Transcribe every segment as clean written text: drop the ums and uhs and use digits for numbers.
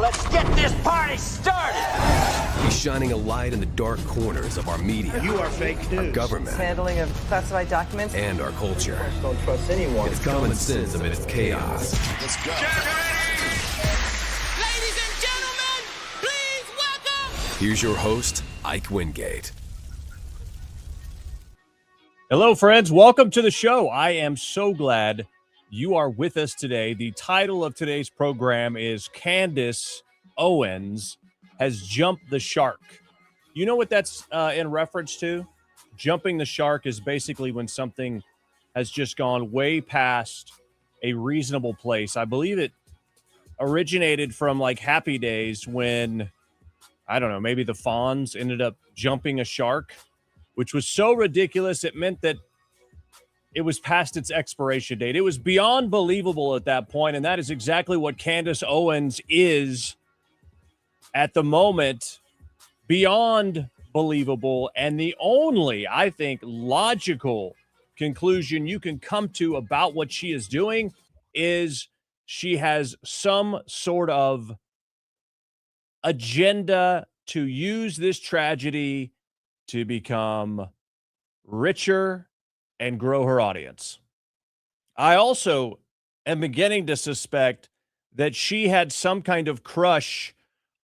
Let's get this party started! He's shining a light in the dark corners of our media. You are fake news. Our government. Handling of classified documents. And our culture. Don't trust anyone. It's common sense amid its chaos. Let's go. Ladies and gentlemen, please welcome. Here's your host, Ike Wingate. Hello, friends. Welcome to the show. I am so glad you are with us today. The title of today's program is Candace Owens has jumped the shark. You know what that's in reference to? Jumping the shark is basically when something has just gone way past a reasonable place. I believe it originated from like Happy Days when, I don't know, maybe the Fonz ended up jumping a shark, which was so ridiculous it meant that it was past its expiration date. It was beyond believable at that point, and that is exactly what Candace Owens is at the moment. Beyond believable, and the only, I think, logical conclusion you can come to about what she is doing is she has some sort of agenda to use this tragedy to become richer and grow her audience. I also am beginning to suspect that she had some kind of crush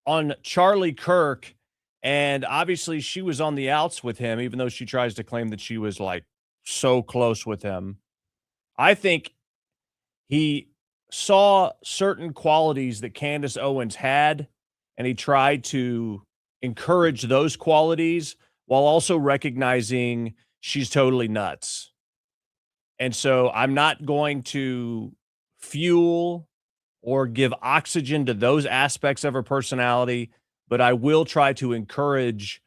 on Charlie Kirk, and obviously she was on the outs with him, even though she tries to claim that she was like so close with him. I think he saw certain qualities that Candace Owens had, and he tried to encourage those qualities while also recognizing she's totally nuts. And so I'm not going to fuel or give oxygen to those aspects of her personality, but I will try to encourage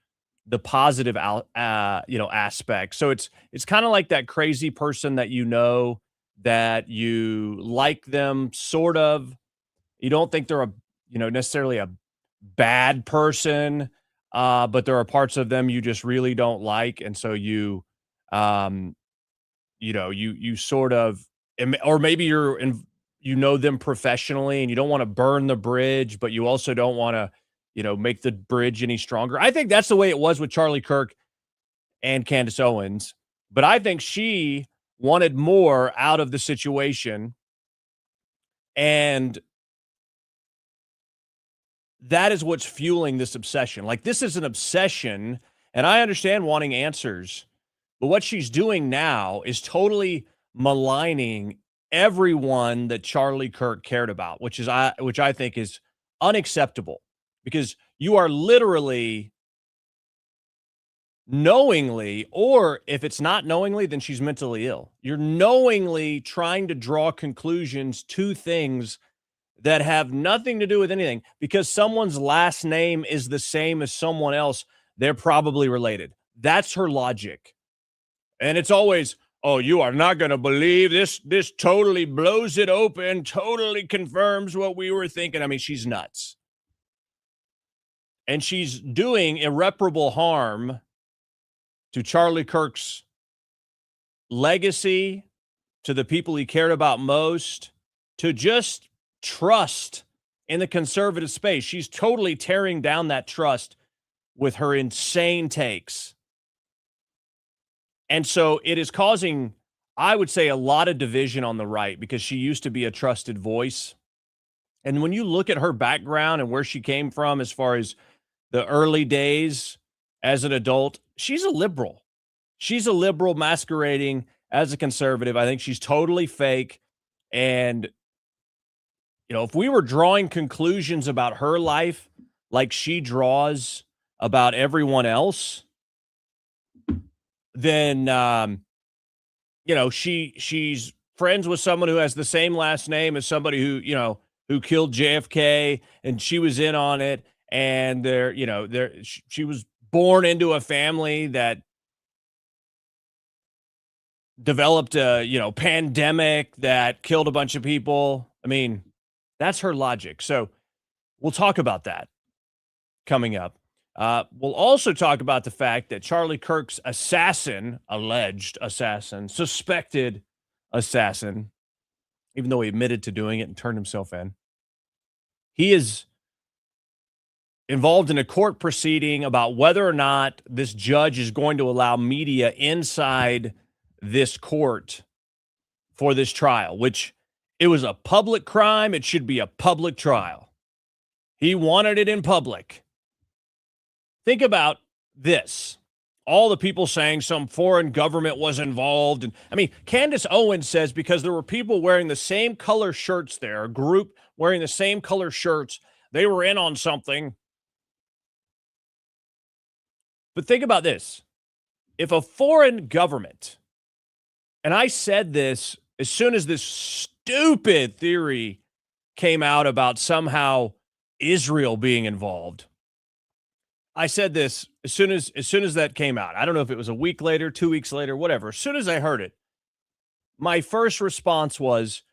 the positive aspect. So it's kind of like that crazy person that that you like them sort of. You don't think they're necessarily a bad person, but there are parts of them you just really don't like, and so you sort of, or maybe you know them professionally and you don't want to burn the bridge, but you also don't want to make the bridge any stronger. I think that's the way it was with Charlie Kirk and Candace Owens, but I think she wanted more out of the situation, and that is what's fueling this obsession. Like, this is an obsession, and I understand wanting answers, but what she's doing now is totally maligning everyone that Charlie Kirk cared about, which I think is unacceptable, because you are literally knowingly, or if it's not knowingly, then she's mentally ill. You're knowingly trying to draw conclusions to things that have nothing to do with anything. Because someone's last name is the same as someone else, they're probably related. That's her logic. And it's always, oh, you are not going to believe this. This totally blows it open, totally confirms what we were thinking. I mean, she's nuts. And she's doing irreparable harm to Charlie Kirk's legacy, to the people he cared about most, to just trust in the conservative space. She's totally tearing down that trust with her insane takes. And so it is causing, I would say, a lot of division on the right, because she used to be a trusted voice. And when you look at her background and where she came from as far as the early days as an adult, she's a liberal. She's a liberal masquerading as a conservative. I think she's totally fake. And, if we were drawing conclusions about her life like she draws about everyone else, then, she's friends with someone who has the same last name as somebody who killed JFK, and she was in on it. And she was born into a family that developed a, pandemic that killed a bunch of people. I mean, that's her logic. So we'll talk about that coming up. We'll also talk about the fact that Charlie Kirk's alleged assassin, suspected assassin, even though he admitted to doing it and turned himself in, he is involved in a court proceeding about whether or not this judge is going to allow media inside this court for this trial, which it was a public crime. It should be a public trial. He wanted it in public. Think about this. All the people saying some foreign government was involved. And I mean, Candace Owens says because there were people wearing the same color shirts there, a group wearing the same color shirts, they were in on something. But think about this. If a foreign government, and I said this as soon as this stupid theory came out about somehow Israel being involved, I said this as soon as that came out. I don't know if it was a week later, 2 weeks later, whatever. As soon as I heard it, my first response was,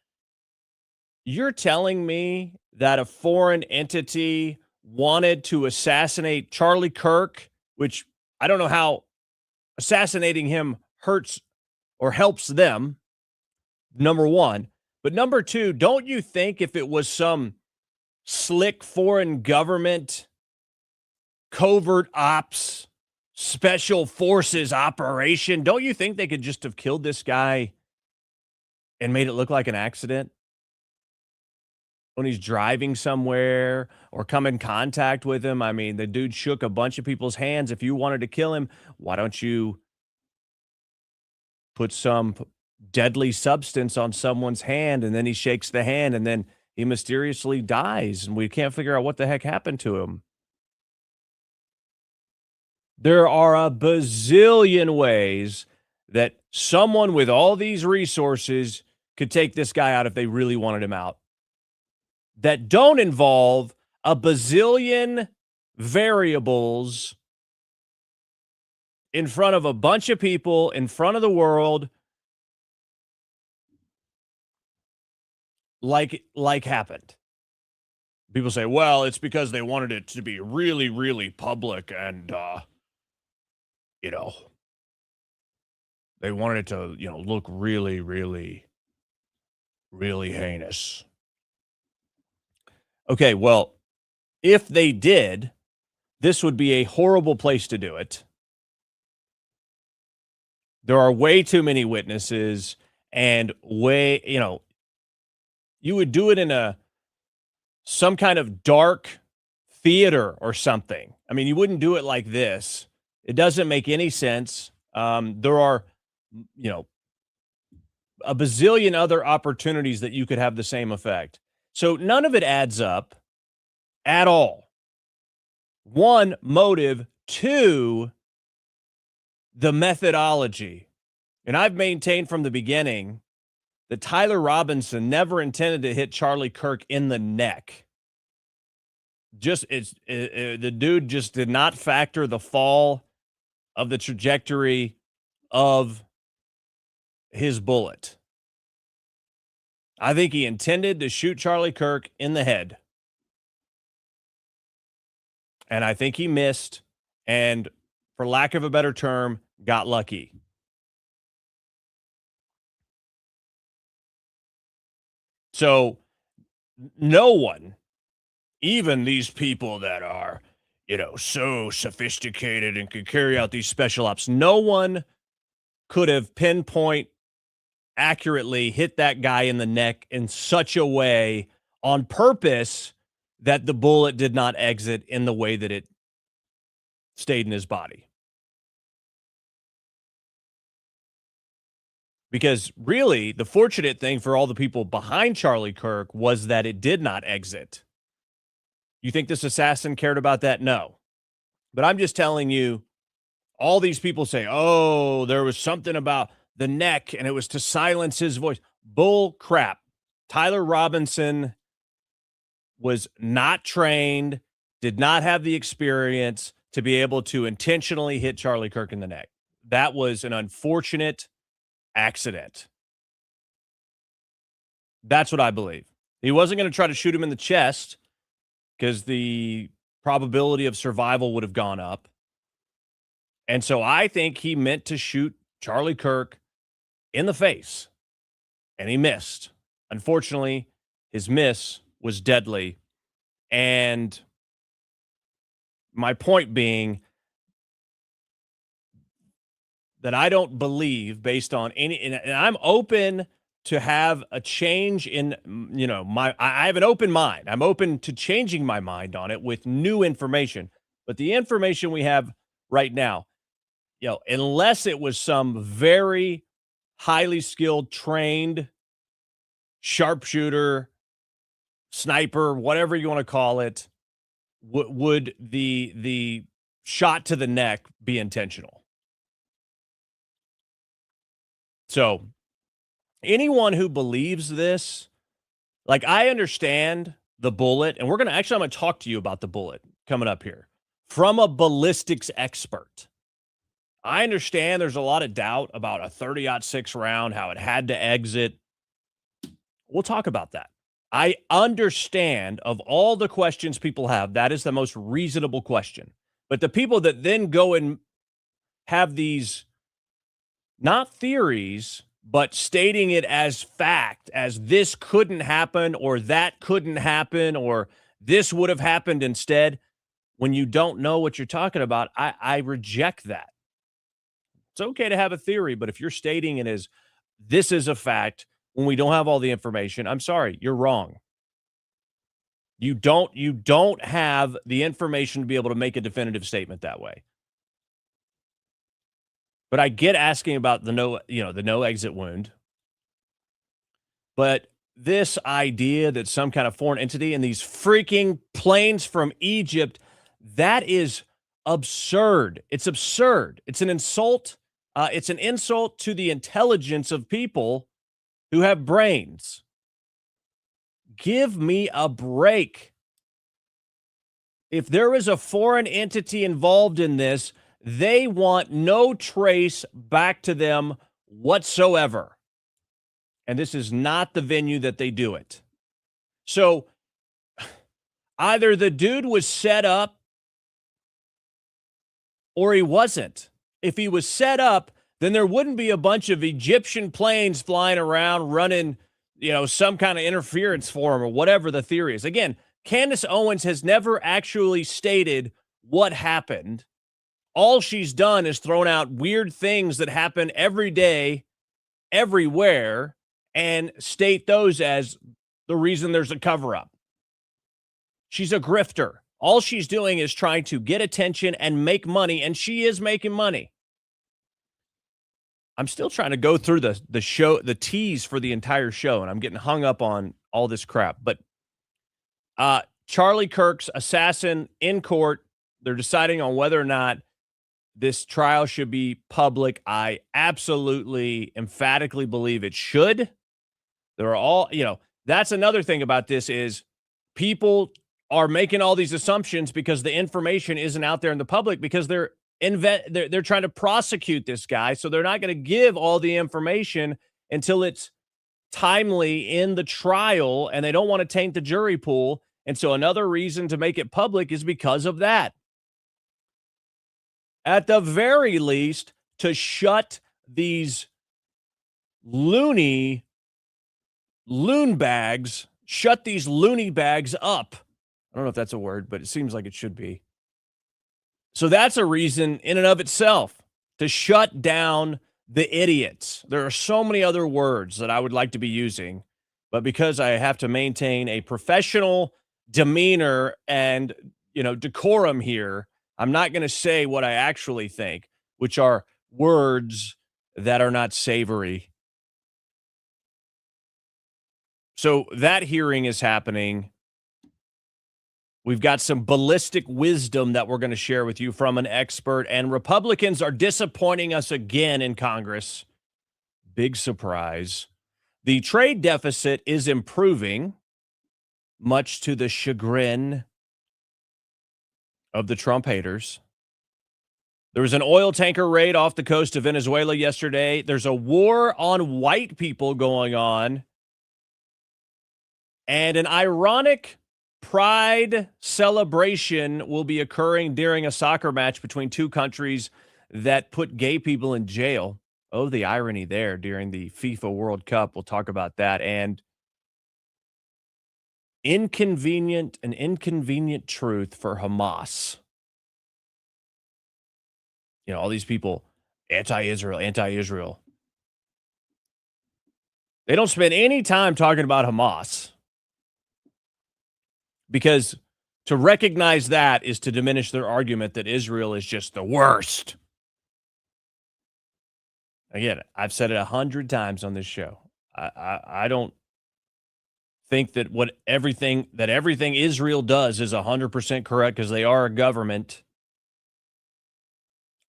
you're telling me that a foreign entity wanted to assassinate Charlie Kirk, which I don't know how assassinating him hurts or helps them, number one. But number two, don't you think if it was some slick foreign government covert ops, special forces operation, don't you think they could just have killed this guy and made it look like an accident? When he's driving somewhere or come in contact with him, I mean, the dude shook a bunch of people's hands. If you wanted to kill him, why don't you put some deadly substance on someone's hand, and then he shakes the hand, and then he mysteriously dies, and we can't figure out what the heck happened to him. There are a bazillion ways that someone with all these resources could take this guy out if they really wanted him out, that don't involve a bazillion variables in front of a bunch of people, in front of the world, like happened. People say, well, it's because they wanted it to be really, really public and, they wanted it to, look really, really, really heinous. Okay, well, if they did, this would be a horrible place to do it. There are way too many witnesses, and you would do it in some kind of dark theater or something. I mean, you wouldn't do it like this. It doesn't make any sense. There are, a bazillion other opportunities that you could have the same effect. So none of it adds up at all. One, motive. Two, the methodology. And I've maintained from the beginning that Tyler Robinson never intended to hit Charlie Kirk in the neck. The dude just did not factor the fall of the trajectory of his bullet. I think he intended to shoot Charlie Kirk in the head. And I think he missed, and for lack of a better term, got lucky. So no one, even these people that are, so sophisticated and could carry out these special ops, no one could have pinpoint accurately hit that guy in the neck in such a way on purpose that the bullet did not exit in the way that it stayed in his body. Because really, the fortunate thing for all the people behind Charlie Kirk was that it did not exit. You think this assassin cared about that? No. But I'm just telling you, all these people say, oh, there was something about the neck and it was to silence his voice. Bull crap. Tyler Robinson was not trained, did not have the experience to be able to intentionally hit Charlie Kirk in the neck. That was an unfortunate accident. That's what I believe. He wasn't going to try to shoot him in the chest because the probability of survival would have gone up. And so I think he meant to shoot Charlie Kirk in the face, and he missed. Unfortunately, his miss was deadly. And My point being that I don't believe, based on any, and I'm open to have a change in, I have an open mind. I'm open to changing my mind on it with new information. But the information we have right now, unless it was some very highly skilled, trained sharpshooter, sniper, whatever you want to call it, would the shot to the neck be intentional? So anyone who believes this, like, I understand the bullet, and I'm going to talk to you about the bullet coming up here from a ballistics expert. I understand there's a lot of doubt about a 30-06 round, how it had to exit. We'll talk about that. I understand, of all the questions people have, that is the most reasonable question. But the people that then go and have these, not theories, but stating it as fact, as this couldn't happen or that couldn't happen or this would have happened instead, when you don't know what you're talking about, I reject that. It's okay to have a theory, but if you're stating it as this is a fact when we don't have all the information, I'm sorry, you're wrong. You don't have the information to be able to make a definitive statement that way. But I get asking about the no exit wound. But this idea that some kind of foreign entity and these freaking planes from Egypt, that is absurd. It's absurd. It's an insult. It's an insult to the intelligence of people who have brains. Give me a break. If there is a foreign entity involved in this, they want no trace back to them whatsoever. And this is not the venue that they do it. So either the dude was set up or he wasn't. If he was set up, then there wouldn't be a bunch of Egyptian planes flying around running, some kind of interference for him or whatever the theory is. Again, Candace Owens has never actually stated what happened. All she's done is thrown out weird things that happen every day, everywhere, and state those as the reason there's a cover-up. She's a grifter. All she's doing is trying to get attention and make money, and she is making money. I'm still trying to go through the show, the tease for the entire show, and I'm getting hung up on all this crap. But Charlie Kirk's assassin in court, they're deciding on whether or not this trial should be public. I absolutely, emphatically believe it should. There are all, that's another thing about this is people are making all these assumptions because the information isn't out there in the public because they're trying to prosecute this guy. So they're not going to give all the information until it's timely in the trial, and they don't want to taint the jury pool. And so another reason to make it public is because of that. At the very least, to shut these loony bags up. I don't know if that's a word, but it seems like it should be. So that's a reason in and of itself to shut down the idiots. There are so many other words that I would like to be using, but because I have to maintain a professional demeanor and, decorum here, I'm not going to say what I actually think, which are words that are not savory. So that hearing is happening. We've got some ballistic wisdom that we're going to share with you from an expert, and Republicans are disappointing us again in Congress. Big surprise. The trade deficit is improving, much to the chagrin of the Trump haters. There was an oil tanker raid off the coast of Venezuela yesterday. There's a war on white people going on, and an ironic pride celebration will be occurring during a soccer match between two countries that put gay people in jail. Oh, the irony there during the FIFA World Cup. We'll talk about that. And an inconvenient truth for Hamas. all these people, anti-Israel, anti-Israel. They don't spend any time talking about Hamas, because to recognize that is to diminish their argument that Israel is just the worst. Again, I've said it 100 times on this show. I don't think that everything Israel does is 100% correct, because they are a government.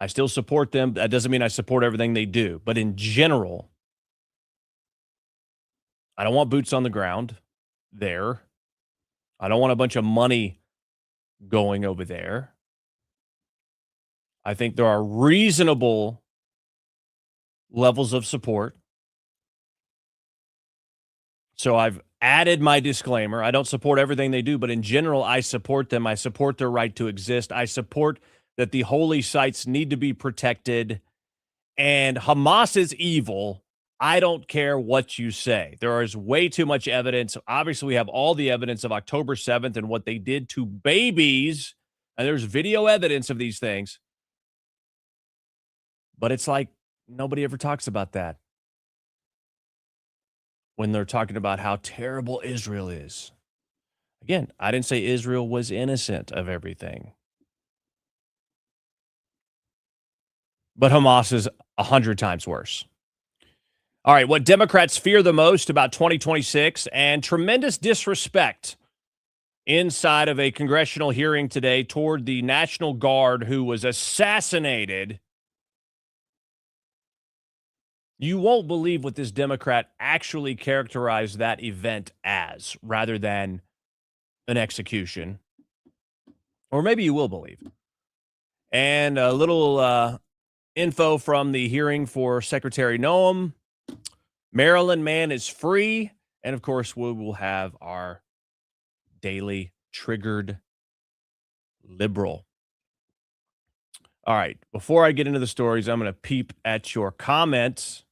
I still support them. That doesn't mean I support everything they do. But in general, I don't want boots on the ground there. I don't want a bunch of money going over there. I think there are reasonable levels of support. So I've added my disclaimer. I don't support everything they do, but in general, I support them. I support their right to exist. I support that the holy sites need to be protected. And Hamas is evil. I don't care what you say. There is way too much evidence. Obviously, we have all the evidence of October 7th and what they did to babies. And there's video evidence of these things. But it's like nobody ever talks about that when they're talking about how terrible Israel is. Again, I didn't say Israel was innocent of everything. But Hamas is 100 times worse. All right, what Democrats fear the most about 2026, and tremendous disrespect inside of a congressional hearing today toward the National Guard who was assassinated. You won't believe what this Democrat actually characterized that event as, rather than an execution. Or maybe you will believe. And a little info from the hearing for Secretary Noem. Maryland man is free. And of course, we will have our daily triggered liberal. All right. Before I get into the stories, I'm going to peep at your comments.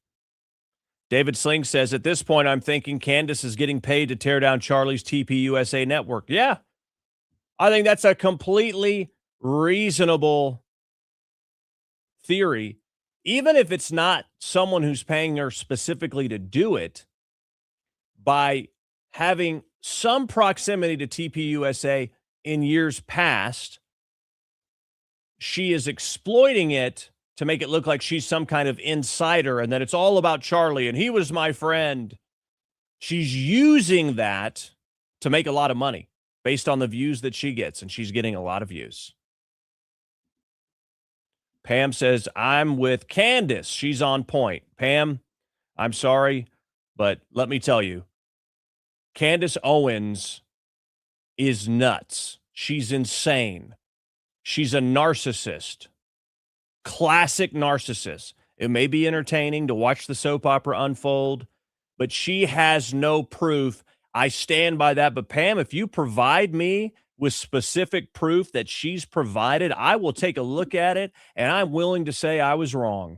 David Sling says, at this point, I'm thinking Candace is getting paid to tear down Charlie's TPUSA network. Yeah. I think that's a completely reasonable theory. Even if it's not someone who's paying her specifically to do it, by having some proximity to TPUSA in years past, she is exploiting it to make it look like she's some kind of insider and that it's all about Charlie and he was my friend. She's using that to make a lot of money based on the views that she gets, and she's getting a lot of views. Pam says, I'm with Candace. She's on point. Pam, I'm sorry, but let me tell you, Candace Owens is nuts. She's insane. She's a narcissist. Classic narcissist. It may be entertaining to watch the soap opera unfold, but she has no proof. I stand by that. But Pam, if you provide me with specific proof that she's provided, I will take a look at it, and I'm willing to say I was wrong.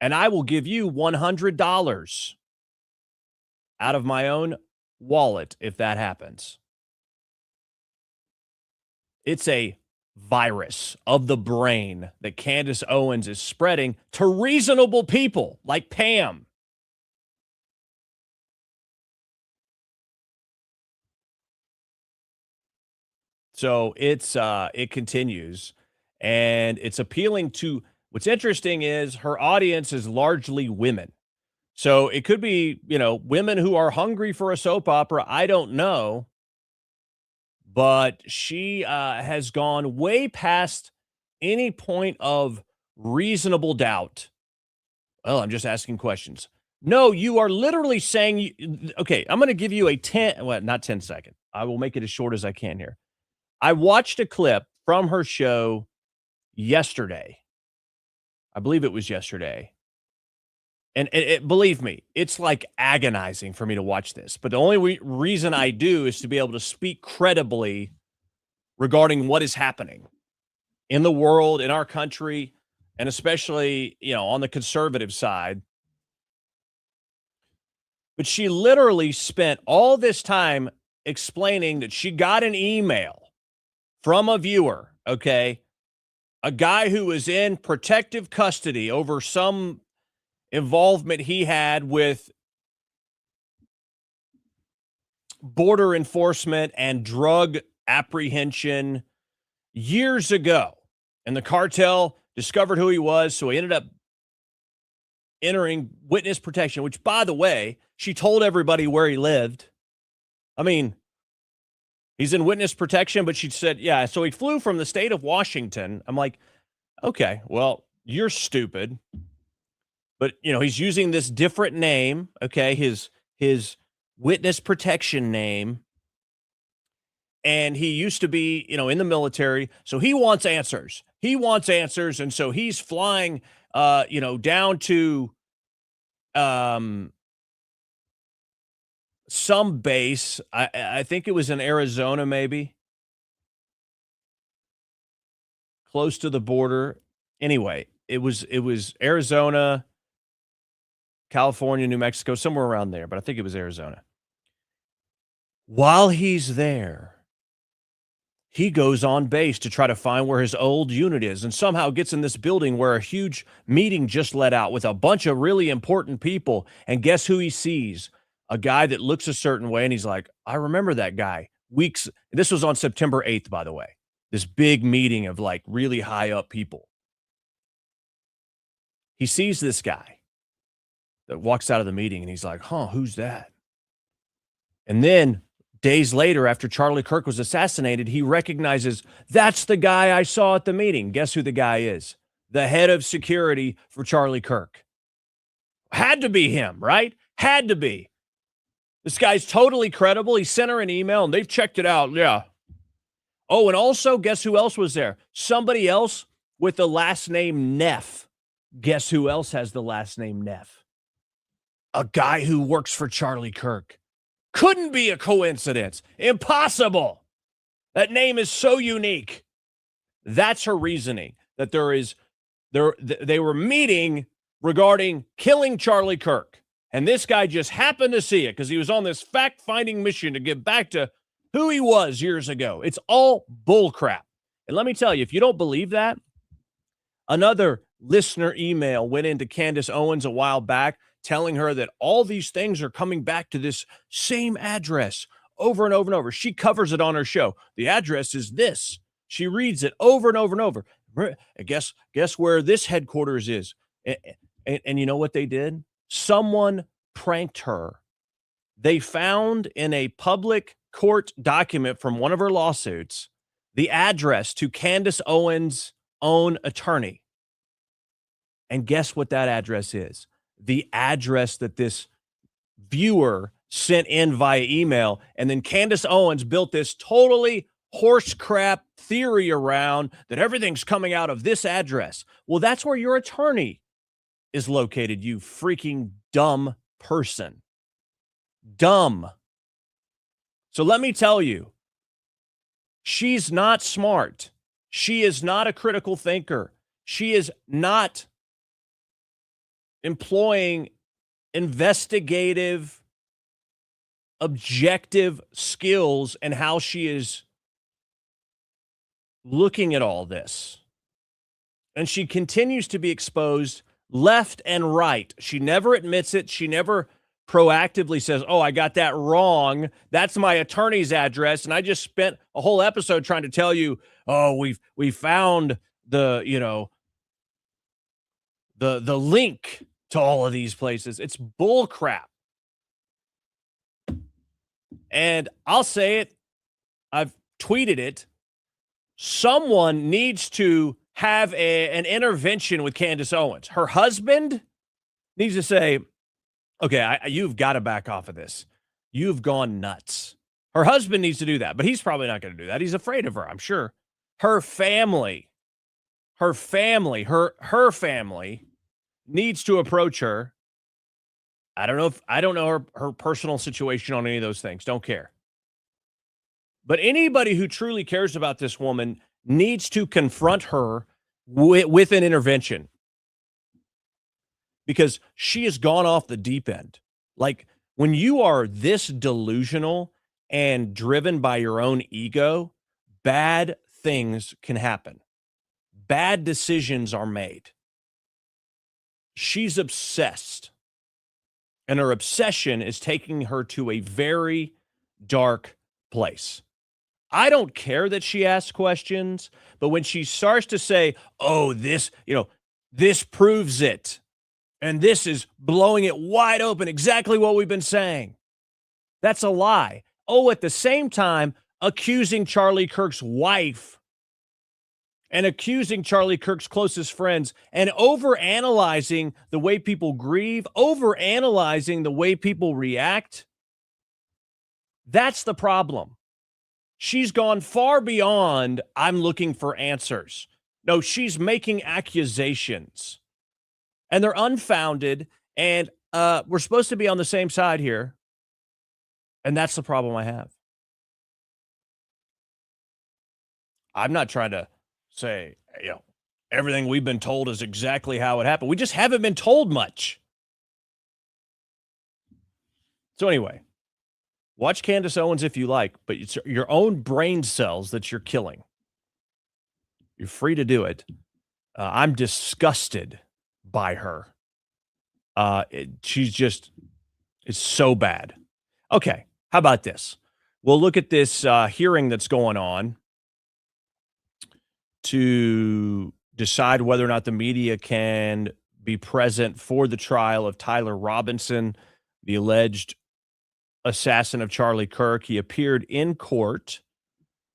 And I will give you $100 out of my own wallet if that happens. It's a virus of the brain that Candace Owens is spreading to reasonable people like Pam. So it continues, and it's appealing to, what's interesting is her audience is largely women. So it could be, women who are hungry for a soap opera. I don't know. But she has gone way past any point of reasonable doubt. Well, I'm just asking questions. No, you are literally saying, okay, I'm going to give you a 10, well, not 10 second. I will make it as short as I can here. I watched a clip from her show yesterday. I believe it was yesterday. And believe me, it's like agonizing for me to watch this. But the only reason I do is to be able to speak credibly regarding what is happening in the world, in our country, and especially, on the conservative side. But she literally spent all this time explaining that she got an email from a viewer, okay, a guy who was in protective custody over some involvement he had with border enforcement and drug apprehension years ago. And the cartel discovered who he was, so he ended up entering witness protection, which, by the way, she told everybody where he lived. I mean, he's in witness protection, but she said, yeah, so he flew from the state of Washington. I'm like, okay, well, you're stupid. But, you know, he's using this different name, okay, his witness protection name. And he used to be, you know, in the military. So he wants answers. He wants answers. And so he's flying, you know, down to some base. I think it was in Arizona, maybe. Close to the border. Anyway, it was Arizona, California, New Mexico, somewhere around there. But I think it was Arizona. While he's there, he goes on base to try to find where his old unit is and somehow gets in this building where a huge meeting just let out with a bunch of really important people. And guess who he sees? A guy that looks a certain way. And he's like, I remember that guy. This was on September 8th, by the way, this big meeting of like really high up people. He sees this guy that walks out of the meeting and he's like, who's that? And then days later, after Charlie Kirk was assassinated, he recognizes that's the guy I saw at the meeting. Guess who the guy is? The head of security for Charlie Kirk. Had to be him, right? Had to be. This guy's totally credible. He sent her an email and they've checked it out. Yeah. Oh, and also, guess who else was there? Somebody else with the last name Neff. Guess who else has the last name Neff? A guy who works for Charlie Kirk. Couldn't be a coincidence. Impossible. That name is so unique. That's her reasoning, that they were meeting regarding killing Charlie Kirk. And this guy just happened to see it because he was on this fact-finding mission to get back to who he was years ago. It's all bullcrap. And let me tell you, if you don't believe that, another listener email went into Candace Owens a while back telling her that all these things are coming back to this same address over and over and over. She covers it on her show. The address is this. She reads it over and over and over. Guess where this headquarters is. And you know what they did? Someone pranked her. They found in a public court document from one of her lawsuits the address to Candace Owens' own attorney. And guess what that address is? The address that this viewer sent in via email. And then Candace Owens built this totally horse crap theory around that everything's coming out of this address. Well, that's where your attorney is located, you freaking dumb person. Dumb. So let me tell you, she's not smart. She is not a critical thinker. She is not employing investigative, objective skills and how she is looking at all this. And she continues to be exposed left and right. She never admits it. She never proactively says, oh, I got that wrong. That's my attorney's address. And I just spent a whole episode trying to tell you, oh, we found the, you know, the link to all of these places. It's bull crap. And I'll say it. I've tweeted it. Someone needs to have an intervention with Candace Owens. Her husband needs to say, okay, you've got to back off of this. You've gone nuts. Her husband needs to do that, but he's probably not going to do that. He's afraid of her, I'm sure. Her family needs to approach her. I don't know her personal situation on any of those things. Don't care. But anybody who truly cares about this woman needs to confront her with an intervention, because she has gone off the deep end. Like, when you are this delusional and driven by your own ego, bad things can happen. bad decisions are made. She's obsessed. And her obsession is taking her to a very dark place. I don't care that she asks questions, but when she starts to say, oh, this proves it, and this is blowing it wide open, exactly what we've been saying, that's a lie. Oh, at the same time, accusing Charlie Kirk's wife and accusing Charlie Kirk's closest friends and overanalyzing the way people grieve, overanalyzing the way people react. That's the problem. She's gone far beyond, I'm looking for answers. No, she's making accusations. And they're unfounded. And we're supposed to be on the same side here. And that's the problem I have. I'm not trying to say, everything we've been told is exactly how it happened. We just haven't been told much. So anyway, watch Candace Owens if you like, but it's your own brain cells that you're killing. You're free to do it. I'm disgusted by her. It's so bad. Okay, how about this? We'll look at this hearing that's going on to decide whether or not the media can be present for the trial of Tyler Robinson, the alleged assassin of Charlie Kirk. He appeared in court,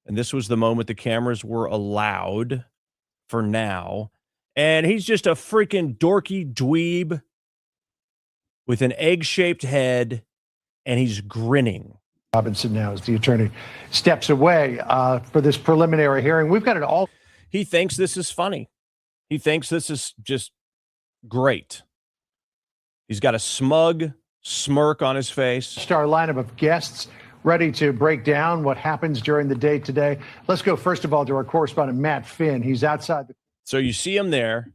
and this was the moment the cameras were allowed for now. And he's just a freaking dorky dweeb with an egg-shaped head, and he's grinning. Robinson now, as the attorney steps away for this preliminary hearing. We've got it all. He thinks this is funny. He thinks this is just great. He's got a smug smirk on his face. Star lineup of guests ready to break down what happens during the day today. Let's go first of all to our correspondent Matt Finn. He's outside the. So you see him there,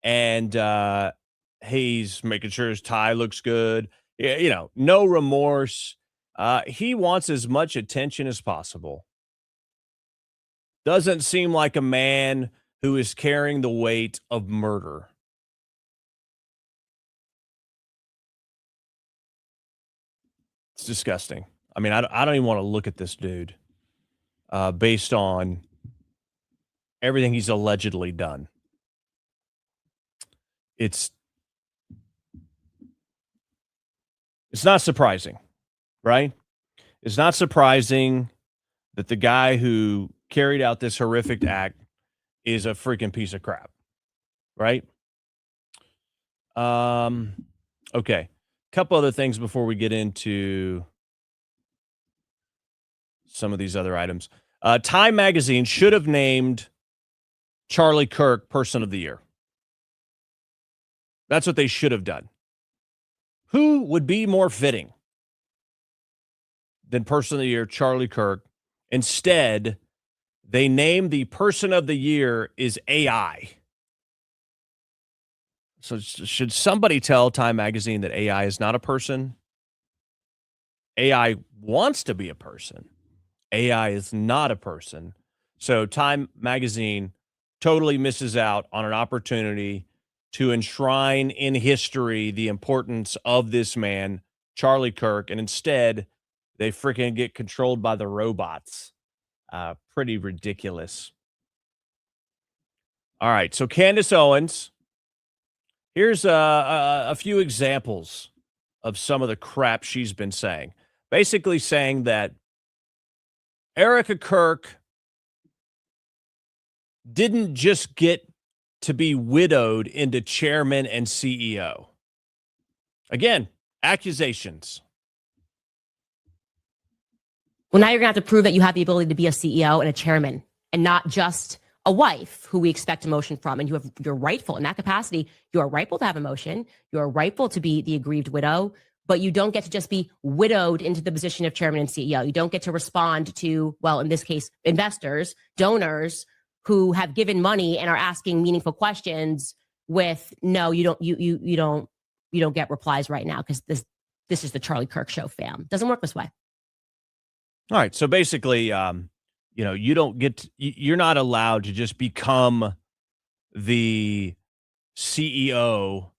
and he's making sure his tie looks good. No remorse. He wants as much attention as possible. Doesn't seem like a man who is carrying the weight of murder. It's disgusting. I mean, I don't even want to look at this dude based on everything he's allegedly done. It's not surprising, right? It's not surprising that the guy who carried out this horrific act is a freaking piece of crap, right? Okay. Couple other things before we get into some of these other items. Time Magazine should have named Charlie Kirk Person of the Year. That's what they should have done. Who would be more fitting than Person of the Year, Charlie Kirk? Instead, they named the Person of the Year is AI. So should somebody tell Time Magazine that AI is not a person? AI wants to be a person. AI is not a person. So Time Magazine totally misses out on an opportunity to enshrine in history the importance of this man, Charlie Kirk, and instead they freaking get controlled by the robots. Pretty ridiculous. All right, so Candace Owens, here's a few examples of some of the crap she's been saying. Basically saying that Erica Kirk didn't just get to be widowed into chairman and CEO. Again, accusations. Well, now you're going to have to prove that you have the ability to be a CEO and a chairman and not just a wife who we expect emotion from. And you're rightful in that capacity. You are rightful to have emotion. You are rightful to be the aggrieved widow, but you don't get to just be widowed into the position of chairman and CEO. You don't get to respond to, well, in this case, investors, donors who have given money and are asking meaningful questions with, no, you don't get replies right now because this is the Charlie Kirk show, fam. Doesn't work this way. All right. So basically, you're not allowed to just become the CEO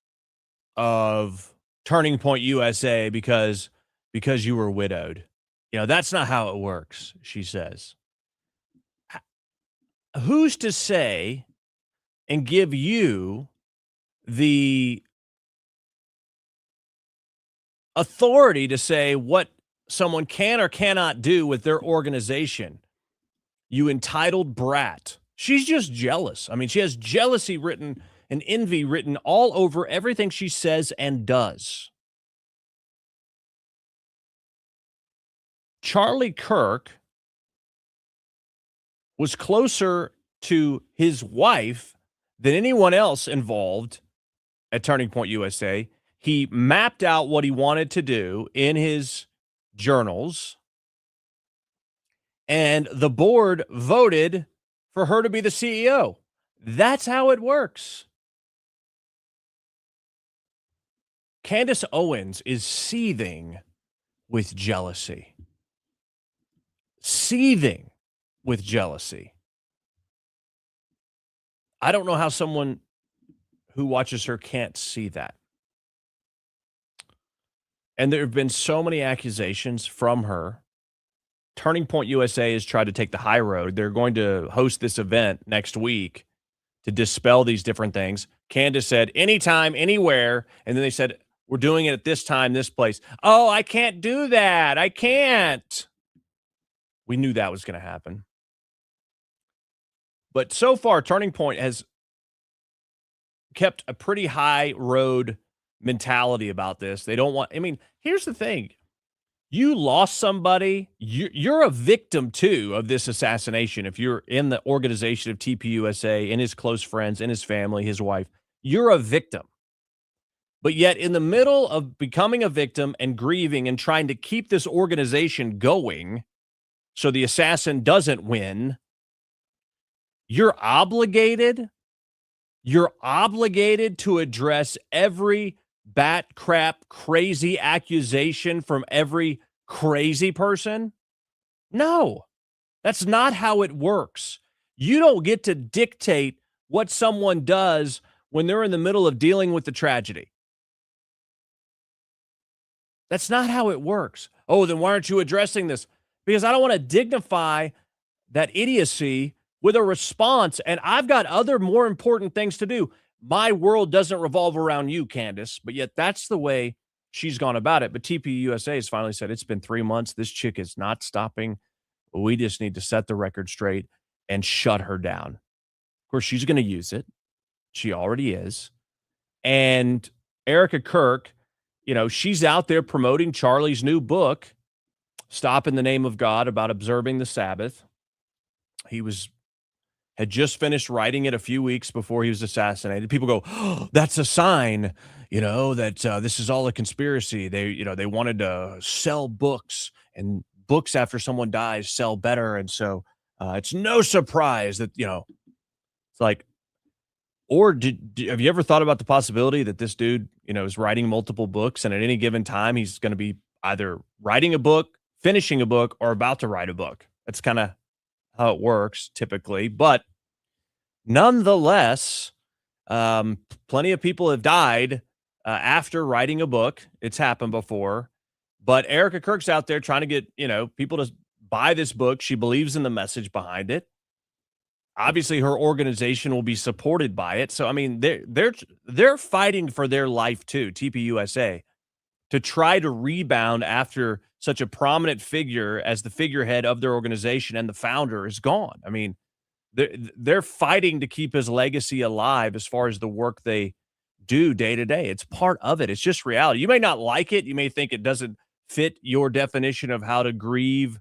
of Turning Point USA because you were widowed. That's not how it works, she says. Who's to say and give you the authority to say what someone can or cannot do with their organization? You entitled brat. She's just jealous. I mean, she has jealousy written and envy written all over everything she says and does. Charlie Kirk was closer to his wife than anyone else involved at Turning Point USA. He mapped out what he wanted to do in his journals, and the board voted for her to be the CEO. That's how it works. Candace Owens is seething with jealousy. Seething with jealousy. I don't know how someone who watches her can't see that. And there have been so many accusations from her. Turning Point USA has tried to take the high road. They're going to host this event next week to dispel these different things. Candace said, anytime, anywhere. And then they said, we're doing it at this time, this place. Oh, I can't do that. I can't. We knew that was going to happen. But so far, Turning Point has kept a pretty high road mentality about this. They don't want, here's the thing. You lost somebody. You're a victim, too, of this assassination. If you're in the organization of TPUSA, in his close friends, in his family, his wife, you're a victim. But yet in the middle of becoming a victim and grieving and trying to keep this organization going so the assassin doesn't win, you're obligated to address every bat crap crazy accusation from every crazy person? No, that's not how it works. You don't get to dictate what someone does when they're in the middle of dealing with the tragedy. That's not how it works. Oh, then why aren't you addressing this? Because I don't want to dignify that idiocy with a response, and I've got other more important things to do. My world doesn't revolve around you, Candace, but yet that's the way she's gone about it. But TPUSA has finally said, it's been 3 months. This chick is not stopping. We just need to set the record straight and shut her down. Of course, she's going to use it. She already is. And Erica Kirk, she's out there promoting Charlie's new book, Stop in the Name of God, about observing the Sabbath. He had just finished writing it a few weeks before he was assassinated. People go, oh, that's a sign, that this is all a conspiracy. They wanted to sell books, and books after someone dies sell better. And so it's no surprise that, it's like, or have you ever thought about the possibility that this dude, is writing multiple books, and at any given time, he's going to be either writing a book, finishing a book, or about to write a book? That's kind of how it works typically. But nonetheless, plenty of people have died after writing a book. It's happened before. But Erica Kirk's out there trying to get, people to buy this book. She believes in the message behind it. Obviously, her organization will be supported by it. So, they're fighting for their life too, TPUSA, to try to rebound after such a prominent figure as the figurehead of their organization and the founder is gone. They're fighting to keep his legacy alive as far as the work they do day to day. It's part of it. It's just reality. You may not like it. You may think it doesn't fit your definition of how to grieve,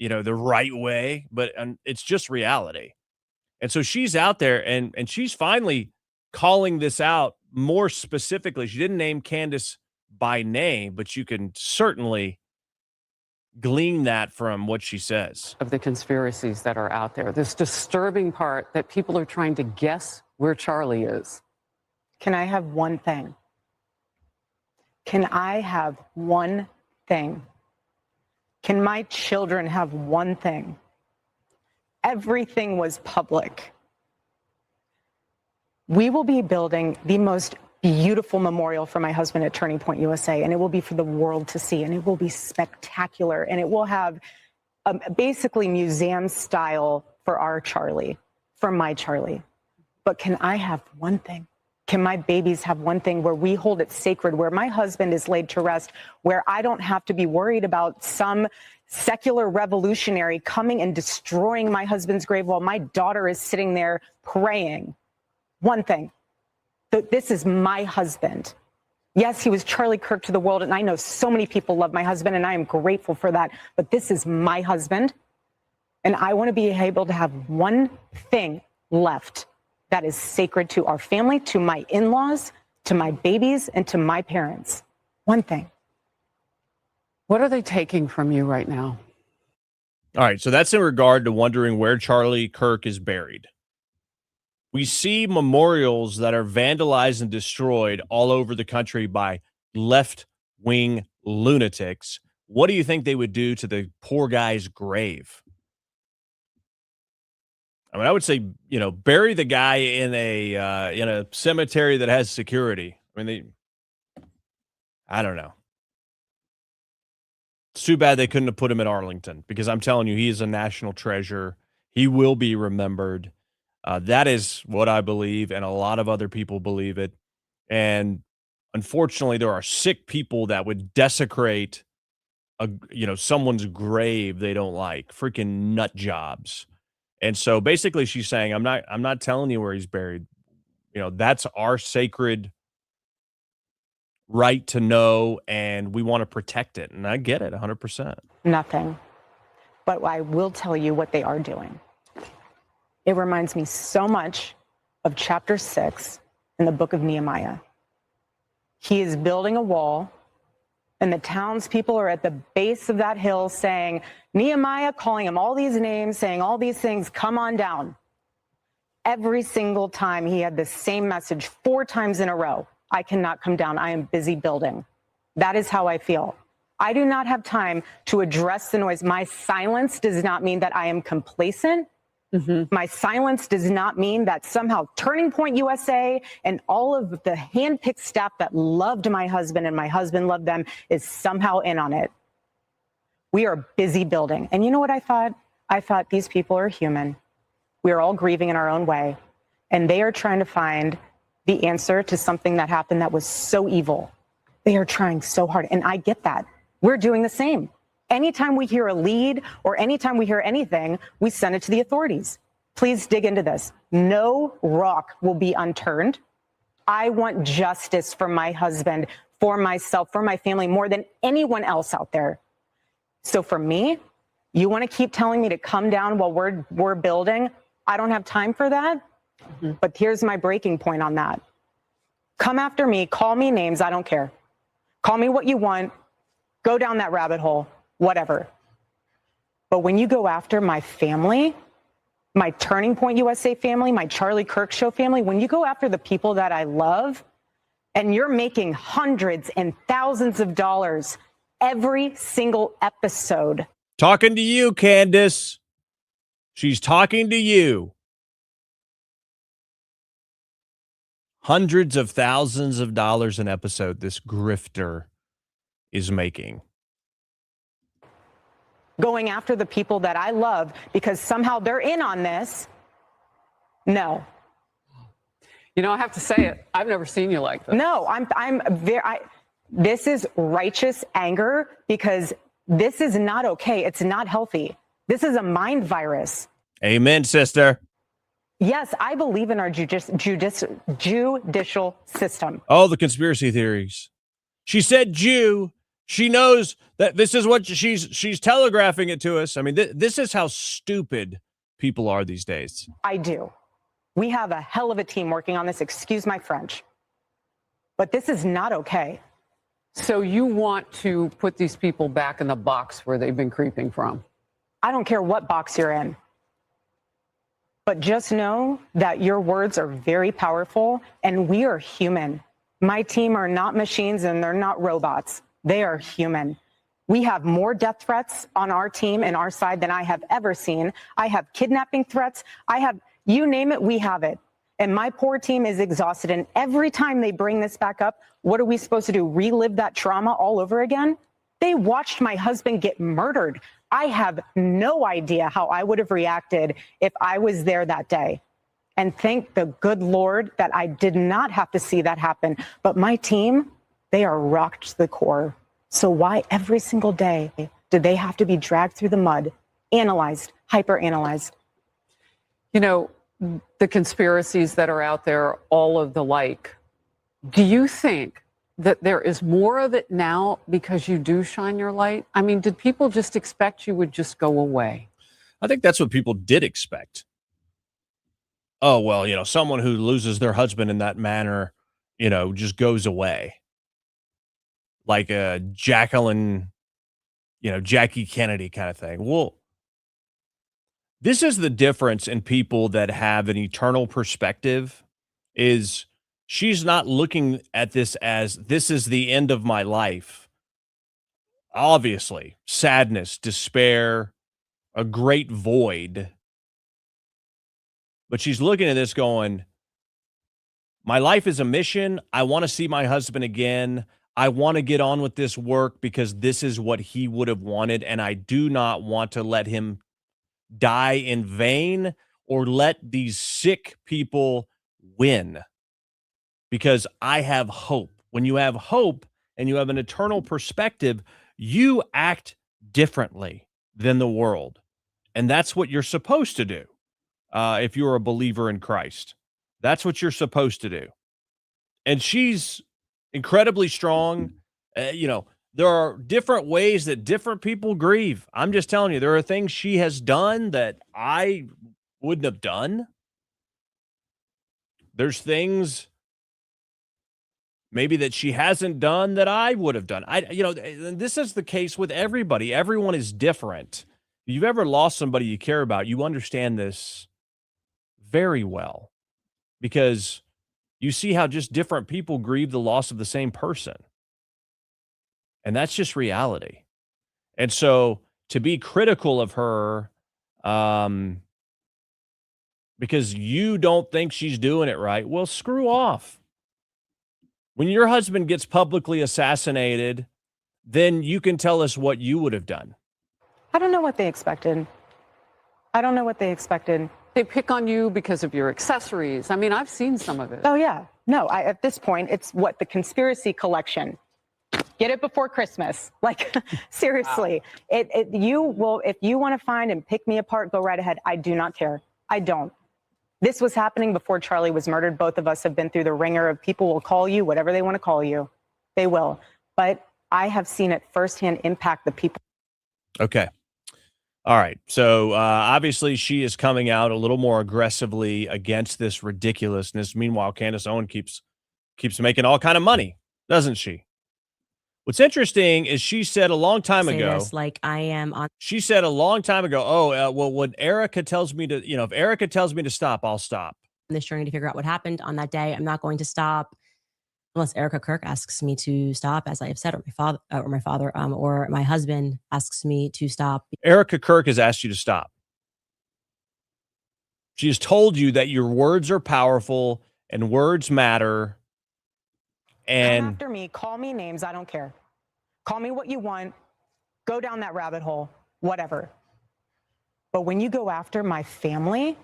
the right way, but it's just reality. And so she's out there and she's finally calling this out more specifically. She didn't name Candace by name, but you can certainly glean that from what she says. Of the conspiracies that are out there, this disturbing part that people are trying to guess where Charlie is. Can I have one thing? Can I have one thing? Can my children have one thing? Everything was public. We will be building the most beautiful memorial for my husband at Turning Point USA, and it will be for the world to see, and it will be spectacular, and it will have basically museum style for our Charlie, for my Charlie. But can I have one thing? Can my babies have one thing where we hold it sacred, where my husband is laid to rest, where I don't have to be worried about some secular revolutionary coming and destroying my husband's grave while my daughter is sitting there praying? One thing. This is my husband. Yes, he was Charlie Kirk to the world, and I know so many people love my husband, and I am grateful for that. But this is my husband, and I want to be able to have one thing left that is sacred to our family, to my in-laws, to my babies, and to my parents. One thing. What are they taking from you right now? All right, so that's in regard to wondering where Charlie Kirk is buried. We see memorials that are vandalized and destroyed all over the country by left-wing lunatics. What do you think they would do to the poor guy's grave? I mean, I would say, bury the guy in a cemetery that has security. I mean, I don't know. It's too bad they couldn't have put him in Arlington, because I'm telling you, he is a national treasure. He will be remembered. That is what I believe, and a lot of other people believe it. And unfortunately, there are sick people that would desecrate someone's grave they don't like. Freaking nut jobs. And so basically she's saying, I'm not telling you where he's buried. That's our sacred right to know, and we want to protect it. And I get it 100%. Nothing. But I will tell you what they are doing. It reminds me so much of chapter 6 in the book of Nehemiah. He is building a wall, and the townspeople are at the base of that hill saying, Nehemiah, calling him all these names, saying all these things, come on down. Every single time he had the same message 4 times in a row. I cannot come down. I am busy building. That is how I feel. I do not have time to address the noise. My silence does not mean that I am complacent. Mm-hmm. My silence does not mean that somehow Turning Point USA and all of the handpicked staff that loved my husband and my husband loved them is somehow in on it. We are busy building. And you know what I thought? I thought these people are human. We are all grieving in our own way. And they are trying to find the answer to something that happened that was so evil. They are trying so hard. And I get that. We're doing the same. Anytime we hear a lead or anytime we hear anything, we send it to the authorities. Please dig into this. No rock will be unturned. I want justice for my husband, for myself, for my family, more than anyone else out there. So for me, you want to keep telling me to come down while we're building? I don't have time for that. Mm-hmm. But here's my breaking point on that. Come after me, call me names, I don't care. Call me what you want, go down that rabbit hole, whatever. But when you go after my family, my Turning Point USA family, my Charlie Kirk Show family, when you go after the people that I love, and you're making hundreds and thousands of dollars every single episode. Talking to you, Candace. She's talking to you. Hundreds of thousands of dollars an episode this grifter is making. Going after the people that I love because somehow they're in on this. No. I have to say it. I've never seen you like this. No, this is righteous anger because this is not okay. It's not healthy. This is a mind virus. Amen, sister. Yes, I believe in our judicial system. Oh, the conspiracy theories. She said Jew. She knows that this is what she's telegraphing it to us. I mean, this is how stupid people are these days. I do. We have a hell of a team working on this. Excuse my French. But this is not okay. So you want to put these people back in the box where they've been creeping from? I don't care what box you're in. But just know that your words are very powerful and we are human. My team are not machines and they're not robots. They are human. We have more death threats on our team and our side than I have ever seen. I have kidnapping threats. I have, you name it, we have it. And my poor team is exhausted. And every time they bring this back up, what are we supposed to do? Relive that trauma all over again? They watched my husband get murdered. I have no idea how I would have reacted if I was there that day. And thank the good Lord that I did not have to see that happen. But my team, they are rocked to the core. So why every single day do they have to be dragged through the mud, analyzed, hyper-analyzed? You know, the conspiracies that are out there, all of the like, do you think that there is more of it now because you do shine your light? I mean, did people just expect you would just go away? I think that's what people did expect. Oh, well, you know, someone who loses their husband in that manner, you know, just goes away. Like a Jacqueline, you know, Jackie Kennedy kind of thing. Well, this is the difference in people that have an eternal perspective is she's not looking at this as this is the end of my life. Obviously, sadness, despair, a great void. But she's looking at this going, my life is a mission. I want to see my husband again. I want to get on with this work because this is what he would have wanted. And I do not want to let him die in vain or let these sick people win because I have hope. When you have hope and you have an eternal perspective, you act differently than the world. And that's what you're supposed to do. If you're a believer in Christ, that's what you're supposed to do. And she's incredibly strong. You know, there are different ways that different people grieve. I'm just telling you, there are things she has done that I wouldn't have done. There's things maybe that she hasn't done that I would have done. You know, this is the case with everybody. Everyone is different. If you've ever lost somebody you care about, you understand this very well because you see how just different people grieve the loss of the same person. And that's just reality. And so to be critical of her because you don't think she's doing it right, well, screw off. When your husband gets publicly assassinated, then you can tell us what you would have done. I don't know what they expected. I don't know what they expected. They pick on you because of your accessories. I mean, I've seen some of it. Oh, yeah. No, at this point, it's what the conspiracy collection. Get it before Christmas. Like, seriously, you will, if you want to find and pick me apart, go right ahead. I do not care. I don't. This was happening before Charlie was murdered. Both of us have been through the ringer of people will call you whatever they want to call you. They will. But I have seen it firsthand impact the people. Okay. All right. So obviously she is coming out a little more aggressively against this ridiculousness. Meanwhile, Candace Owens keeps making all kind of money, doesn't she? What's interesting is she said a long time ago, like I am on. She said a long time ago, well, when Erica tells me to, if Erica tells me to stop, I'll stop. This journey to figure out what happened on that day. I'm not going to stop unless Erica Kirk asks me to stop, as I have said, or my father, or my husband asks me to stop. Erica Kirk has asked you to stop. She has told you that your words are powerful and words matter. And come after me, call me names. I don't care. Call me what you want. Go down that rabbit hole, whatever. But when you go after my family,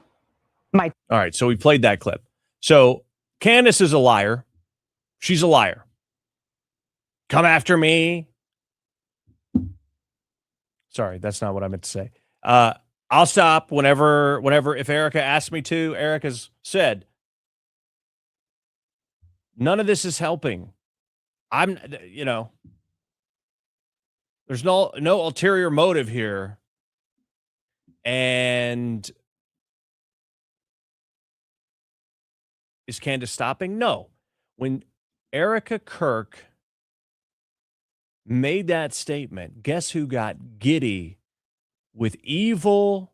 all right. So we played that clip. So Candace is a liar. She's a liar. Come after me. Sorry, that's not what I meant to say. I'll stop whenever, if Erica asks me to. Erica's said, none of this is helping. There's no ulterior motive here. And is Candace stopping? No. When Erica Kirk made that statement, guess who got giddy with evil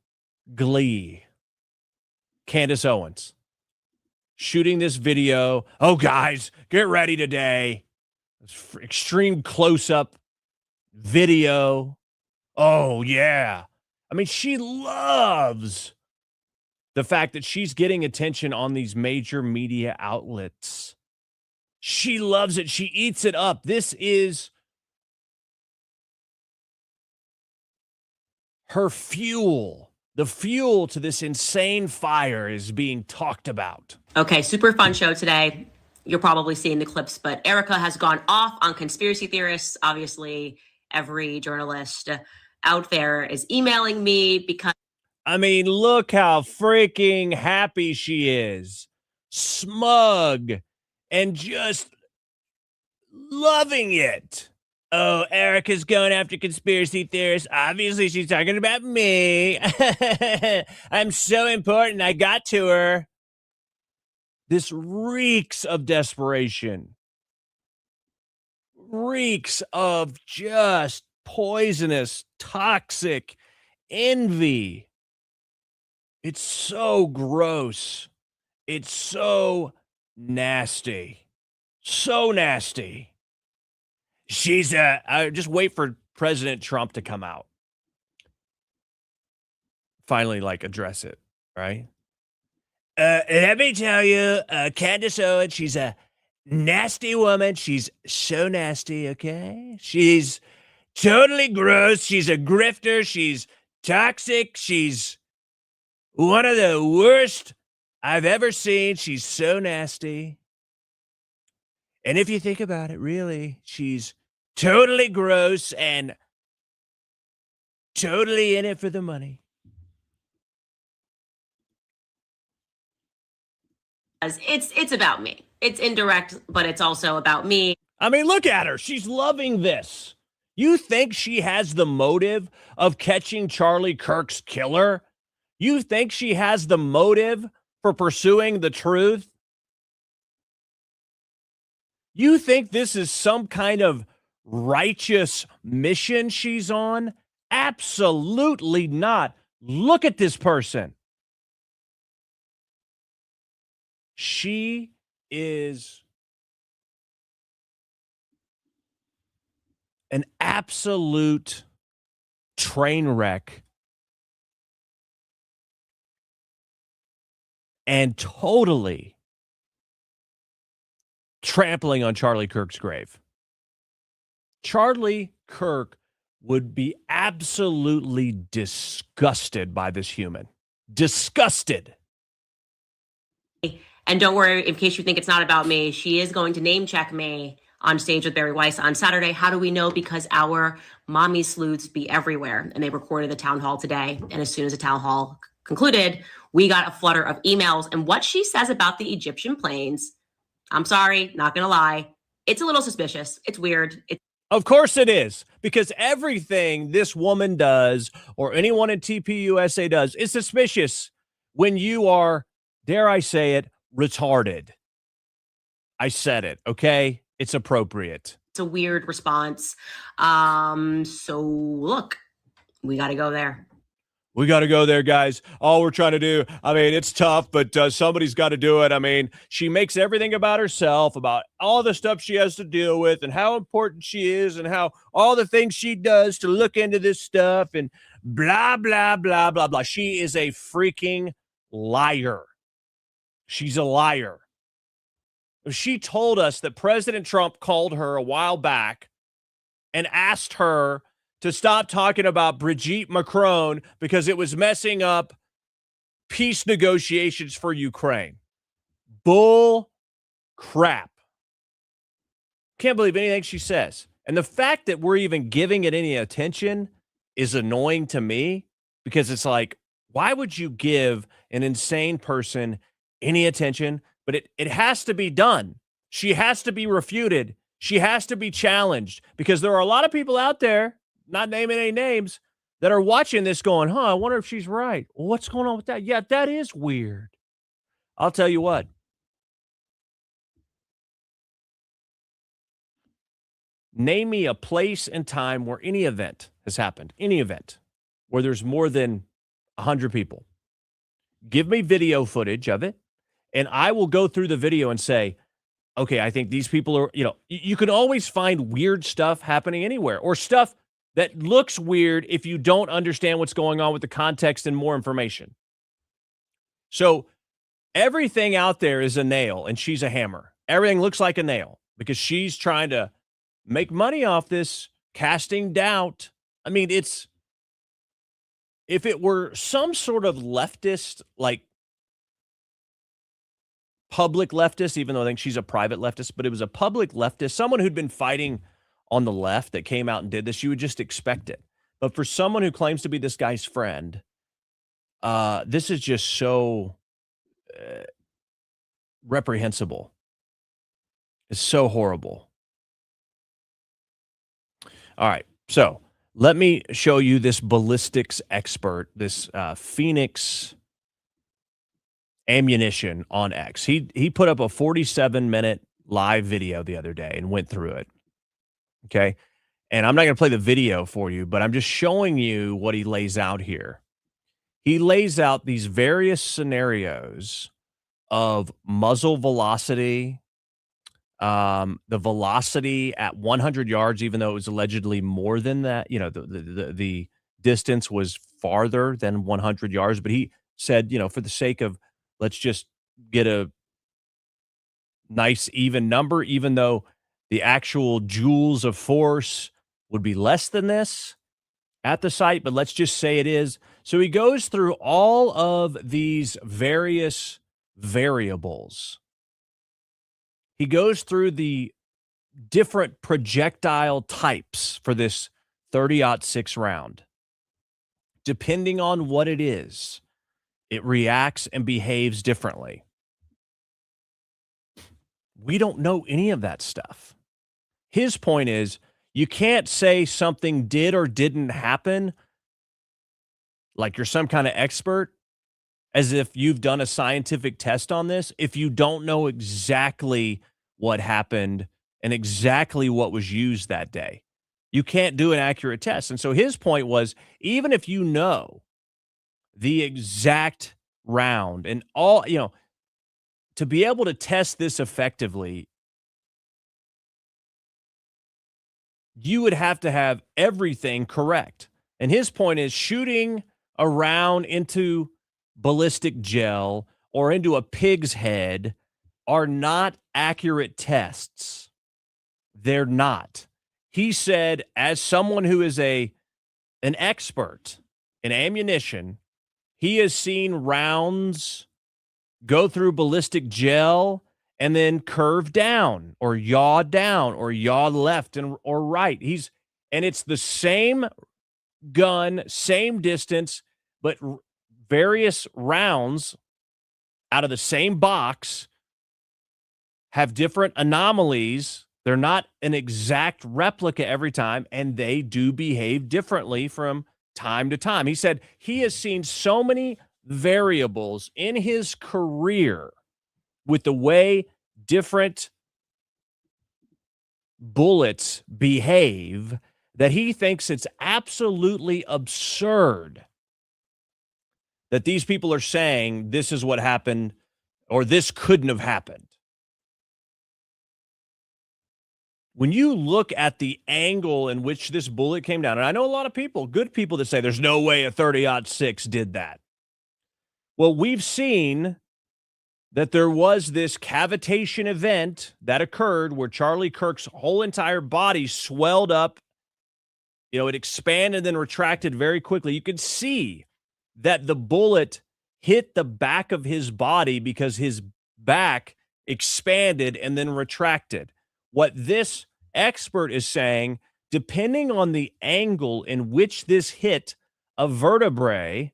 glee? Candace Owens. Shooting this video. Oh, guys, get ready today. Extreme close-up video. Oh, yeah. I mean, she loves the fact that she's getting attention on these major media outlets. She loves it. She eats it up. This is her fuel. The fuel to this insane fire is being talked about. Okay, super fun show today. You're probably seeing the clips, but Erica has gone off on conspiracy theorists. Obviously, every journalist out there is emailing me because... I mean, look how freaking happy she is. Smug and just loving it. Oh, Erica's going after conspiracy theorists. Obviously, she's talking about me. I'm so important. I got to her. This reeks of desperation. Reeks of just poisonous, toxic envy. It's so gross. It's so nasty. So nasty. She's just wait for President Trump to come out. Finally, address it, right? Let me tell you, Candace Owens, she's a nasty woman. She's so nasty, okay? She's totally gross. She's a grifter. She's toxic. She's one of the worst I've ever seen. She's so nasty. And if you think about it, really, she's totally gross and totally in it for the money. It's about me. It's indirect, but it's also about me. I mean, look at her. She's loving this. You think she has the motive of catching Charlie Kirk's killer? You think she has the motive for pursuing the truth? You think this is some kind of righteous mission she's on? Absolutely not. Look at this person. She is an absolute train wreck and totally trampling on Charlie Kirk's grave. Charlie Kirk would be absolutely disgusted by this human. Disgusted. And don't worry, in case you think it's not about me, she is going to name check me on stage with Barry Weiss on Saturday. How do we know? Because our mommy sleuths be everywhere. And they recorded the town hall today. And as soon as the town hall concluded, we got a flutter of emails. And what she says about the Egyptian planes, I'm sorry, not going to lie, it's a little suspicious. It's weird. Of course it is, because everything this woman does or anyone in TPUSA does is suspicious when you are, dare I say it, retarded. I said it, okay? It's appropriate. It's a weird response. So look, we got to go there. We got to go there, guys. All we're trying to do, I mean, it's tough, but somebody's got to do it. I mean, she makes everything about herself, about all the stuff she has to deal with and how important she is and how all the things she does to look into this stuff and blah, blah, blah, blah, blah. She is a freaking liar. She's a liar. She told us that President Trump called her a while back and asked her to stop talking about Brigitte Macron because it was messing up peace negotiations for Ukraine. Bull crap. Can't believe anything she says. And the fact that we're even giving it any attention is annoying to me because it's like, why would you give an insane person any attention? But it has to be done. She has to be refuted. She has to be challenged because there are a lot of people out there, not naming any names, that are watching this going, I wonder if she's right. Well, what's going on with that? Yeah, that is weird. I'll tell you what. Name me a place and time where any event has happened, any event where there's more than 100 people. Give me video footage of it, and I will go through the video and say, okay, I think these people are, you can always find weird stuff happening anywhere or stuff that looks weird if you don't understand what's going on with the context and more information. So everything out there is a nail and she's a hammer. Everything looks like a nail because she's trying to make money off this, casting doubt. I mean, if it were some sort of leftist, like public leftist, even though I think she's a private leftist, but it was a public leftist, someone who'd been fighting on the left that came out and did this, you would just expect it. But for someone who claims to be this guy's friend, this is just so reprehensible. It's so horrible. All right, so let me show you this ballistics expert, this Phoenix Ammunition on X. He put up a 47-minute live video the other day and went through it. Okay, and I'm not going to play the video for you, but I'm just showing you what he lays out here. He lays out these various scenarios of muzzle velocity, the velocity at 100 yards, even though it was allegedly more than that. You know, the distance was farther than 100 yards, but he said, you know, for the sake of let's just get a nice even number, even though the actual joules of force would be less than this at the site, but let's just say it is. So he goes through all of these various variables. He goes through the different projectile types for this 30-06 round. Depending on what it is, it reacts and behaves differently. We don't know any of that stuff. His point is, you can't say something did or didn't happen like you're some kind of expert, as if you've done a scientific test on this, if you don't know exactly what happened and exactly what was used that day. You can't do an accurate test. And so his point was, even if you know the exact round and all, you know, to be able to test this effectively, you would have to have everything correct. And his point is, shooting a round into ballistic gel or into a pig's head are not accurate tests. They're not. He said, as someone who is an expert in ammunition, he has seen rounds go through ballistic gel and then curve down or yaw left or right. And it's the same gun, same distance, but various rounds out of the same box have different anomalies. They're not an exact replica every time, and they do behave differently from time to time. He said he has seen so many variables in his career with the way different bullets behave that he thinks it's absolutely absurd that these people are saying this is what happened or this couldn't have happened. When you look at the angle in which this bullet came down, and I know a lot of people, good people, that say there's no way a 30-06 did that. Well, we've seen that there was this cavitation event that occurred where Charlie Kirk's whole entire body swelled up. You know, it expanded and then retracted very quickly. You could see that the bullet hit the back of his body because his back expanded and then retracted. What this expert is saying, depending on the angle in which this hit a vertebrae,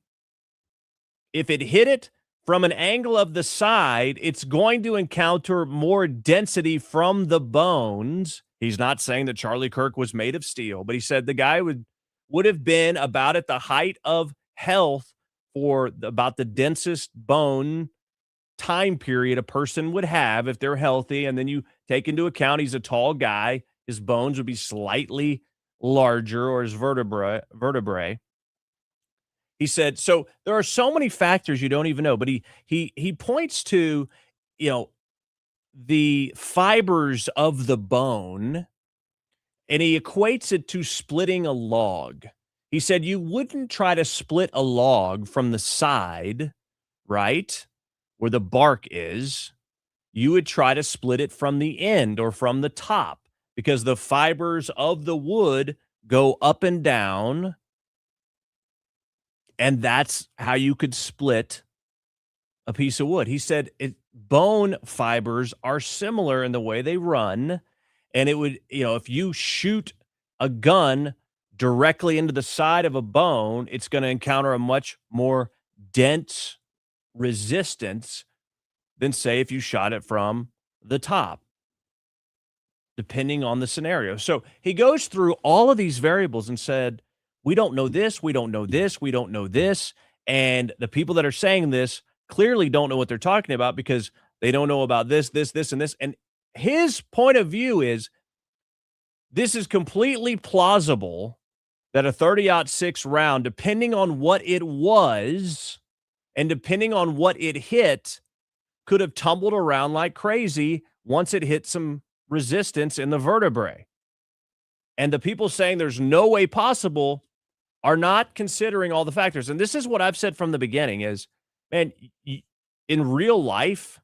if it hit it from an angle of the side, it's going to encounter more density from the bones. He's not saying that Charlie Kirk was made of steel, but he said the guy would have been about at the height of health for about the densest bone time period a person would have if they're healthy. And then you take into account he's a tall guy. His bones would be slightly larger, or his vertebrae. He said, so there are so many factors you don't even know, but he points to, you know, the fibers of the bone, and he equates it to splitting a log. He said you wouldn't try to split a log from the side, right? where the bark is, you would try to split it from the end or from the top because the fibers of the wood go up and down, and that's how you could split a piece of wood. He said bone fibers are similar in the way they run, and it would, if you shoot a gun directly into the side of a bone, it's going to encounter a much more dense resistance than, say, if you shot it from the top, depending on the scenario. So he goes through all of these variables and said, we don't know this, we don't know this, we don't know this. And the people that are saying this clearly don't know what they're talking about because they don't know about this, this, this, and this. And his point of view is this is completely plausible that a 30-06 round, depending on what it was and depending on what it hit, could have tumbled around like crazy once it hit some resistance in the vertebrae. And the people saying there's no way possible are not considering all the factors. And this is what I've said from the beginning is, man, in real life,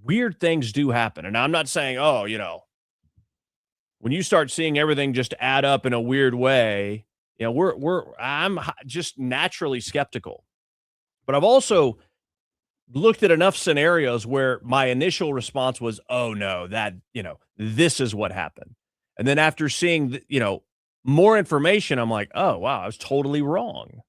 weird things do happen. And I'm not saying, when you start seeing everything just add up in a weird way, I'm just naturally skeptical. But I've also looked at enough scenarios where my initial response was, oh no, this is what happened. And then after seeing, more information, I'm like, oh wow, I was totally wrong.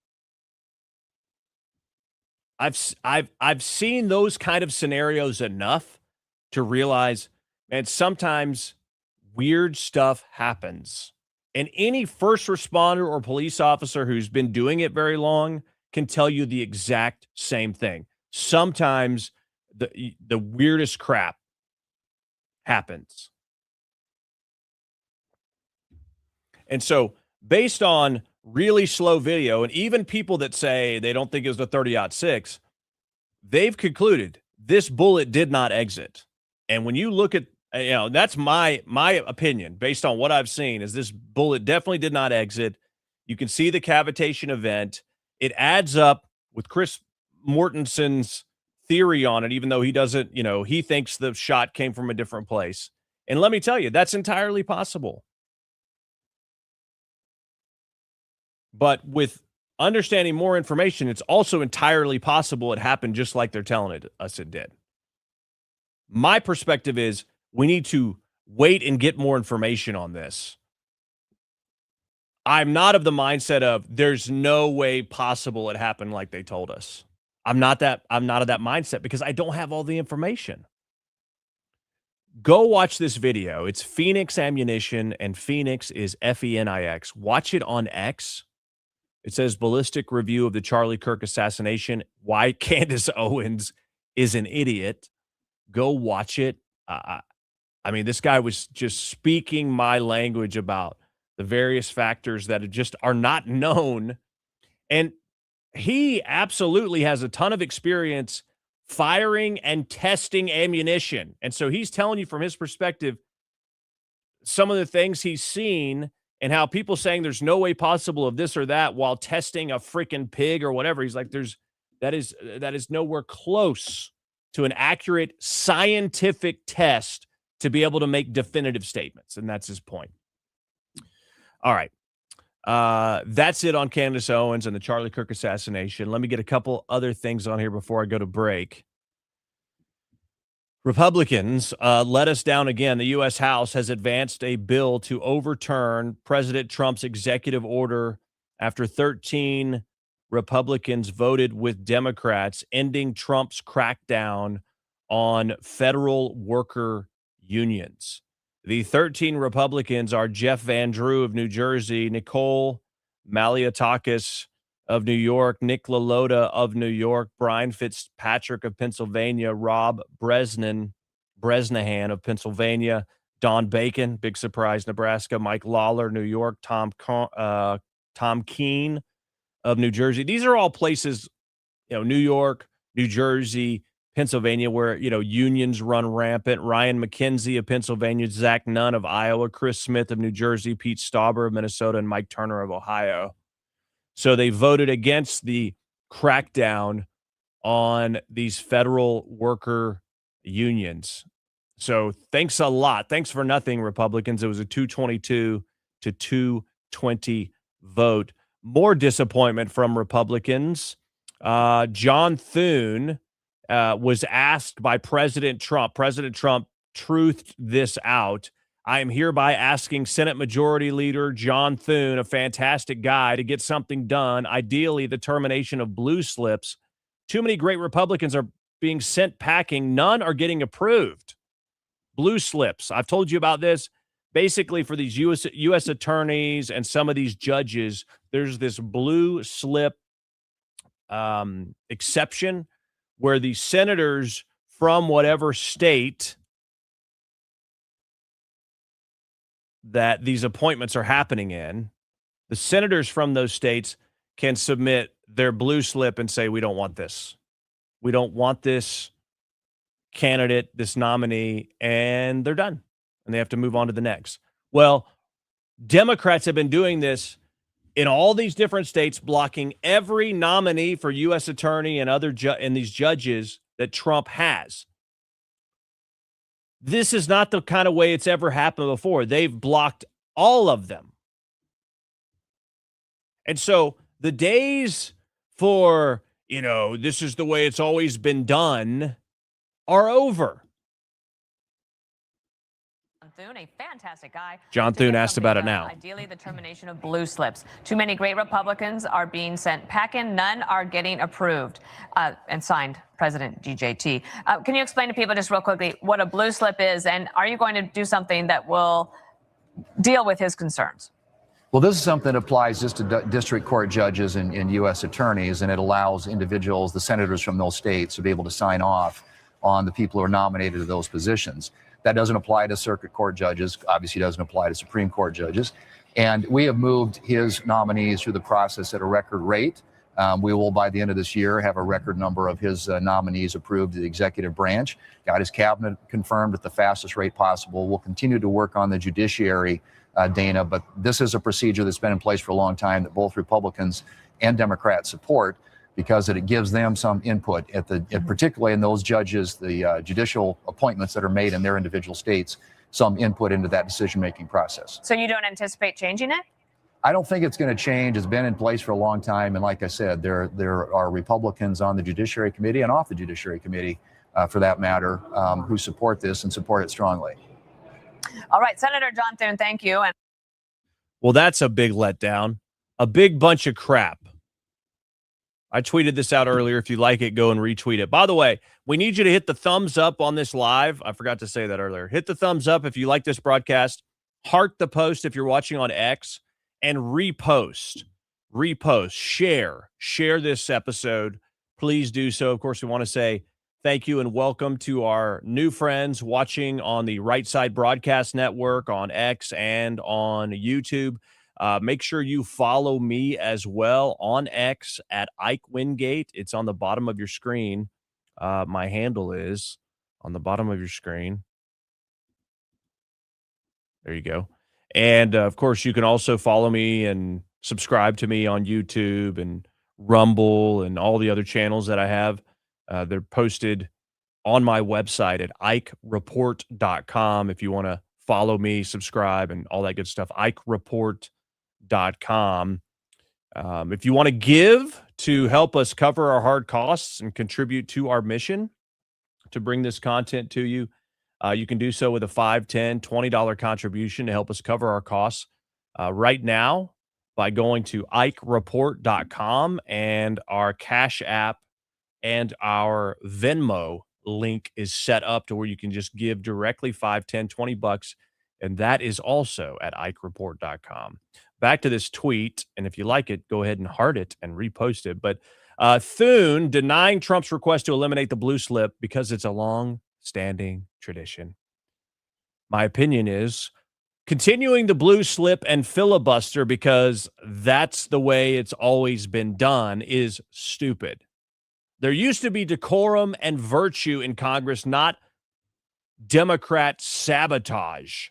I've seen those kind of scenarios enough to realize, man, sometimes weird stuff happens. And any first responder or police officer who's been doing it very long can tell you the exact same thing. Sometimes the weirdest crap happens. And so based on really slow video, and even people that say they don't think it was the 30-06, they've concluded this bullet did not exit. And when you look at, that's my opinion based on what I've seen, is this bullet definitely did not exit. You can see the cavitation event. It adds up with Chris Mortensen's theory on it, even though he doesn't, he thinks the shot came from a different place. And let me tell you, that's entirely possible. But with understanding more information, it's also entirely possible it happened just like they're telling us it did. My perspective is we need to wait and get more information on this. I'm not of the mindset of there's no way possible it happened like they told us. I'm not of that mindset because I don't have all the information. Go watch this video. It's Phoenix Ammunition, and Phoenix is Phoenix. Watch it on X. It says ballistic review of the Charlie Kirk assassination. Why Candace Owens is an idiot. Go watch it. This guy was just speaking my language about the various factors that just are not known. And he absolutely has a ton of experience firing and testing ammunition. And so he's telling you from his perspective some of the things he's seen and how people saying there's no way possible of this or that while testing a freaking pig or whatever. He's like, that is nowhere close to an accurate scientific test to be able to make definitive statements. And that's his point. All right. That's it on Candace Owens and the Charlie Kirk assassination. Let me get a couple other things on here before I go to break. Republicans let us down again. The U.S. House has advanced a bill to overturn President Trump's executive order after 13 Republicans voted with Democrats, ending Trump's crackdown on federal worker unions. The 13 Republicans are Jeff Van Drew of New Jersey, Nicole Malliotakis of New York, Nick LaLota of New York, Brian Fitzpatrick of Pennsylvania, Rob Bresnahan of Pennsylvania, Don Bacon, big surprise, Nebraska, Mike Lawler, New York, Tom Keene of New Jersey. These are all places, New York, New Jersey, Pennsylvania, where, unions run rampant. Ryan McKenzie of Pennsylvania, Zach Nunn of Iowa, Chris Smith of New Jersey, Pete Stauber of Minnesota, and Mike Turner of Ohio. So they voted against the crackdown on these federal worker unions. So thanks a lot. Thanks for nothing, Republicans. It was a 222 to 220 vote. More disappointment from Republicans. John Thune was asked by President Trump. President Trump truthed this out. I am hereby asking Senate Majority Leader John Thune, a fantastic guy, to get something done, ideally the termination of blue slips. Too many great Republicans are being sent packing. None are getting approved. Blue slips. I've told you about this. Basically, for these U.S. attorneys and some of these judges, there's this blue slip exception where the senators from whatever state that these appointments are happening in, the senators from those states can submit their blue slip and say, we don't want this. We don't want this candidate, this nominee, and they're done. And they have to move on to the next. Well, Democrats have been doing this in all these different states, blocking every nominee for U.S. attorney and other and these judges that Trump has. This is not the kind of way it's ever happened before. They've blocked all of them. And so the days for, this is the way it's always been done are over. Thune, a fantastic guy. John Thune asked about it now. Ideally, the termination of blue slips. Too many great Republicans are being sent packing. None are getting approved. And signed, President GJT. Can you explain to people just real quickly what a blue slip is, and are you going to do something that will deal with his concerns? Well, this is something that applies just to district court judges and U.S. attorneys, and it allows individuals, the senators from those states, to be able to sign off on the people who are nominated to those positions. That doesn't apply to circuit court judges, obviously doesn't apply to Supreme Court judges. And we have moved his nominees through the process at a record rate. We will, by the end of this year, have a record number of his nominees approved to the executive branch. Got his cabinet confirmed at the fastest rate possible. We'll continue to work on the judiciary, Dana, but this is a procedure that's been in place for a long time that both Republicans and Democrats support, because it gives them some input particularly in those judges, the judicial appointments that are made in their individual states, some input into that decision-making process. So you don't anticipate changing it? I don't think it's going to change. It's been in place for a long time. And like I said, there are Republicans on the Judiciary Committee and off the Judiciary Committee, for that matter, who support this and support it strongly. All right, Senator John Thune, thank you. Well, that's a big letdown, a big bunch of crap. I tweeted this out earlier. If you like it, go and retweet it. By the way, we need you to hit the thumbs up on this live. I forgot to say that earlier. Hit the thumbs up if you like this broadcast. Heart the post if you're watching on X, and repost, share this episode. Please do so. Of course, we want to say thank you and welcome to our new friends watching on the Right Side Broadcast Network, on X, and on YouTube. Make sure you follow me as well on X at Ike Wingate. It's on the bottom of your screen. My handle is on the bottom of your screen. There you go. And, of course, you can also follow me and subscribe to me on YouTube and Rumble and all the other channels that I have. They're posted on my website at IkeReport.com if you want to follow me, subscribe, and all that good stuff. IkeReport.com. If you want to give to help us cover our hard costs and contribute to our mission to bring this content to you, you can do so with a $5, $10, $20 contribution to help us cover our costs right now by going to IkeReport.com, and our Cash App and our Venmo link is set up to where you can just give directly $5, $10, $20, and that is also at IkeReport.com. Back to this tweet, and if you like it, go ahead and heart it and repost it. But Thune denying Trump's request to eliminate the blue slip because it's a long-standing tradition. My opinion is continuing the blue slip and filibuster because that's the way it's always been done is stupid. There used to be decorum and virtue in Congress, not Democrat sabotage.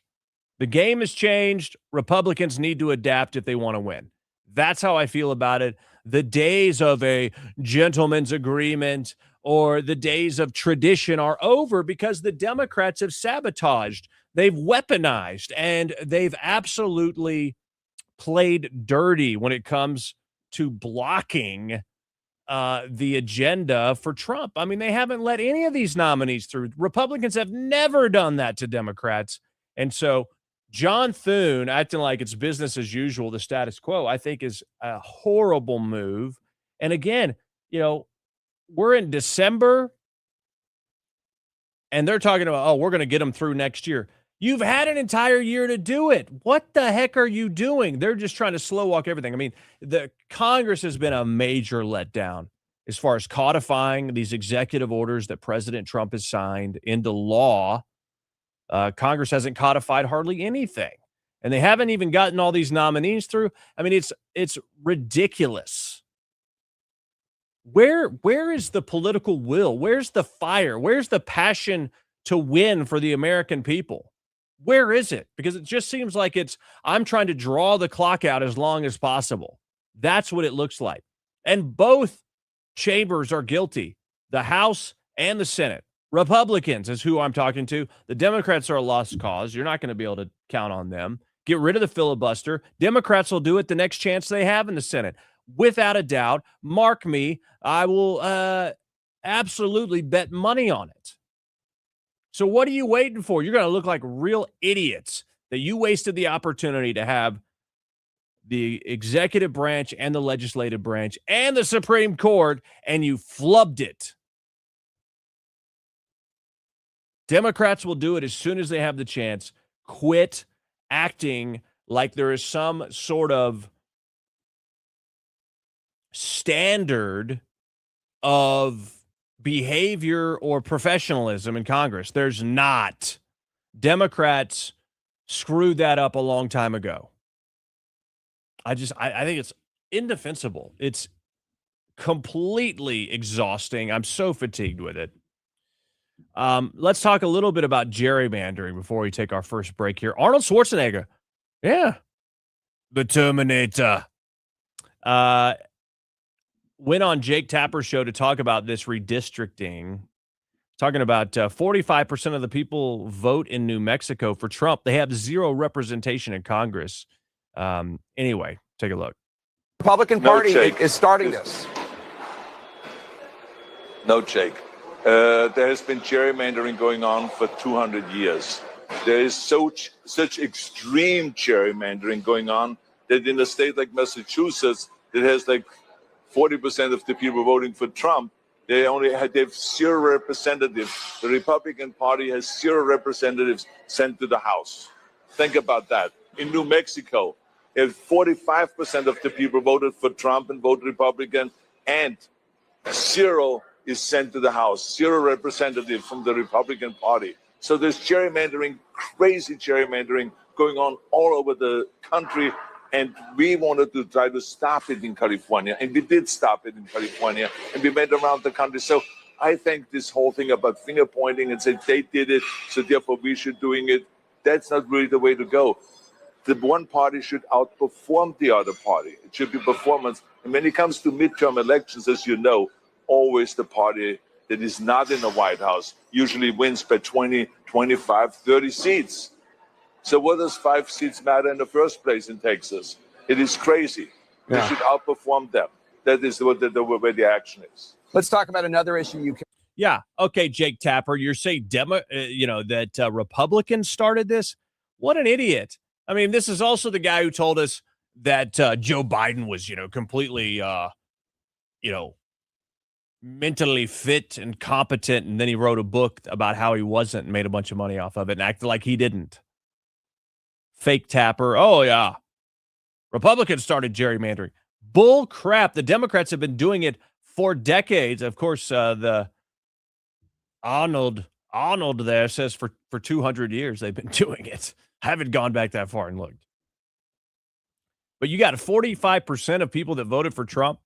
The game has changed. Republicans need to adapt if they want to win. That's how I feel about it. The days of a gentleman's agreement or the days of tradition are over because the Democrats have sabotaged. They've weaponized and they've absolutely played dirty when it comes to blocking the agenda for Trump. I mean, they haven't let any of these nominees through. Republicans have never done that to Democrats. And so John Thune acting like it's business as usual, the status quo, I think is a horrible move. And again, we're in December and they're talking about, we're going to get them through next year. You've had an entire year to do it. What the heck are you doing? They're just trying to slow walk everything. I mean, the Congress has been a major letdown as far as codifying these executive orders that President Trump has signed into law. Congress hasn't codified hardly anything, and they haven't even gotten all these nominees through. I mean, it's ridiculous. Where is the political will? Where's the fire? Where's the passion to win for the American people? Where is it? Because it just seems like I'm trying to draw the clock out as long as possible. That's what it looks like. And both chambers are guilty, the House and the Senate. Republicans is who I'm talking to. The Democrats are a lost cause. You're not going to be able to count on them. Get rid of the filibuster. Democrats will do it the next chance they have in the Senate. Without a doubt, mark me, I will absolutely bet money on it. So what are you waiting for? You're going to look like real idiots that you wasted the opportunity to have the executive branch and the legislative branch and the Supreme Court, and you flubbed it. Democrats will do it as soon as they have the chance. Quit acting like there is some sort of standard of behavior or professionalism in Congress. There's not. Democrats screwed that up a long time ago. I think it's indefensible. It's completely exhausting. I'm so fatigued with it. Let's talk a little bit about gerrymandering before we take our first break here. Arnold Schwarzenegger. Yeah. The Terminator. Went on Jake Tapper's show to talk about this redistricting, talking about 45% of the people vote in New Mexico for Trump. They have zero representation in Congress. Anyway, take a look. Republican Party is starting this. No, Jake. There has been gerrymandering going on for 200 years. There is such extreme gerrymandering going on that in a state like Massachusetts, that has like 40% of the people voting for Trump, they have zero representatives. The Republican Party has zero representatives sent to the House. Think about that. In New Mexico, if 45% of the people voted for Trump and voted Republican, and zero is sent to the House, zero representative from the Republican Party. So there's gerrymandering, crazy gerrymandering going on all over the country. And we wanted to try to stop it in California. And we did stop it in California. And we went around the country. So I think this whole thing about finger pointing and saying they did it, so therefore we should doing it, that's not really the way to go. The one party should outperform the other party. It should be performance. And when it comes to midterm elections, as you know, always the party that is not in the White House usually wins by 20, 25, 30 seats. So what does 5 seats matter in the first place in Texas? It is crazy. We should outperform them. That is where the action is. Let's talk about another issue. Yeah. Okay, Jake Tapper, you're saying that Republicans started this? What an idiot. I mean, this is also the guy who told us that Joe Biden was, completely, mentally fit and competent. And then he wrote a book about how he wasn't and made a bunch of money off of it and acted like he didn't. Fake Tapper. Oh, yeah. Republicans started gerrymandering. Bull crap. The Democrats have been doing it for decades. Of course, the Arnold there says for 200 years they've been doing it. I haven't gone back that far and looked. But you got 45% of people that voted for Trump,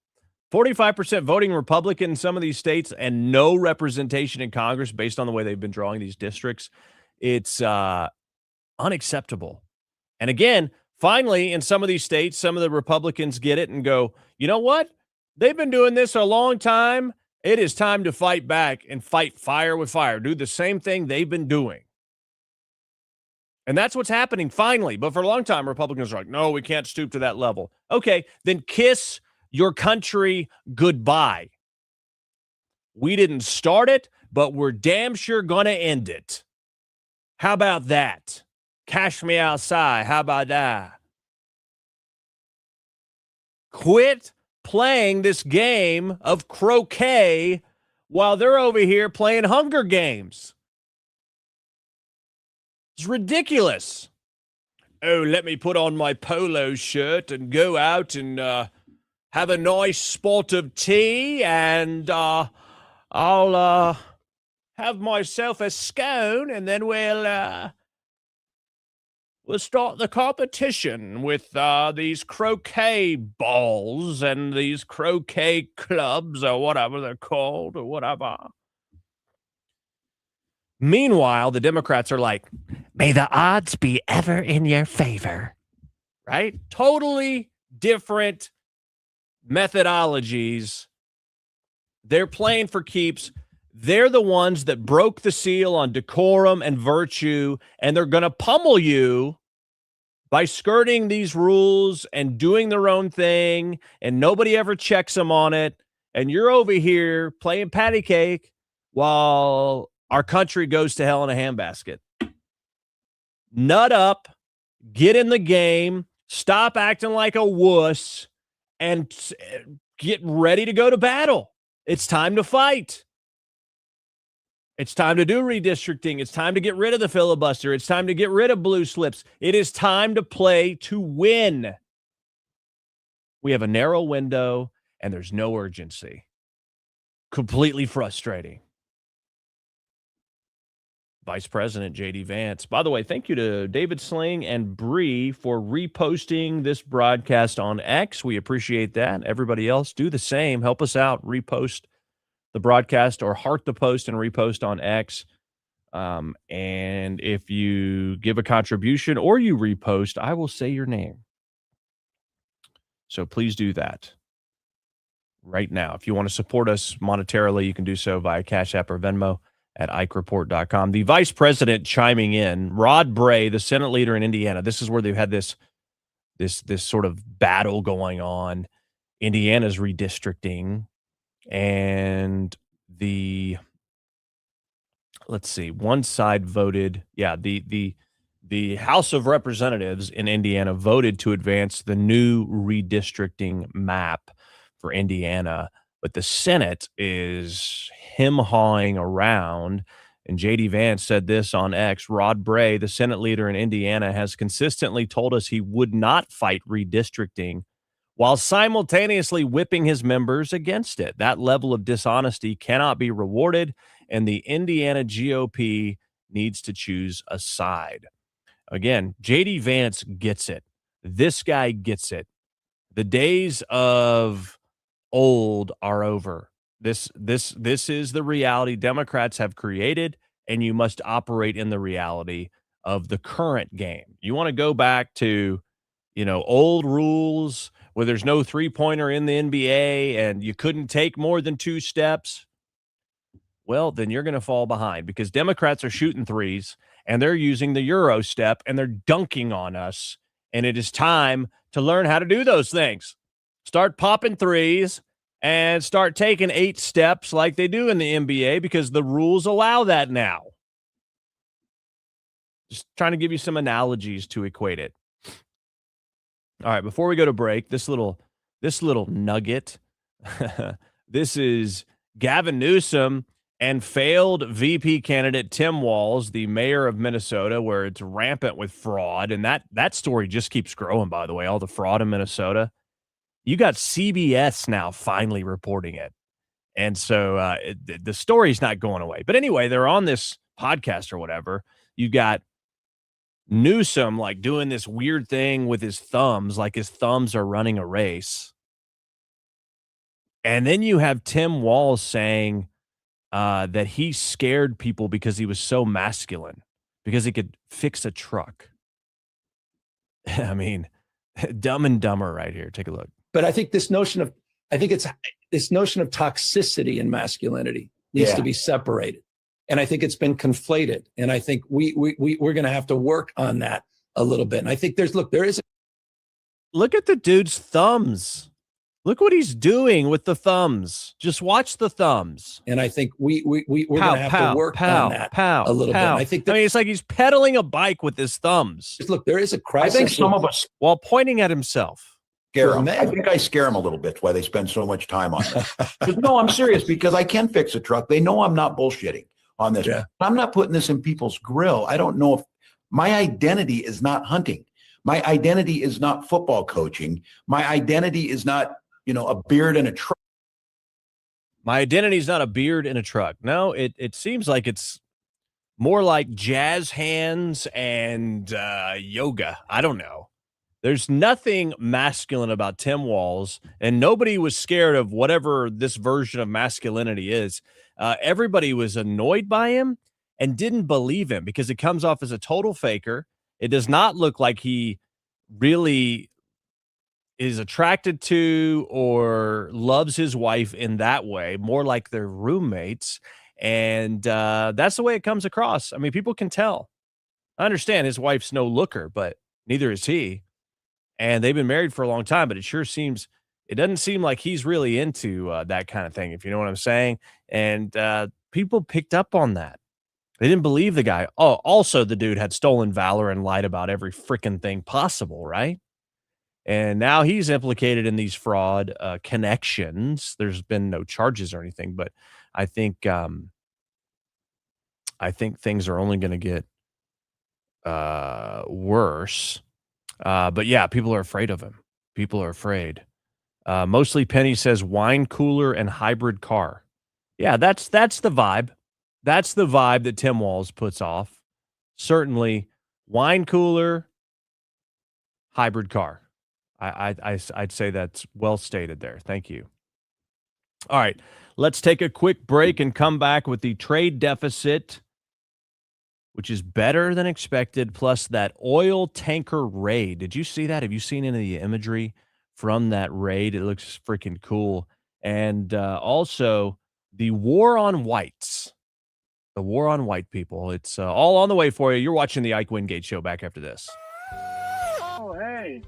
45% voting Republican in some of these states, and no representation in Congress based on the way they've been drawing these districts. It's unacceptable. And again, Finally, in some of these states, some of the Republicans get it and go, you know what? They've been doing this a long time. It is time to fight back and fight fire with fire. Do the same thing they've been doing. And that's what's happening finally. But for a long time, Republicans are like, no, we can't stoop to that level. Okay, then kiss your country goodbye. We didn't start it, but we're damn sure going to end it. How about that? Cash me outside. How about that? Quit playing this game of croquet while they're over here playing Hunger Games. It's ridiculous. Oh, let me put on my polo shirt and go out and have a nice spot of tea, and I'll have myself a scone, and then we'll start the competition with these croquet balls and these croquet clubs or whatever they're called or whatever. Meanwhile, the Democrats are like, may the odds be ever in your favor, right? Totally different methodologies. They're playing for keeps. They're the ones that broke the seal on decorum and virtue, and they're going to pummel you by skirting these rules and doing their own thing, and nobody ever checks them on it. And you're over here playing patty cake while our country goes to hell in a handbasket. Nut up, get in the game, stop acting like a wuss, and get ready to go to battle. It's time to fight. It's time to do redistricting. It's time to get rid of the filibuster. It's time to get rid of blue slips. It is time to play to win. We have a narrow window, and there's no urgency. Completely frustrating. Vice President J.D. Vance. By the way, thank you to David Sling and Bree for reposting this broadcast on X. We appreciate that. Everybody else, do the same. Help us out. Repost the broadcast or heart the post and repost on X. And if you give a contribution or you repost, I will say your name. So please do that right now. If you want to support us monetarily, you can do so via Cash App or Venmo at IkeReport.com. The vice president chiming in, Rod Bray, the Senate leader in Indiana. This is where they've had this sort of battle going on. Indiana's redistricting, and let's see, one side voted, the House of Representatives in Indiana voted to advance the new redistricting map for Indiana, but the Senate is him-hawing around. And J.D. Vance said this on X. Rod Bray, the Senate leader in Indiana, has consistently told us he would not fight redistricting while simultaneously whipping his members against it. That level of dishonesty cannot be rewarded, and the Indiana GOP needs to choose a side. Again, J.D. Vance gets it. This guy gets it. The days of old are over. This is the reality Democrats have created, and you must operate in the reality of the current game. You want to go back to, old rules where there's no three-pointer in the NBA and you couldn't take more than 2 steps? Well, then you're going to fall behind, because Democrats are shooting threes and they're using the Euro step and they're dunking on us. And it is time to learn how to do those things. Start popping threes and start taking 8 steps like they do in the NBA, because the rules allow that now. Just trying to give you some analogies to equate it. All right, before we go to break, this little nugget. This is Gavin Newsom and failed VP candidate Tim Walz, the mayor of Minnesota, where it's rampant with fraud. And that story just keeps growing, by the way, all the fraud in Minnesota. You got CBS now finally reporting it. And so the story's not going away. But anyway, they're on this podcast or whatever. You got Newsom like doing this weird thing with his thumbs, like his thumbs are running a race. And then you have Tim Walz saying that he scared people because he was so masculine, because he could fix a truck. I mean, Dumb and Dumber right here. Take a look. But I think this notion of toxicity and masculinity needs to be separated. And I think it's been conflated. And I think we're going to have to work on that a little bit. And I think look at the dude's thumbs. Look what he's doing with the thumbs. Just watch the thumbs. And I think we're going to have to work on that a little bit. I think it's like he's pedaling a bike with his thumbs. Look, there is a crisis. I think some of us while pointing at himself. Scare him. I think I scare him a little bit why they spend so much time on it. No, I'm serious because I can fix a truck. They know I'm not bullshitting on this. Yeah. I'm not putting this in people's grill. I don't know if my identity is not hunting. My identity is not football coaching. My identity is not, a beard and a truck. My identity is not a beard in a truck. No, it seems like it's more like jazz hands and yoga. I don't know. There's nothing masculine about Tim Walz, and nobody was scared of whatever this version of masculinity is. Everybody was annoyed by him and didn't believe him because it comes off as a total faker. It does not look like he really is attracted to or loves his wife in that way, more like they're roommates. And that's the way it comes across. I mean, people can tell. I understand his wife's no looker, but neither is he. And they've been married for a long time, but it doesn't seem like he's really into that kind of thing, if you know what I'm saying. And people picked up on that. They didn't believe the guy. Oh, also the dude had stolen valor and lied about every freaking thing possible, right? And now he's implicated in these fraud connections. There's been no charges or anything, but I think things are only going to get worse. But yeah, people are afraid of him. People are afraid. Mostly Penny says wine cooler and hybrid car. Yeah, that's the vibe. That's the vibe that Tim Walz puts off. Certainly, wine cooler, hybrid car. I'd say that's well stated there. Thank you. All right, let's take a quick break and come back with the trade deficit, which is better than expected, plus that oil tanker raid. Did you see that? Have you seen any of the imagery from that raid? It looks freaking cool. And also the war on whites. The war on white people. It's all on the way for you. You're watching the Ike Wingate Show. Back after this. Oh, hey.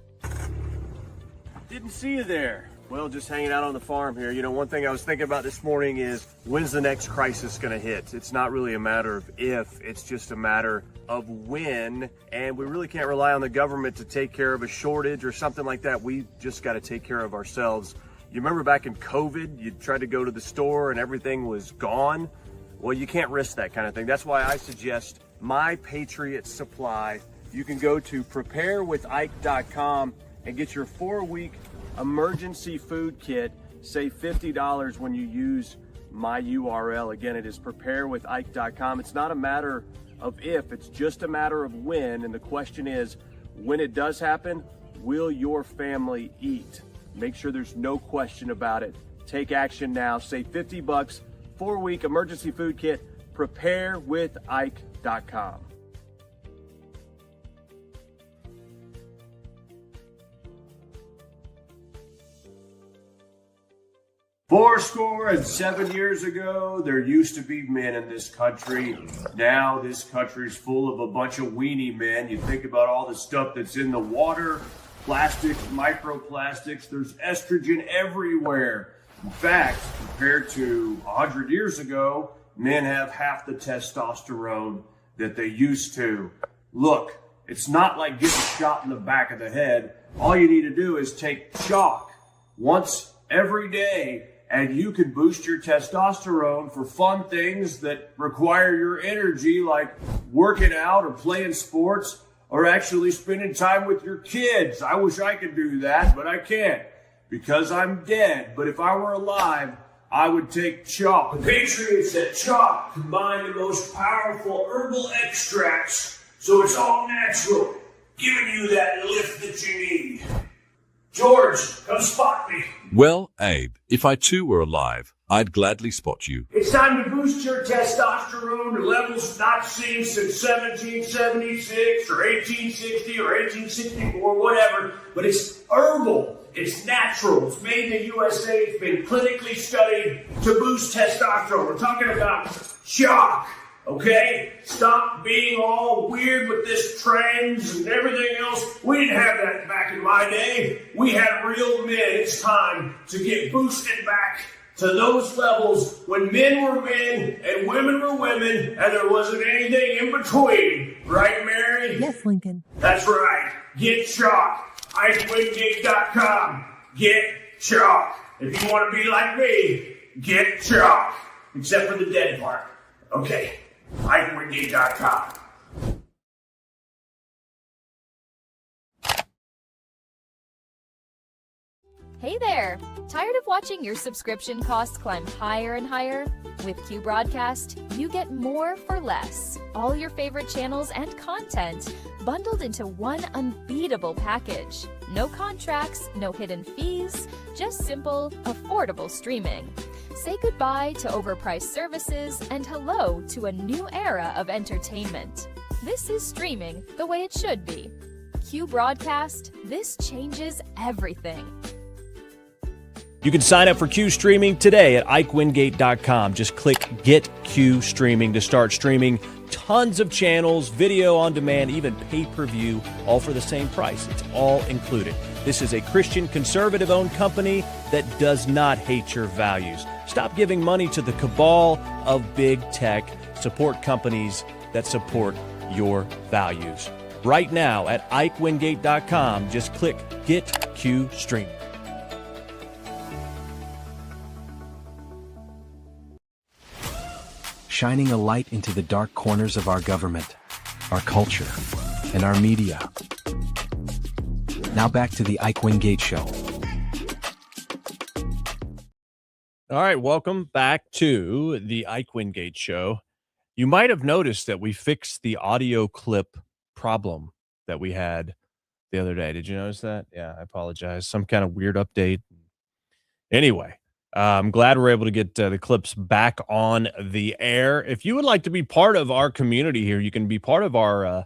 Didn't see you there. Well, just hanging out on the farm here. One thing I was thinking about this morning is when's the next crisis going to hit? It's not really a matter of if, it's just a matter of when. And we really can't rely on the government to take care of a shortage or something like that. We just got to take care of ourselves. You remember back in COVID, you tried to go to the store and everything was gone? Well, you can't risk that kind of thing. That's why I suggest My Patriot Supply. You can go to preparewithike.com and get your 4-week emergency food kit. Save $50 when you use my URL. Again, it is preparewithike.com. It's not a matter of if, it's just a matter of when. And the question is, when it does happen, will your family eat? Make sure there's no question about it. Take action now. Save $50. 4-week emergency food kit. Preparewithike.com. Fourscore and 7 years ago, there used to be men in this country. Now this country's full of a bunch of weenie men. You think about all the stuff that's in the water, plastics, microplastics, there's estrogen everywhere. In fact, compared to 100 years ago, men have half the testosterone that they used to. Look, it's not like getting shot in the back of the head. All you need to do is take chalk once every day, and you can boost your testosterone for fun things that require your energy, like working out or playing sports or actually spending time with your kids. I wish I could do that, but I can't because I'm dead. But if I were alive, I would take chalk. The Patriots at Chalk combine the most powerful herbal extracts, so it's all natural, giving you that lift that you need. George, come spot me. Well, Abe, if I too were alive, I'd gladly spot you. It's time to boost your testosterone to levels not seen since 1776 or 1860 or 1864, whatever. But it's herbal. It's natural. It's made in the USA. It's been clinically studied to boost testosterone. We're talking about shock. Okay? Stop being all weird with this trends and everything else. We didn't have that back in my day. We had real men. It's time to get boosted back to those levels when men were men and women were women and there wasn't anything in between. Right, Mary? Yes, Lincoln. That's right. Get shock. IkeWingate.com. Get shock. If you want to be like me, get shock. Except for the dead part. Okay. IkeWingate.com. Hey there! Tired of watching your subscription costs climb higher and higher? With Q Broadcast, you get more for less. All your favorite channels and content bundled into one unbeatable package. No contracts, no hidden fees, just simple, affordable streaming. Say goodbye to overpriced services and hello to a new era of entertainment. This is streaming the way it should be. Q Broadcast, this changes everything. You can sign up for Q Streaming today at IkeWingate.com. Just click Get Q Streaming to start streaming tons of channels, video on demand, even pay-per-view, all for the same price. It's all included. This is a Christian conservative-owned company that does not hate your values. Stop giving money to the cabal of big tech. Support companies that support your values. Right now at IkeWingate.com, just click Get Q Streaming. Shining a light into the dark corners of our government, our culture, and our media. Now back to the Ike Wingate Show. All right, welcome back to the Ike Wingate Show. You might have noticed that we fixed the audio clip problem that we had the other day. Did you notice that? Yeah, I apologize. Some kind of weird update. Anyway, I'm glad we're able to get the clips back on the air. If you would like to be part of our community here, you can be part of our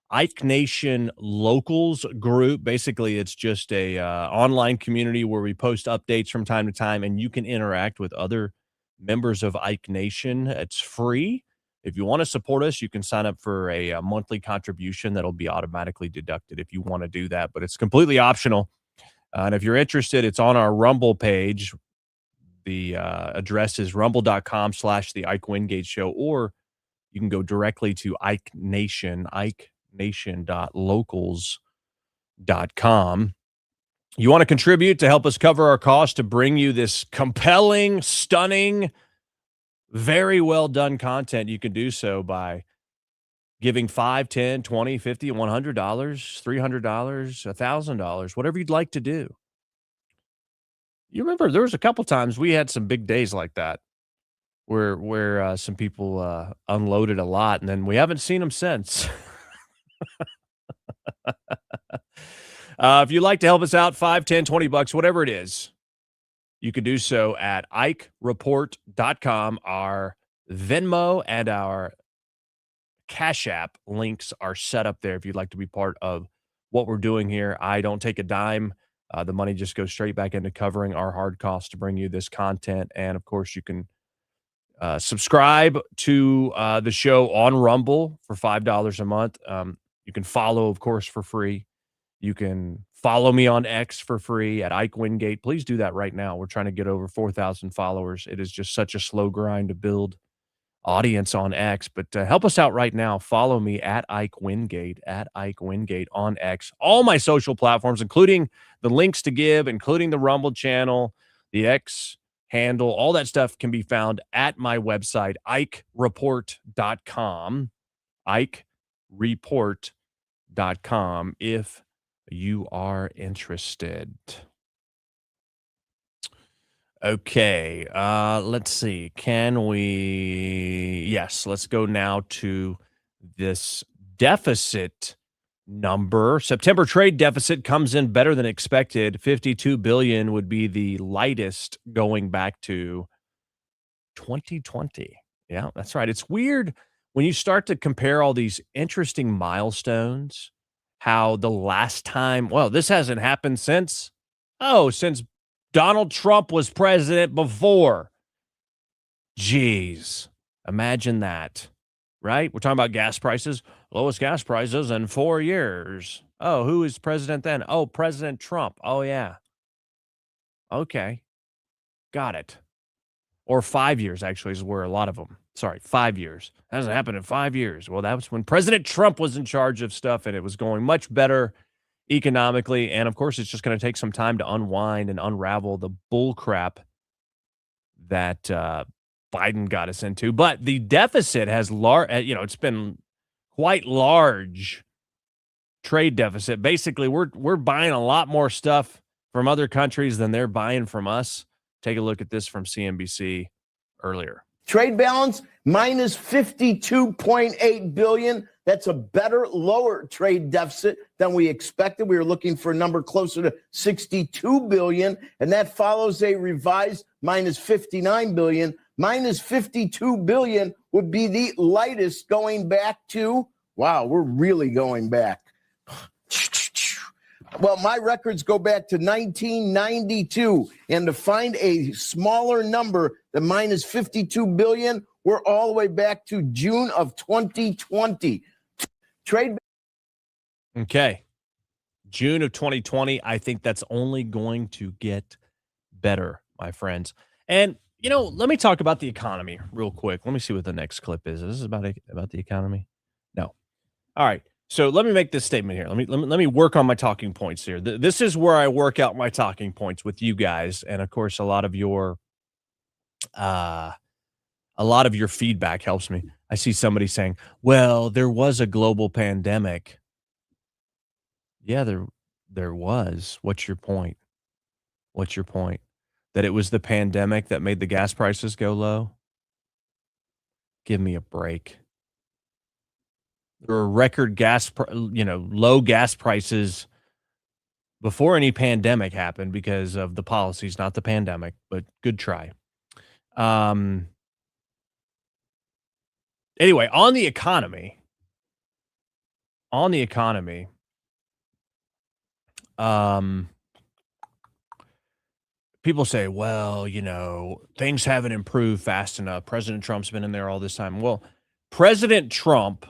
Ike Nation Locals group. Basically, it's just a online community where we post updates from time to time, and you can interact with other members of Ike Nation. It's free. If you want to support us, you can sign up for a monthly contribution that'll be automatically deducted if you want to do that, but it's completely optional. And if you're interested, it's on our Rumble page. The address is rumble.com/ the Ike Wingate Show, or you can go directly to Ike Nation, ikenation.locals.com. You want to contribute to help us cover our costs to bring you this compelling, stunning, very well done content. You can do so by giving $5, $10, $20, $50, $100, $300, $1,000, whatever you'd like to do. You remember there was a couple times we had some big days like that where some people unloaded a lot, and then we haven't seen them since. If you'd like to help us out, $5, $10, $20, whatever it is, you can do so at IkeReport.com. Our Venmo and our Cash App links are set up there if you'd like to be part of what we're doing here. I don't take a dime. The money just goes straight back into covering our hard costs to bring you this content. And, of course, you can subscribe to the show on Rumble for $5 a month. You can follow, of course, for free. You can follow me on X for free at Ike Wingate. Please do that right now. We're trying to get over 4,000 followers. It is just such a slow grind to build audience on X, but help us out right now. Follow me at Ike Wingate on X. All my social platforms, including the links to give, including the Rumble channel, the X handle, all that stuff can be found at my website, IkeReport.com, IkeReport.com, if you are interested. Okay, let's see. Yes, let's go now to this deficit number. September trade deficit comes in better than expected. $52 billion would be the lightest going back to 2020. Yeah, that's right. It's weird when you start to compare all these interesting milestones, how the last time, well, this hasn't happened since Donald Trump was president before. Jeez, imagine that, right? We're talking about gas prices, lowest gas prices in 4 years. Oh, who is president then? Oh, President Trump. Oh, yeah. Okay, got it. Or 5 years, actually, is where a lot of them. Sorry, 5 years. That hasn't happened in 5 years. Well, that was when President Trump was in charge of stuff, and it was going much better economically. And, of course, it's just going to take some time to unwind and unravel the bull crap that Biden got us into. But the deficit has it's been quite large trade deficit. Basically, we're buying a lot more stuff from other countries than they're buying from us. Take a look at this from CNBC earlier. Trade balance minus $52.8 billion. That's a better, lower trade deficit than we expected. We were looking for a number closer to $62 billion, and that follows a revised minus $59 billion. Minus $52 billion would be the lightest going back to, wow, we're really going back. Well, my records go back to 1992, and to find a smaller number than minus $52 billion, we're all the way back to June of 2020. Trade. Okay. June of 2020, I think that's only going to get better, my friends. And, let me talk about the economy real quick. Let me see what the next clip is. Is this about the economy? No. All right. So let me make this statement here. Let me work on my talking points here. This is where I work out my talking points with you guys, and of course, a lot of your feedback helps me. I see somebody saying, "Well, there was a global pandemic." Yeah, there was. What's your point? What's your point? That it was the pandemic that made the gas prices go low? Give me a break. There were record low gas prices before any pandemic happened because of the policies, not the pandemic, but good try. Anyway, on the economy, people say, well, things haven't improved fast enough. President Trump's been in there all this time. Well, President Trump,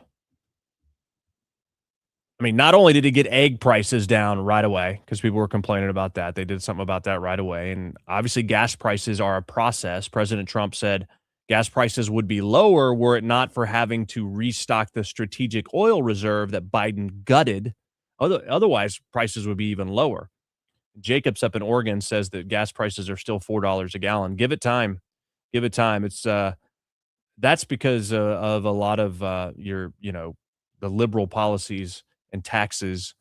not only did he get egg prices down right away, because people were complaining about that. They did something about that right away. And obviously gas prices are a process. President Trump said gas prices would be lower were it not for having to restock the strategic oil reserve that Biden gutted. Otherwise, prices would be even lower. Jacobs up in Oregon says that gas prices are still $4 a gallon. Give it time. Give it time. It's that's because of a lot of the liberal policies and taxes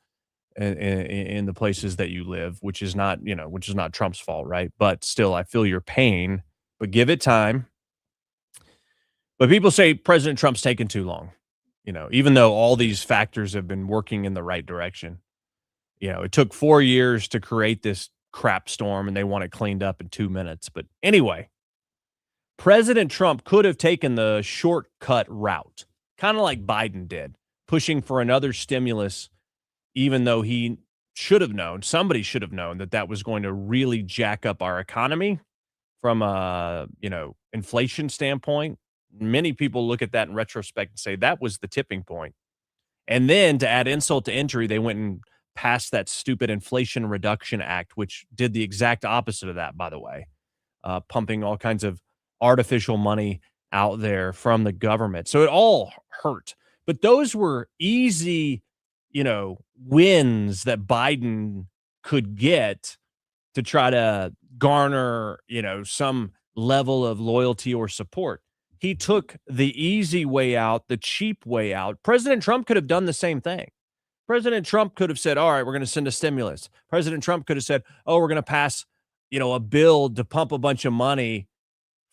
in the places that you live, which is not Trump's fault, right? But still, I feel your pain, but give it time. But people say President Trump's taken too long, even though all these factors have been working in the right direction. It took 4 years to create this crap storm, and they want it cleaned up in 2 minutes. But anyway, President Trump could have taken the shortcut route, kind of like Biden did, pushing for another stimulus, even though he should have known, somebody should have known that was going to really jack up our economy from a, inflation standpoint. Many people look at that in retrospect and say that was the tipping point. And then to add insult to injury, they went and passed that stupid Inflation Reduction Act, which did the exact opposite of that, by the way, pumping all kinds of artificial money out there from the government. So it all hurt. But those were easy, wins that Biden could get to try to garner, some level of loyalty or support. He took the easy way out, the cheap way out. President Trump could have done the same thing. President Trump could have said, all right, we're going to send a stimulus. President Trump could have said, oh, we're going to pass, a bill to pump a bunch of money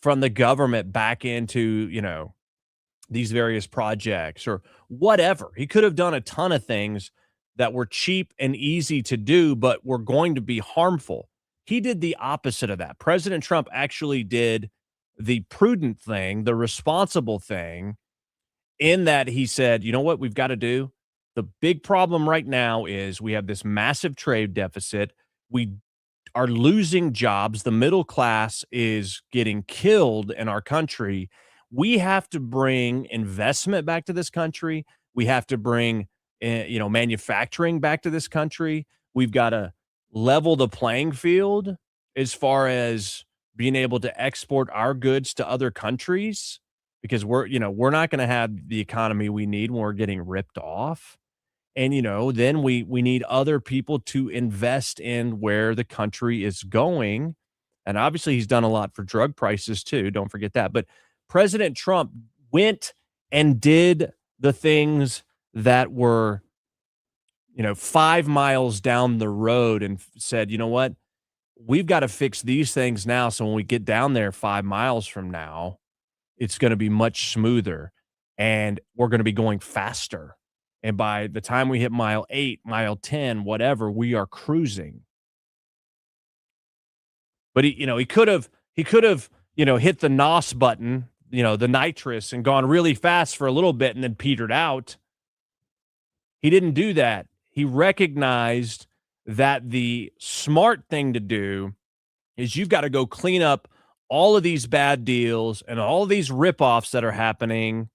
from the government back into, these various projects or whatever. He could have done a ton of things that were cheap and easy to do, but were going to be harmful. He did the opposite of that. President Trump actually did the prudent thing, the responsible thing, in that he said, you know what we've got to do? The big problem right now is we have this massive trade deficit. We are losing jobs. The middle class is getting killed in our country. We have to bring investment back to this country. We have to bring, manufacturing back to this country. We've got to level the playing field as far as being able to export our goods to other countries, because we're not going to have the economy we need when we're getting ripped off. And, then we need other people to invest in where the country is going. And obviously he's done a lot for drug prices too. Don't forget that. But President Trump went and did the things that were, 5 miles down the road and said, you know what, we've got to fix these things now. So when we get down there 5 miles from now, it's going to be much smoother and we're going to be going faster. And by the time we hit mile 8, mile 10, whatever, we are cruising. But he could have hit the NOS button, the nitrous, and gone really fast for a little bit and then petered out. He didn't do that. He recognized that the smart thing to do is you've got to go clean up all of these bad deals and all of these ripoffs that are happening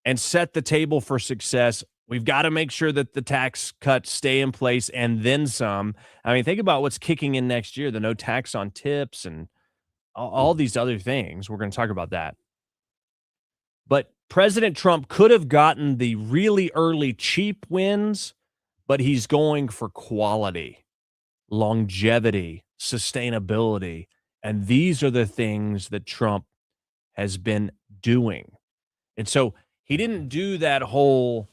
and set the table for success. We've got to make sure that the tax cuts stay in place and then some. I mean, think about what's kicking in next year, the no tax on tips and all these other things. We're going to talk about that. But President Trump could have gotten the really early cheap wins, but he's going for quality, longevity, sustainability. And these are the things that Trump has been doing. And so he didn't do that whole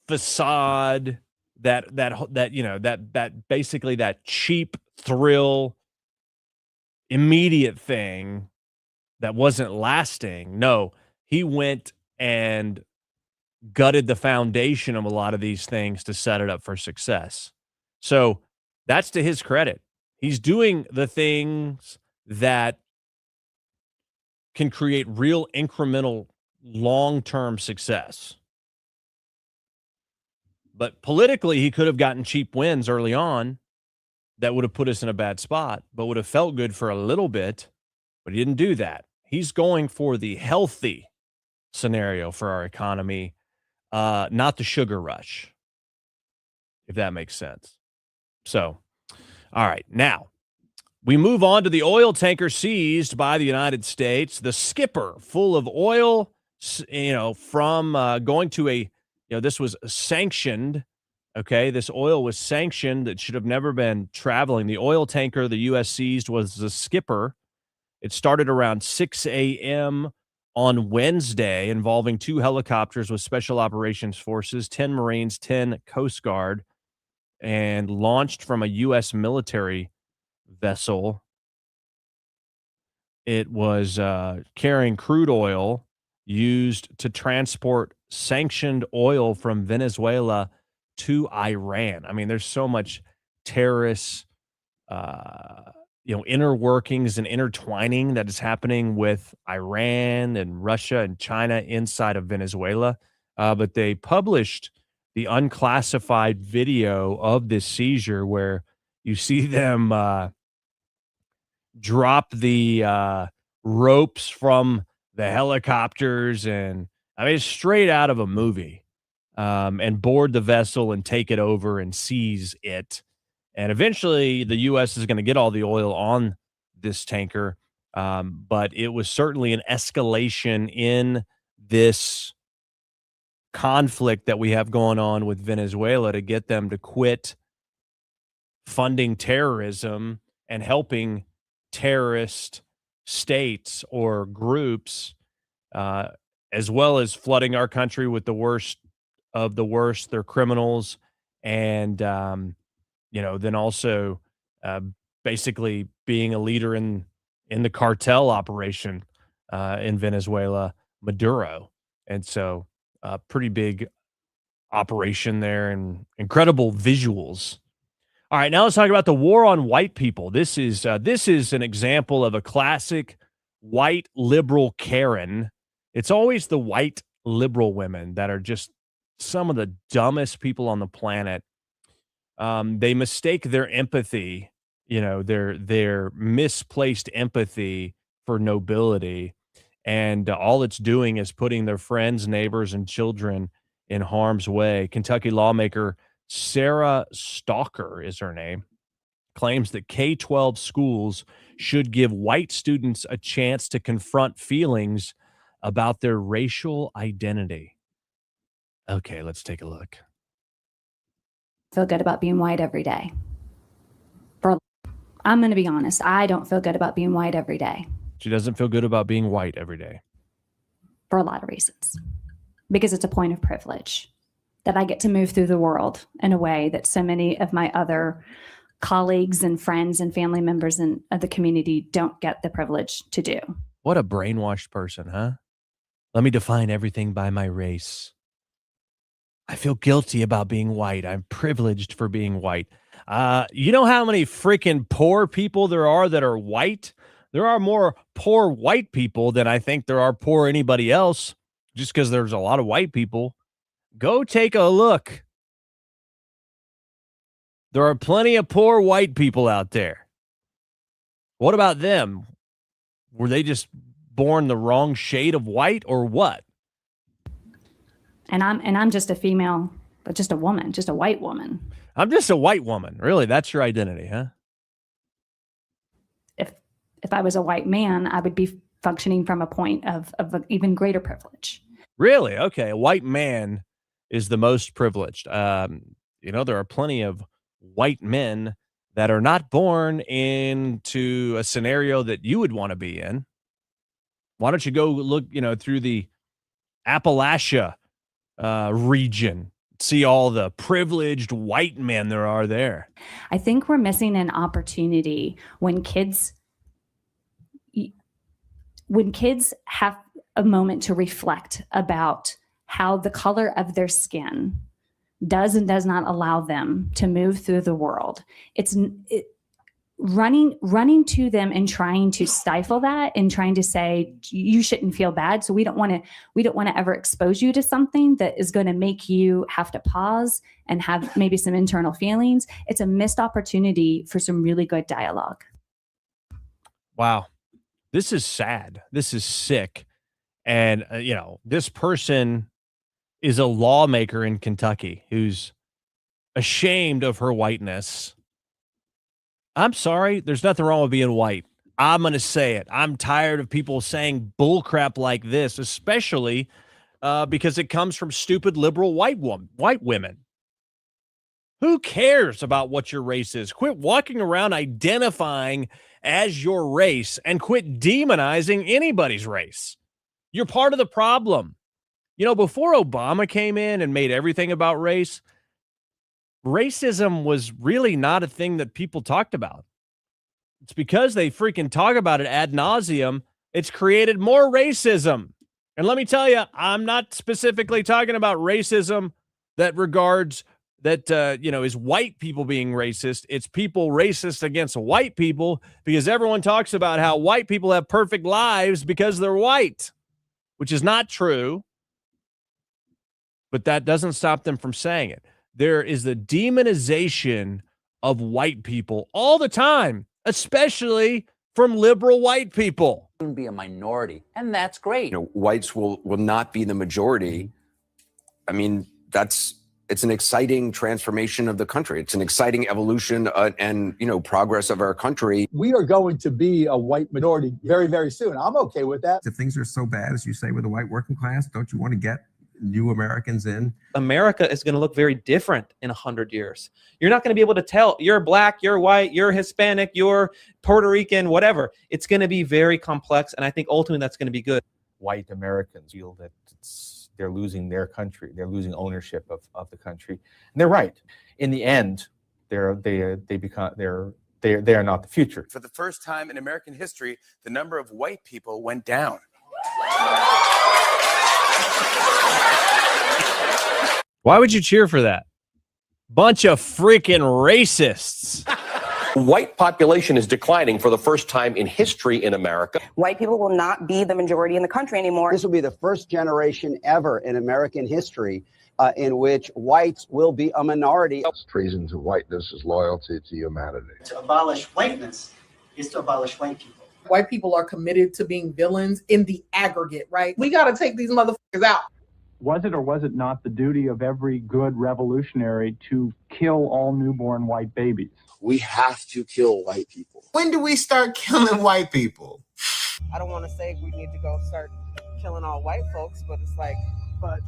facade, that basically that cheap thrill, immediate thing that wasn't lasting. No, he went and gutted the foundation of a lot of these things to set it up for success. So that's to his credit. He's doing the things that can create real incremental long-term success. But politically, he could have gotten cheap wins early on that would have put us in a bad spot, but would have felt good for a little bit, but he didn't do that. He's going for the healthy scenario for our economy, not the sugar rush, if that makes sense. So, all right, now we move on to the oil tanker seized by the United States, the skipper full of oil, from going to this was sanctioned. Okay, this oil was sanctioned. It should have never been traveling. The oil tanker the U.S. seized was the skipper. It started around 6 a.m. on Wednesday, involving 2 helicopters with Special Operations Forces, 10 Marines, 10 Coast Guard, and launched from a U.S. military vessel. It was carrying crude oil used to transport sanctioned oil from Venezuela to Iran. I mean, there's so much terrorist, inner workings and intertwining that is happening with Iran and Russia and China inside of Venezuela. But they published the unclassified video of this seizure where you see them drop the ropes from the helicopters, and I mean, it's straight out of a movie, and board the vessel and take it over and seize it. And eventually the U.S. is going to get all the oil on this tanker. But it was certainly an escalation in this conflict that we have going on with Venezuela to get them to quit funding terrorism and helping terrorist states or groups, as well as flooding our country with the worst of the worst. They're criminals. And, then also basically being a leader in the cartel operation in Venezuela, Maduro. And so pretty big operation there and incredible visuals. All right, now let's talk about the war on white people. This is an example of a classic white liberal Karen. It's always the white liberal women that are just some of the dumbest people on the planet. They mistake their empathy, their misplaced empathy for nobility. And all it's doing is putting their friends, neighbors, and children in harm's way. Kentucky lawmaker Sarah Stalker is her name, claims that K-12 schools should give white students a chance to confront feelings about their racial identity. Okay, let's take a look. Feel good about being white every day. I'm going to be honest. I don't feel good about being white every day. She doesn't feel good about being white every day. For a lot of reasons. Because it's a point of privilege that I get to move through the world in a way that so many of my other colleagues and friends and family members of the community don't get the privilege to do. What a brainwashed person, huh? Let me define everything by my race. I feel guilty about being white. I'm privileged for being white. You know how many freaking poor people there are that are white? There are more poor white people than I think there are poor anybody else, just because there's a lot of white people. Go take a look. There are plenty of poor white people out there. What about them? Were they just born the wrong shade of white or what? And I'm just a female, but just a woman, just a white woman. I'm just a white woman. Really? That's your identity, huh? If I was a white man, I would be functioning from a point of an even greater privilege. Really? Okay. A white man is the most privileged. There are plenty of white men that are not born into a scenario that you would want to be in. Why don't you go look, through the Appalachia region, see all the privileged white men there are there. I think we're missing an opportunity when kids have a moment to reflect about how the color of their skin does and does not allow them to move through the world. Running to them and trying to stifle that and trying to say you shouldn't feel bad. So we don't want to ever expose you to something that is going to make you have to pause and have maybe some internal feelings. It's a missed opportunity for some really good dialogue. Wow. This is sad. This is sick. And, this person is a lawmaker in Kentucky who's ashamed of her whiteness. I'm sorry. There's nothing wrong with being white. I'm going to say it. I'm tired of people saying bullcrap like this, especially because it comes from stupid liberal white women. Who cares about what your race is? Quit walking around identifying as your race and quit demonizing anybody's race. You're part of the problem. Before Obama came in and made everything about race, racism was really not a thing that people talked about. It's because they freaking talk about it ad nauseum. It's created more racism. And let me tell you, I'm not specifically talking about racism that regards that, is white people being racist. It's people racist against white people because everyone talks about how white people have perfect lives because they're white, which is not true. But that doesn't stop them from saying it. There is the demonization of white people all the time, especially from liberal white people. Be a minority, and that's great. Whites will not be the majority. I mean, it's an exciting transformation of the country. It's an exciting evolution and progress of our country. We are going to be a white minority very, very soon. I'm okay with that. If things are so bad, as you say, with the white working class, don't you want to get new Americans in? America is going to look very different in 100 years. You're not going to be able to tell you're black, you're white, you're Hispanic, you're Puerto Rican, whatever. It's going to be very complex. And I think ultimately that's going to be good. White Americans feel that they're losing their country. They're losing ownership of the country. And they're right. In the end, they are not the future. For the first time in American history, the number of white people went down. Why would you cheer for that? Bunch of freaking racists. White population is declining for the first time in history in America. White people will not be the majority in the country anymore. This will be the first generation ever in American history in which whites will be a minority. Treason to whiteness is loyalty to humanity. To abolish whiteness is to abolish white people. White people are committed to being villains in the aggregate, right? We got to take these motherfuckers out. Was it or was it not the duty of every good revolutionary to kill all newborn white babies? We have to kill white people. When do we start killing white people? I don't want to say we need to go start killing all white folks, but it's like, but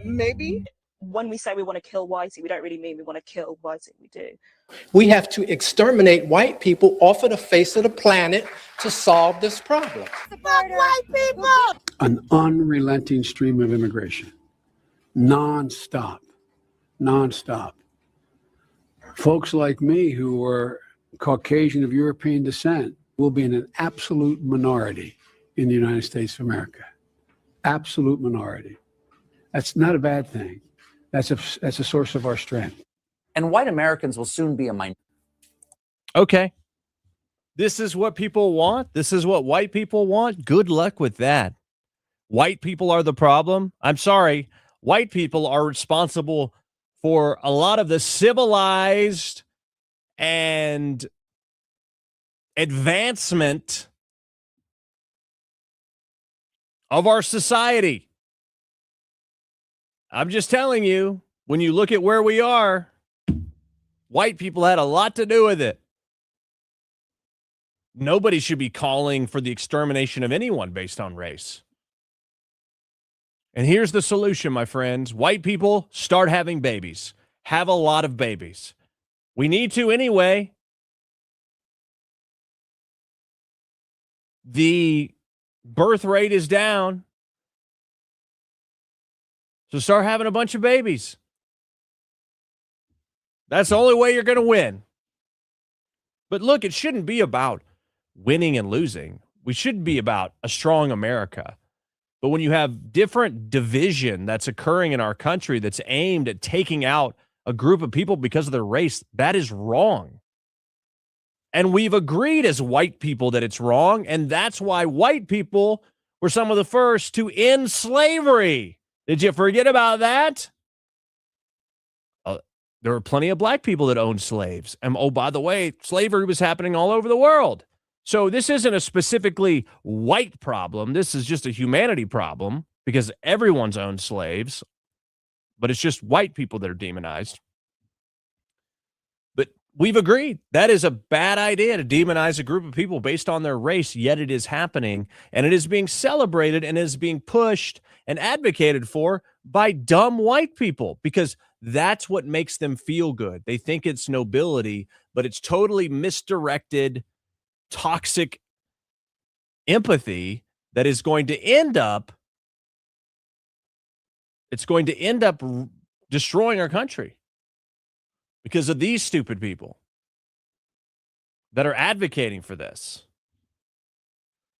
maybe. When we say we want to kill whitey, we don't really mean we want to kill whitey, we do. We have to exterminate white people off of the face of the planet to solve this problem. Fuck white people! An unrelenting stream of immigration, non-stop. Folks like me who are Caucasian of European descent will be in an absolute minority in the United States of America. Absolute minority. That's not a bad thing. That's a source of our strength. And white Americans will soon be a minority. Okay. This is what people want. This is what white people want. Good luck with that. White people are the problem. I'm sorry. White people are responsible for a lot of the civilized and advancement of our society. I'm just telling you, when you look at where we are, white people had a lot to do with it. Nobody should be calling for the extermination of anyone based on race. And here's the solution, my friends. White people, start having babies. Have a lot of babies. We need to anyway. The birth rate is down. So start having a bunch of babies. That's the only way you're going to win. But look, it shouldn't be about winning and losing. We should be about a strong America. But when you have different division that's occurring in our country that's aimed at taking out a group of people because of their race, that is wrong. And we've agreed as white people that it's wrong. And that's why white people were some of the first to end slavery. Did you forget about that? There were plenty of black people that owned slaves. And oh, by the way, slavery was happening all over the world. So this isn't a specifically white problem. This is just a humanity problem because everyone's owned slaves, but it's just white people that are demonized. But we've agreed that is a bad idea to demonize a group of people based on their race, yet it is happening, and it is being celebrated and is being pushed and advocated for by dumb white people because that's what makes them feel good. They think it's nobility, but it's totally misdirected, toxic empathy that is going to end up, destroying our country because of these stupid people that are advocating for this.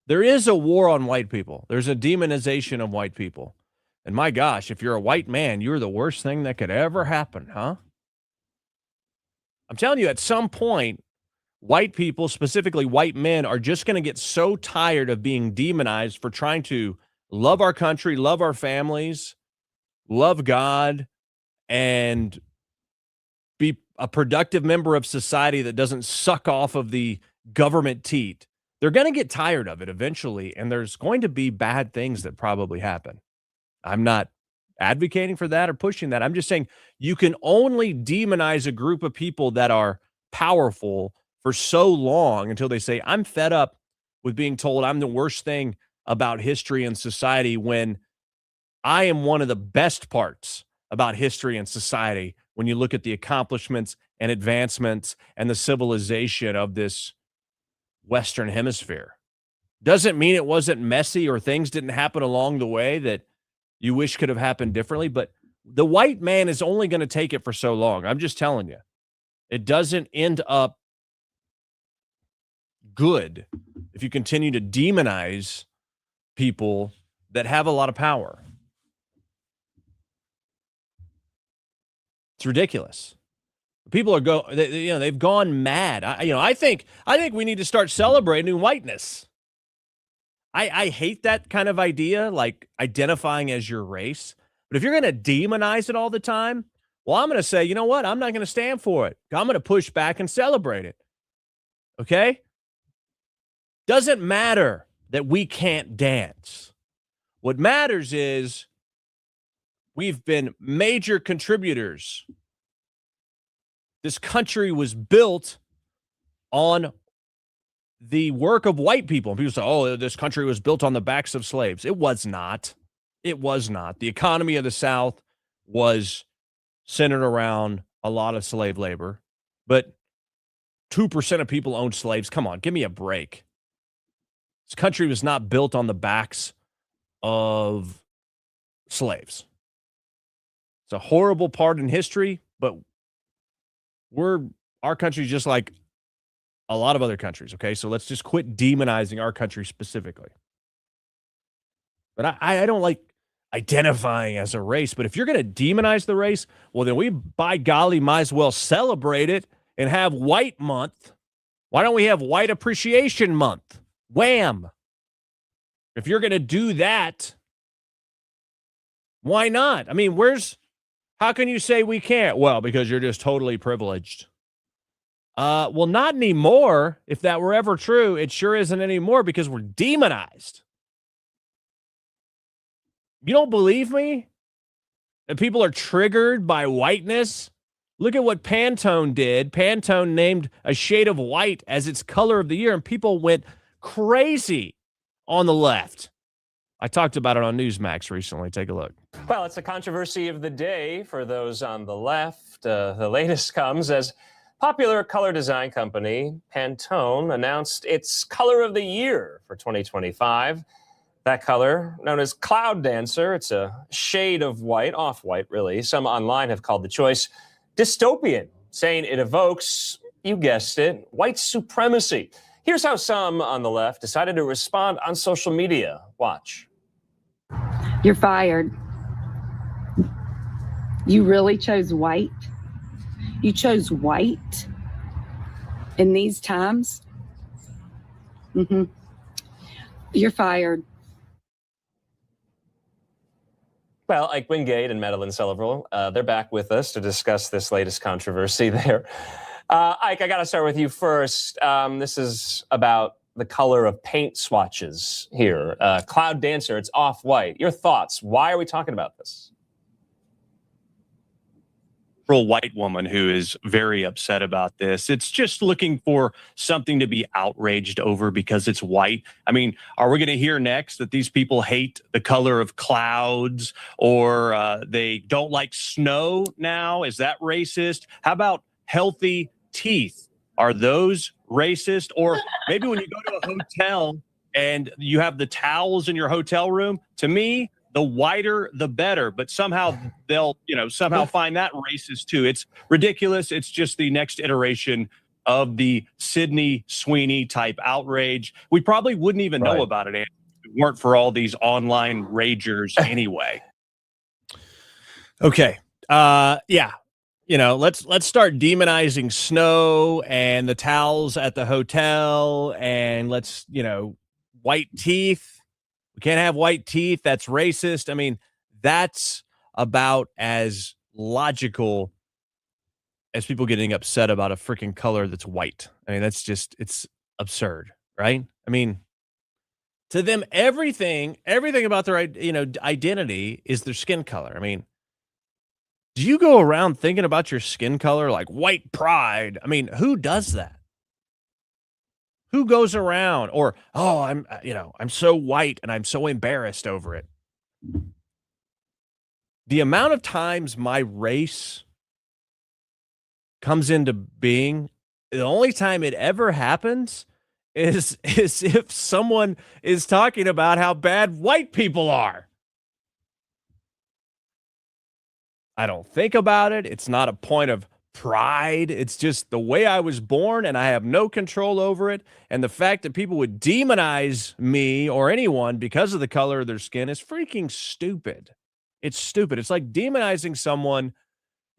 There is a war on white people. There's a demonization of white people. And my gosh, if you're a white man, you're the worst thing that could ever happen, huh? I'm telling you, at some point, white people, specifically white men, are just going to get so tired of being demonized for trying to love our country, love our families, love God, and be a productive member of society that doesn't suck off of the government teat. They're going to get tired of it eventually, and there's going to be bad things that probably happen. I'm not advocating for that or pushing that. I'm just saying you can only demonize a group of people that are powerful for so long until they say, I'm fed up with being told I'm the worst thing about history and society when I am one of the best parts about history and society when you look at the accomplishments and advancements and the civilization of this Western Hemisphere. Doesn't mean it wasn't messy or things didn't happen along the way that you wish could have happened differently, but the white man is only going to take it for so long. I'm just telling you. It doesn't end up good if you continue to demonize people that have a lot of power. It's ridiculous. People are they've gone mad. I think we need to start celebrating whiteness. I hate that kind of idea, like identifying as your race. But if you're going to demonize it all the time, well, I'm going to say, you know what? I'm not going to stand for it. I'm going to push back and celebrate it. Okay? Doesn't matter that we can't dance. What matters is we've been major contributors. This country was built on the work of white people. People say, oh, this country was built on the backs of slaves. It was not. It was not. The economy of the South was centered around a lot of slave labor, but 2% of people owned slaves. Come on, give me a break. This country was not built on the backs of slaves. It's a horrible part in history, but our country's just like a lot of other countries, okay? So let's just quit demonizing our country specifically. But I don't like identifying as a race, but if you're going to demonize the race, well, then we, by golly, might as well celebrate it and have White Month. Why don't we have White Appreciation Month? Wham! If you're going to do that, why not? I mean, how can you say we can't? Well, because you're just totally privileged. Well, not anymore. If that were ever true, it sure isn't anymore because we're demonized. You don't believe me? That people are triggered by whiteness? Look at what Pantone did. Pantone named a shade of white as its color of the year, and people went crazy on the left. I talked about it on Newsmax recently. Take a look. Well, it's a controversy of the day for those on the left. The latest comes as popular color design company Pantone announced its color of the year for 2025. That color, known as Cloud Dancer, it's a shade of white, off-white really. Some online have called the choice dystopian, saying it evokes, you guessed it, white supremacy. Here's how some on the left decided to respond on social media. Watch. You're fired. You really chose white? You chose white in these times? You're fired. Well, Ike Wingate and Madeline Sullivan, they're back with us to discuss this latest controversy there. Ike, I got to start with you first. This is about the color of paint swatches here. Cloud Dancer, it's off-white. Your thoughts? Why are we talking about this? White woman who is very upset about this. It's just looking for something to be outraged over because it's white. I mean, are we going to hear next that these people hate the color of clouds or they don't like snow now? Is that racist? How about healthy teeth? Are those racist? Or maybe when you go to a hotel and you have the towels in your hotel room, to me, the whiter, the better. But somehow they'll, somehow find that racist too. It's ridiculous. It's just the next iteration of the Sydney Sweeney type outrage. We probably wouldn't even know about it if it weren't for all these online ragers anyway. Okay. Yeah. Let's start demonizing snow and the towels at the hotel and let's, white teeth. We can't have white teeth. That's racist. I mean, that's about as logical as people getting upset about a freaking color that's white. I mean, it's absurd, right? I mean, to them, everything about their, identity is their skin color. I mean, do you go around thinking about your skin color like white pride? I mean, who does that? Who goes around or, oh, I'm so white and I'm so embarrassed over it. The amount of times my race comes into being, the only time it ever happens is if someone is talking about how bad white people are. I don't think about it. It's not a point of pride. It's just the way I was born and I have no control over it. And the fact that people would demonize me or anyone because of the color of their skin is freaking stupid. It's stupid. It's like demonizing someone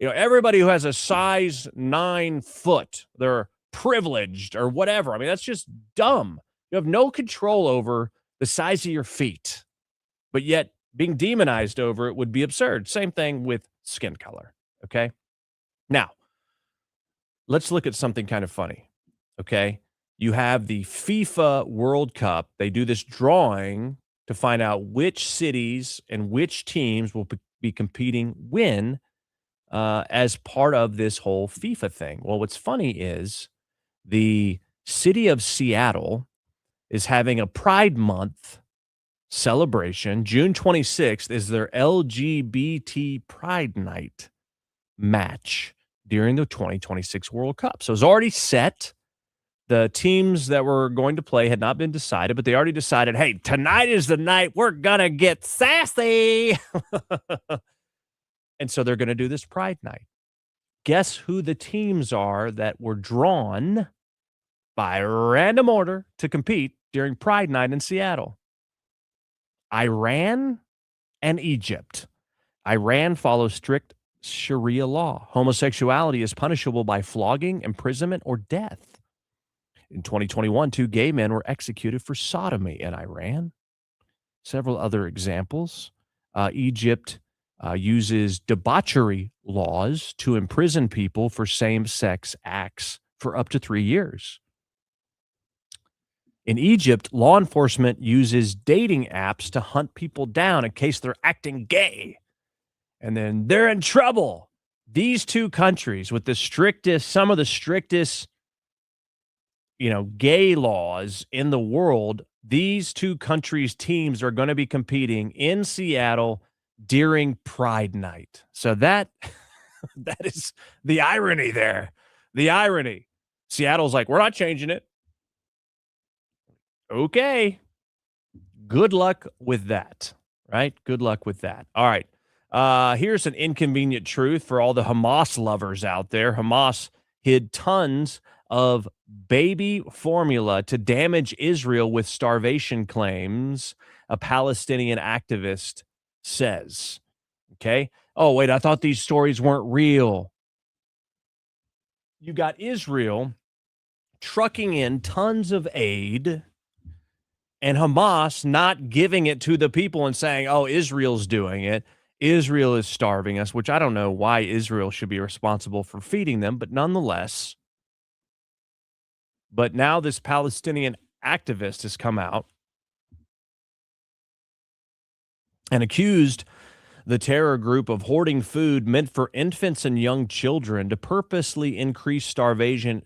everybody who has a size 9 foot, they're privileged or whatever. I mean, that's just dumb. You have no control over the size of your feet, but yet being demonized over it would be absurd. Same thing with skin color. Okay. Now, let's look at something kind of funny. Okay. You have the FIFA World Cup. They do this drawing to find out which cities and which teams will be competing when as part of this whole FIFA thing. Well, what's funny is the city of Seattle is having a Pride Month celebration. June 26th is their LGBT Pride Night match during the 2026 World Cup. So it's already set. The teams that were going to play had not been decided, but they already decided, hey, tonight is the night we're going to get sassy. And so they're going to do this Pride Night. Guess who the teams are that were drawn by random order to compete during Pride Night in Seattle? Iran and Egypt. Iran follows strict Sharia law. Homosexuality is punishable by flogging, imprisonment, or death. In 2021, 2 gay men were executed for sodomy in Iran. Several other examples. Egypt uses debauchery laws to imprison people for same-sex acts for up to 3 years. In Egypt, law enforcement uses dating apps to hunt people down in case they're acting gay. And then they're in trouble. These 2 countries with some of the strictest, gay laws in the world, these 2 countries' teams are going to be competing in Seattle during Pride Night. So that is the irony there. The irony. Seattle's like, we're not changing it. Okay. Good luck with that, right? Good luck with that. All right. Here's an inconvenient truth for all the Hamas lovers out there. Hamas hid tons of baby formula to damage Israel with starvation claims, a Palestinian activist says. Okay. Oh, wait, I thought these stories weren't real. You got Israel trucking in tons of aid and Hamas not giving it to the people and saying, oh, Israel's doing it. Israel is starving us, which I don't know why Israel should be responsible for feeding them, but nonetheless. But now this Palestinian activist has come out and accused the terror group of hoarding food meant for infants and young children to purposely increase starvation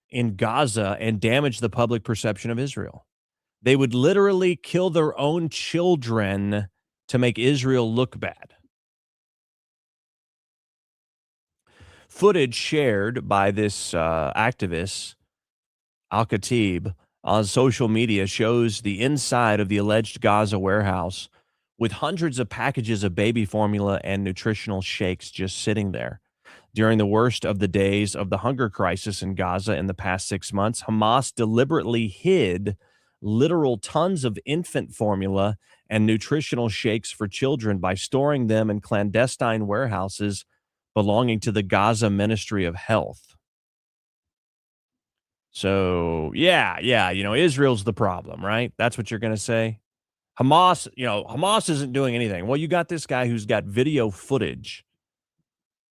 in Gaza and damage the public perception of Israel. They would literally kill their own children to make Israel look bad. Footage shared by this activist, Al-Khatib, on social media shows the inside of the alleged Gaza warehouse with hundreds of packages of baby formula and nutritional shakes just sitting there. During the worst of the days of the hunger crisis in Gaza in the past 6 months, Hamas deliberately hid literal tons of infant formula and nutritional shakes for children by storing them in clandestine warehouses belonging to the Gaza Ministry of Health. So, yeah, Israel's the problem, right? That's what you're going to say. Hamas isn't doing anything. Well, you got this guy who's got video footage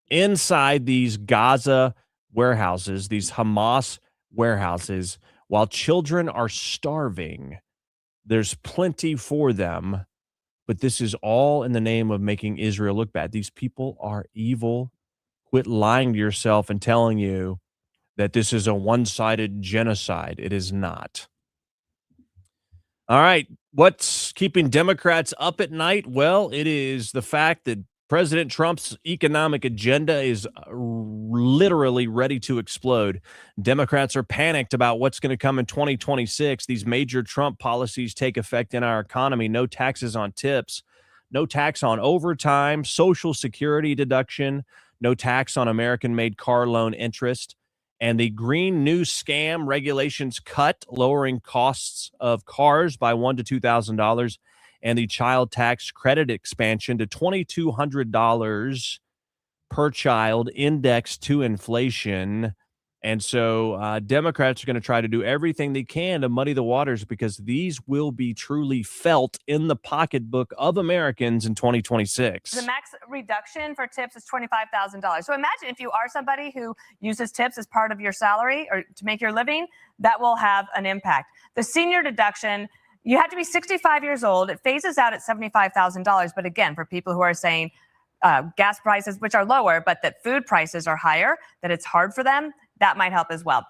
inside these Gaza warehouses, these Hamas warehouses, while children are starving. There's plenty for them, but this is all in the name of making Israel look bad. These people are evil. Quit lying to yourself and telling you that this is a one-sided genocide. It is not. All right. What's keeping Democrats up at night? Well, it is the fact that President Trump's economic agenda is literally ready to explode. Democrats are panicked about what's going to come in 2026. These major Trump policies take effect in our economy. No taxes on tips, no tax on overtime, Social Security deduction, no tax on American-made car loan interest, and the Green New Scam regulations cut, lowering costs of cars by $1,000 to $2,000, and the child tax credit expansion to $2,200 per child indexed to inflation. And so Democrats are going to try to do everything they can to muddy the waters because these will be truly felt in the pocketbook of Americans in 2026. The max reduction for tips is $25,000. So imagine if you are somebody who uses tips as part of your salary or to make your living, that will have an impact. The senior deduction, you have to be 65 years old. It phases out at $75,000. But again, for people who are saying gas prices, which are lower, but that food prices are higher, that it's hard for them, that might help as well.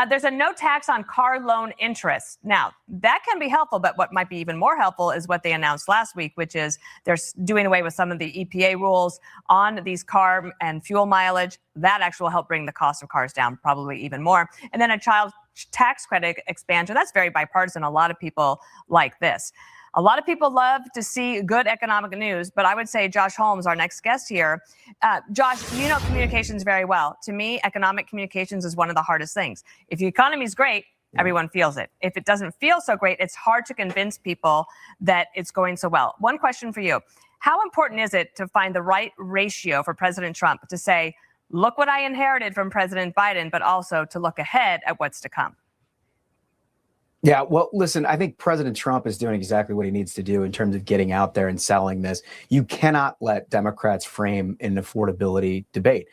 There's a no tax on car loan interest. Now, that can be helpful, but what might be even more helpful is what they announced last week, which is they're doing away with some of the EPA rules on these car and fuel mileage. That actually will help bring the cost of cars down probably even more. And then a child tax credit expansion. That's very bipartisan. A lot of people like this. A lot of people love to see good economic news, but I would say Josh Holmes, our next guest here. Josh, you know communications very well. To me, economic communications is one of the hardest things. If the economy is great, everyone feels it. If it doesn't feel so great, it's hard to convince people that it's going so well. One question for you. How important is it to find the right ratio for President Trump to say, look what I inherited from President Biden, but also to look ahead at what's to come? Yeah, well, listen, I think President Trump is doing exactly what he needs to do in terms of getting out there and selling this. You cannot let Democrats frame an affordability debate.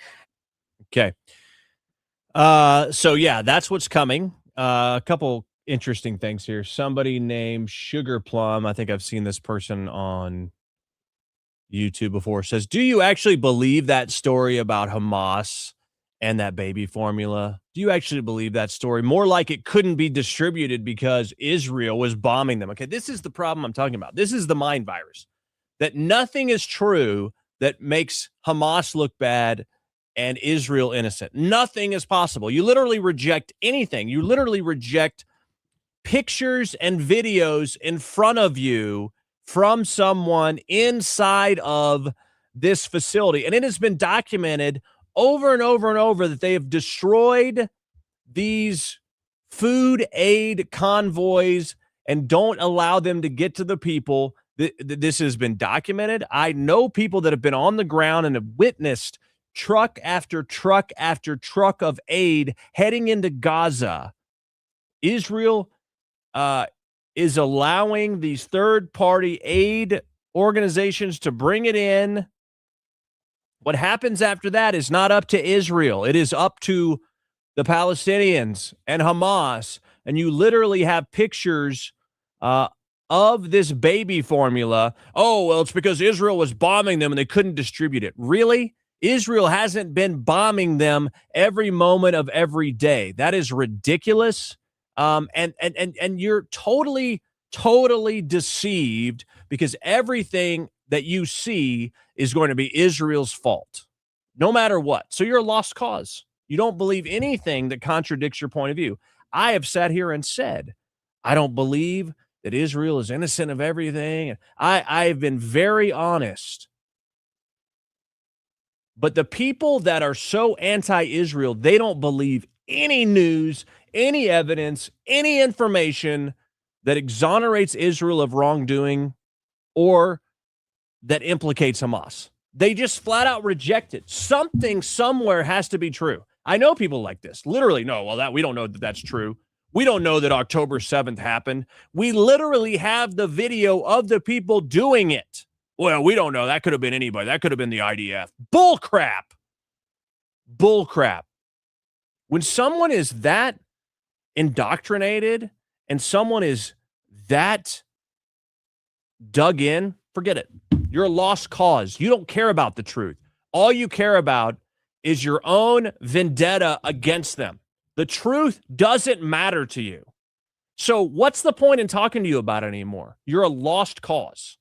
Okay. So, yeah, that's what's coming. A couple interesting things here. Somebody named Sugar Plum, I think I've seen this person on YouTube before, says, do you actually believe that story about Hamas and that baby formula? Do you actually believe that story? More like it couldn't be distributed because Israel was bombing them. Okay, this is the problem I'm talking about. This is the mind virus. That nothing is true that makes Hamas look bad and Israel innocent. Nothing is possible. You literally reject anything. You literally reject pictures and videos in front of you from someone inside of this facility. And it has been documented over and over and over that they have destroyed these food aid convoys and don't allow them to get to the people. This has been documented. I know people that have been on the ground and have witnessed truck after truck after truck of aid heading into Gaza. Israel is allowing these third-party aid organizations to bring it in. What happens after that is not up to Israel. It is up to the Palestinians and Hamas. And you literally have pictures of this baby formula. Oh, well, it's because Israel was bombing them and they couldn't distribute it. Really? Israel hasn't been bombing them every moment of every day. That is ridiculous. And you're totally deceived because everything that you see is going to be Israel's fault, no matter what. So you're a lost cause. You don't believe anything that contradicts your point of view. I have sat here and said, I don't believe that Israel is innocent of everything. I've been very honest. But the people that are so anti-Israel, they don't believe any news, any evidence, any information that exonerates Israel of wrongdoing or that implicates Hamas. They just flat out reject it. Something somewhere has to be true. I know people like this. Literally, no, well, we don't know that that's true. We don't know that October 7th happened. We literally have the video of the people doing it. Well, we don't know. That could have been anybody. That could have been the IDF. Bull crap. Bull crap. When someone is that indoctrinated and someone is that dug in, forget it. You're a lost cause. You don't care about the truth. All you care about is your own vendetta against them. The truth doesn't matter to you. So what's the point in talking to you about it anymore? You're a lost cause.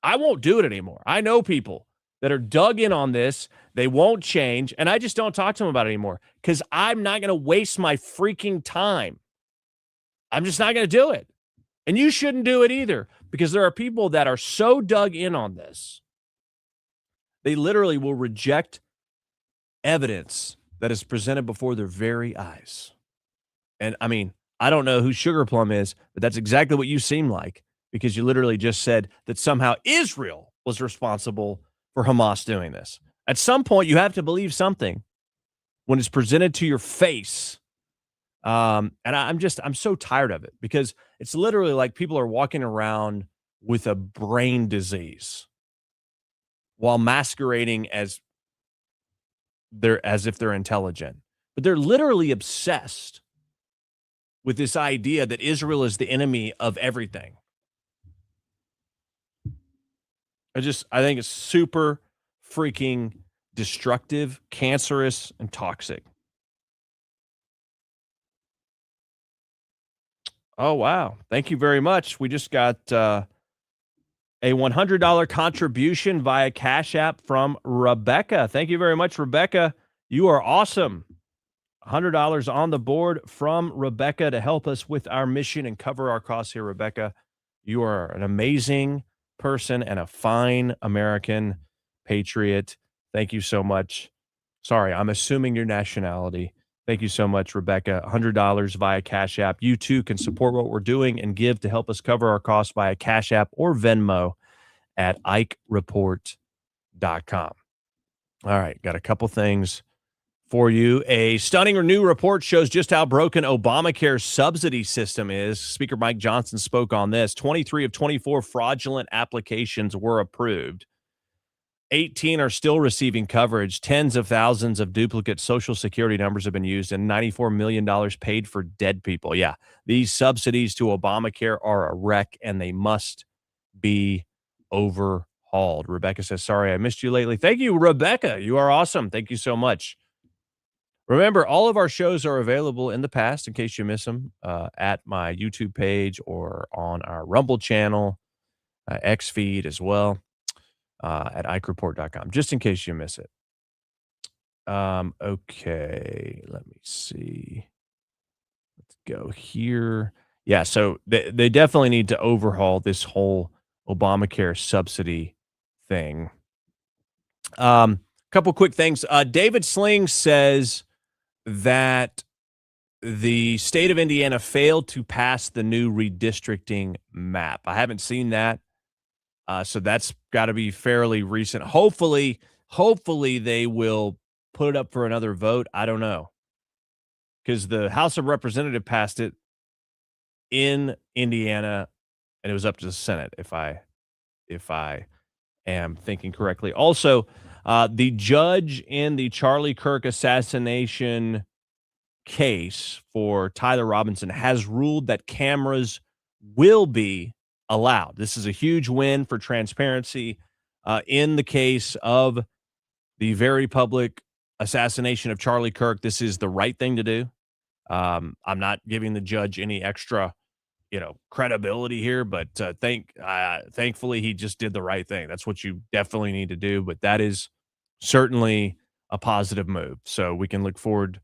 I won't do it anymore. I know people that are dug in on this. They won't change. And I just don't talk to them about it anymore because I'm not going to waste my freaking time. I'm just not going to do it. And you shouldn't do it either because there are people that are so dug in on this. They literally will reject evidence that is presented before their very eyes. And I mean, I don't know who Sugar Plum is, but that's exactly what you seem like because you literally just said that somehow Israel was responsible for Hamas doing this. At some point, you have to believe something when it's presented to your face. And I'm so tired of it because it's literally like people are walking around with a brain disease while masquerading as if they're intelligent. But they're literally obsessed with this idea that Israel is the enemy of everything. I think it's super freaking destructive, cancerous, and toxic. Oh, wow. Thank you very much. We just got a $100 contribution via Cash App from Rebecca. Thank you very much, Rebecca. You are awesome. $100 on the board from Rebecca to help us with our mission and cover our costs here, Rebecca. You are an amazing person and a fine American patriot. Thank you so much. Sorry, I'm assuming your nationality. Thank you so much, Rebecca. $100 via Cash App. You too can support what we're doing and give to help us cover our costs via Cash App or Venmo at IkeReport.com. All right, got a couple things for you. A stunning new report shows just how broken Obamacare's subsidy system is. Speaker Mike Johnson spoke on this. 23 of 24 fraudulent applications were approved. 18 are still receiving coverage. Tens of thousands of duplicate Social Security numbers have been used, and $94 million paid for dead people. Yeah, these subsidies to Obamacare are a wreck, and they must be overhauled. Rebecca says, sorry, I missed you lately. Thank you, Rebecca. You are awesome. Thank you so much. Remember, all of our shows are available in the past in case you miss them at my YouTube page or on our Rumble channel, X feed as well. At IkeReport.com, just in case you miss it. Okay, let me see. Let's go here. Yeah, so they definitely need to overhaul this whole Obamacare subsidy thing. Couple quick things. David Sling says that the state of Indiana failed to pass the new redistricting map. I haven't seen that. So that's got to be fairly recent. Hopefully they will put it up for another vote. I don't know. Because the House of Representatives passed it in Indiana, and it was up to the Senate, if I am thinking correctly. Also, the judge in the Charlie Kirk assassination case for Tyler Robinson has ruled that cameras will be allowed. This is a huge win for transparency in the case of the very public assassination of Charlie Kirk. This is the right thing to do. I'm not giving the judge any extra, credibility here, but thankfully he just did the right thing. That's what you definitely need to do. But that is certainly a positive move. So we can look forward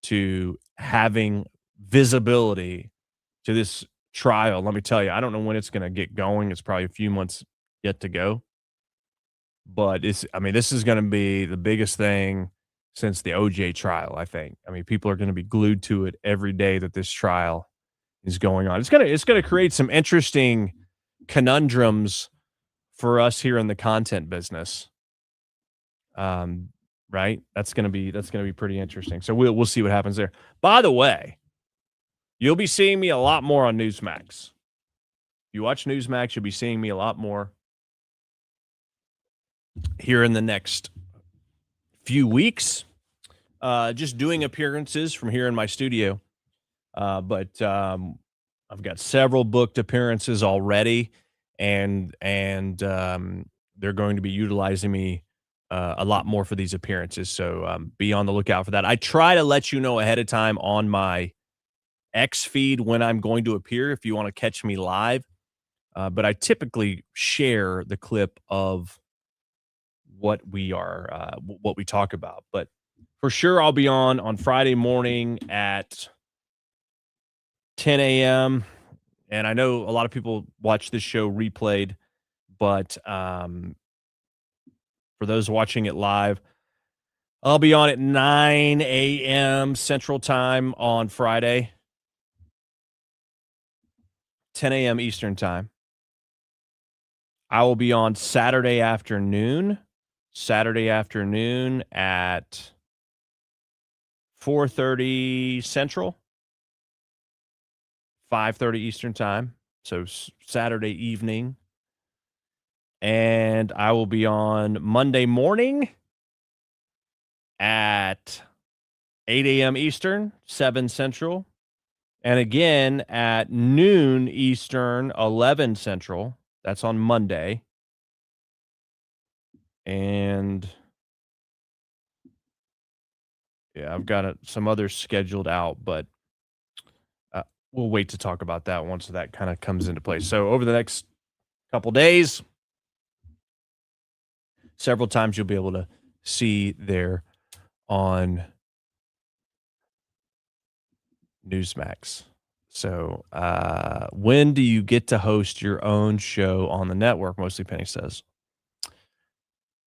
to having visibility to this trial. Let me tell you, I don't know when it's going to get going. It's probably a few months yet to go. But this is going to be the biggest thing since the OJ trial, I think. People are going to be glued to it every day that this trial is going on. It's going to create some interesting conundrums for us here in the content business. Right? That's going to be pretty interesting. So we'll see what happens there. By the way, you'll be seeing me a lot more on Newsmax. If you watch Newsmax, you'll be seeing me a lot more here in the next few weeks. Just doing appearances from here in my studio. But I've got several booked appearances already, and they're going to be utilizing me a lot more for these appearances. So be on the lookout for that. I try to let you know ahead of time on my X feed when I'm going to appear if you want to catch me live. But I typically share the clip of what we talk about. But for sure, I'll be on Friday morning at 10 a.m. And I know a lot of people watch this show replayed, but for those watching it live, I'll be on at 9 a.m. Central Time on Friday, 10 a.m. Eastern Time. I will be on Saturday afternoon at 4:30 Central, 5:30 Eastern time. So Saturday evening. And I will be on Monday morning at 8 a.m. Eastern, 7 Central. And again at noon Eastern, 11 Central. That's on Monday. And yeah, I've got some others scheduled out, but we'll wait to talk about that once that kind of comes into place. So over the next couple days, several times you'll be able to see there on Newsmax. So when do you get to host your own show on the network? Mostly Penny says.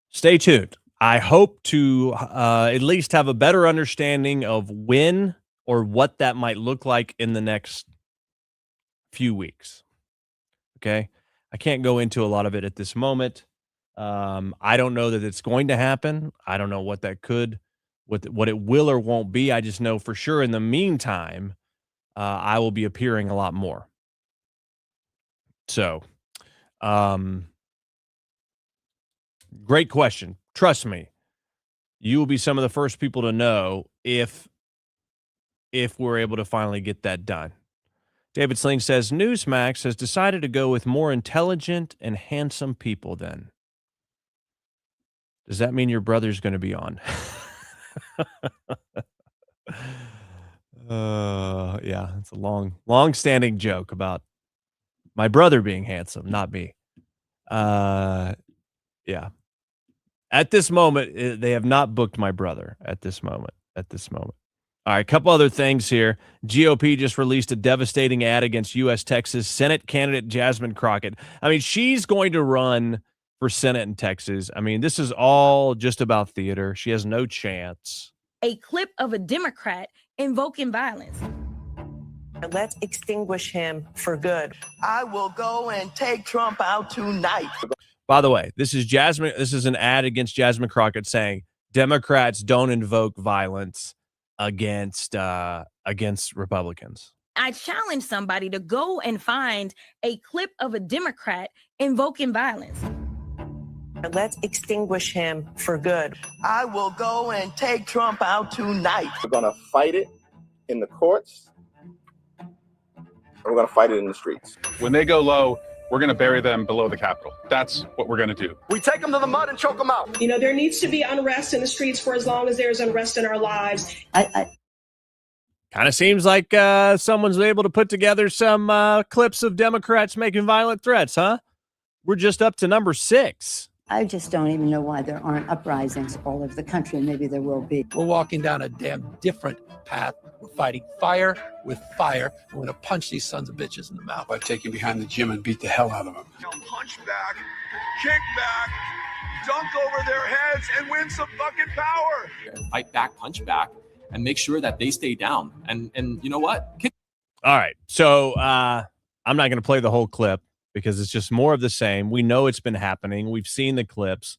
Stay tuned. I hope to at least have a better understanding of when or what that might look like in the next few weeks. Okay. I can't go into a lot of it at this moment. I don't know that it's going to happen. I don't know what that could, what it will or won't be. I just know for sure in the meantime, I will be appearing a lot more. So, great question. Trust me, you will be some of the first people to know if we're able to finally get that done. David Sling says, Newsmax has decided to go with more intelligent and handsome people then. Does that mean your brother's going to be on? Yeah, it's a long-standing joke about my brother being handsome, not me. Yeah. At this moment, they have not booked my brother at this moment. All right, a couple other things here. GOP just released a devastating ad against U.S. Texas Senate candidate Jasmine Crockett. I mean, she's going to run for Senate in Texas. I mean, this is all just about theater. She has no chance. A clip of a Democrat invoking violence. Let's extinguish him for good. I will go and take Trump out tonight. By the way, this is an ad against Jasmine Crockett saying Democrats don't invoke violence against Republicans. I challenge somebody to go and find a clip of a Democrat invoking violence. Let's extinguish him for good. I will go and take Trump out tonight. We're going to fight it in the courts, and we're going to fight it in the streets. When they go low, we're going to bury them below the Capitol. That's what we're going to do. We take them to the mud and choke them out. You know, there needs to be unrest in the streets for as long as there's unrest in our lives. Kind of seems like someone's able to put together some clips of Democrats making violent threats, huh? We're just up to number 6. I just don't even know why there aren't uprisings all over the country. Maybe there will be. We're walking down a damn different path. We're fighting fire with fire. We're going to punch these sons of bitches in the mouth. By taking behind the gym and beat the hell out of them. Punch back, kick back, dunk over their heads, and win some fucking power. Fight back, punch back, and make sure that they stay down. And you know what? All right. So I'm not going to play the whole clip because it's just more of the same. We know it's been happening. We've seen the clips.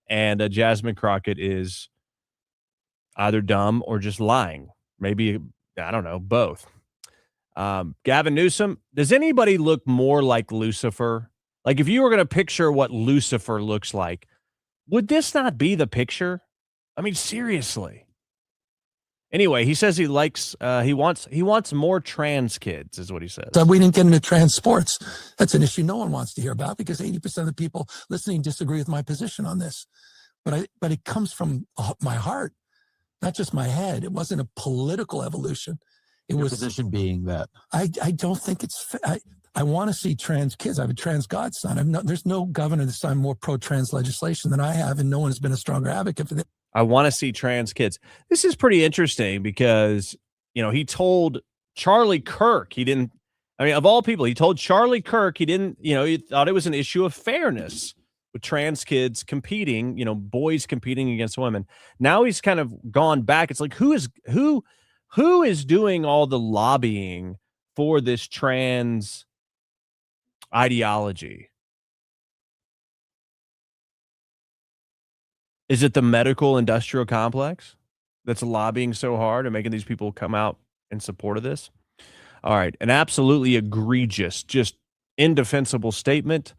And Jasmine Crockett is either dumb or just lying. Maybe, I don't know, both. Gavin Newsom, does anybody look more like Lucifer? Like if you were going to picture what Lucifer looks like, would this not be the picture? I mean, seriously. Anyway, he says he wants more trans kids, is what he says. So we didn't get into trans sports. That's an issue no one wants to hear about because 80% of the people listening disagree with my position on this. But it comes from my heart, not just my head. It wasn't a political evolution. Your position being that I don't think it's. I want to see trans kids. I have a trans godson. There's no governor that's done more pro-trans legislation than I have, and no one has been a stronger advocate for that. I want to see trans kids. This is pretty interesting because, he told Charlie Kirk, of all people, he told Charlie Kirk, he thought it was an issue of fairness with trans kids competing, boys competing against women. Now he's kind of gone back. It's like, who is doing all the lobbying for this trans ideology? Is it the medical industrial complex that's lobbying so hard and making these people come out in support of this? All right. An absolutely egregious, just indefensible statement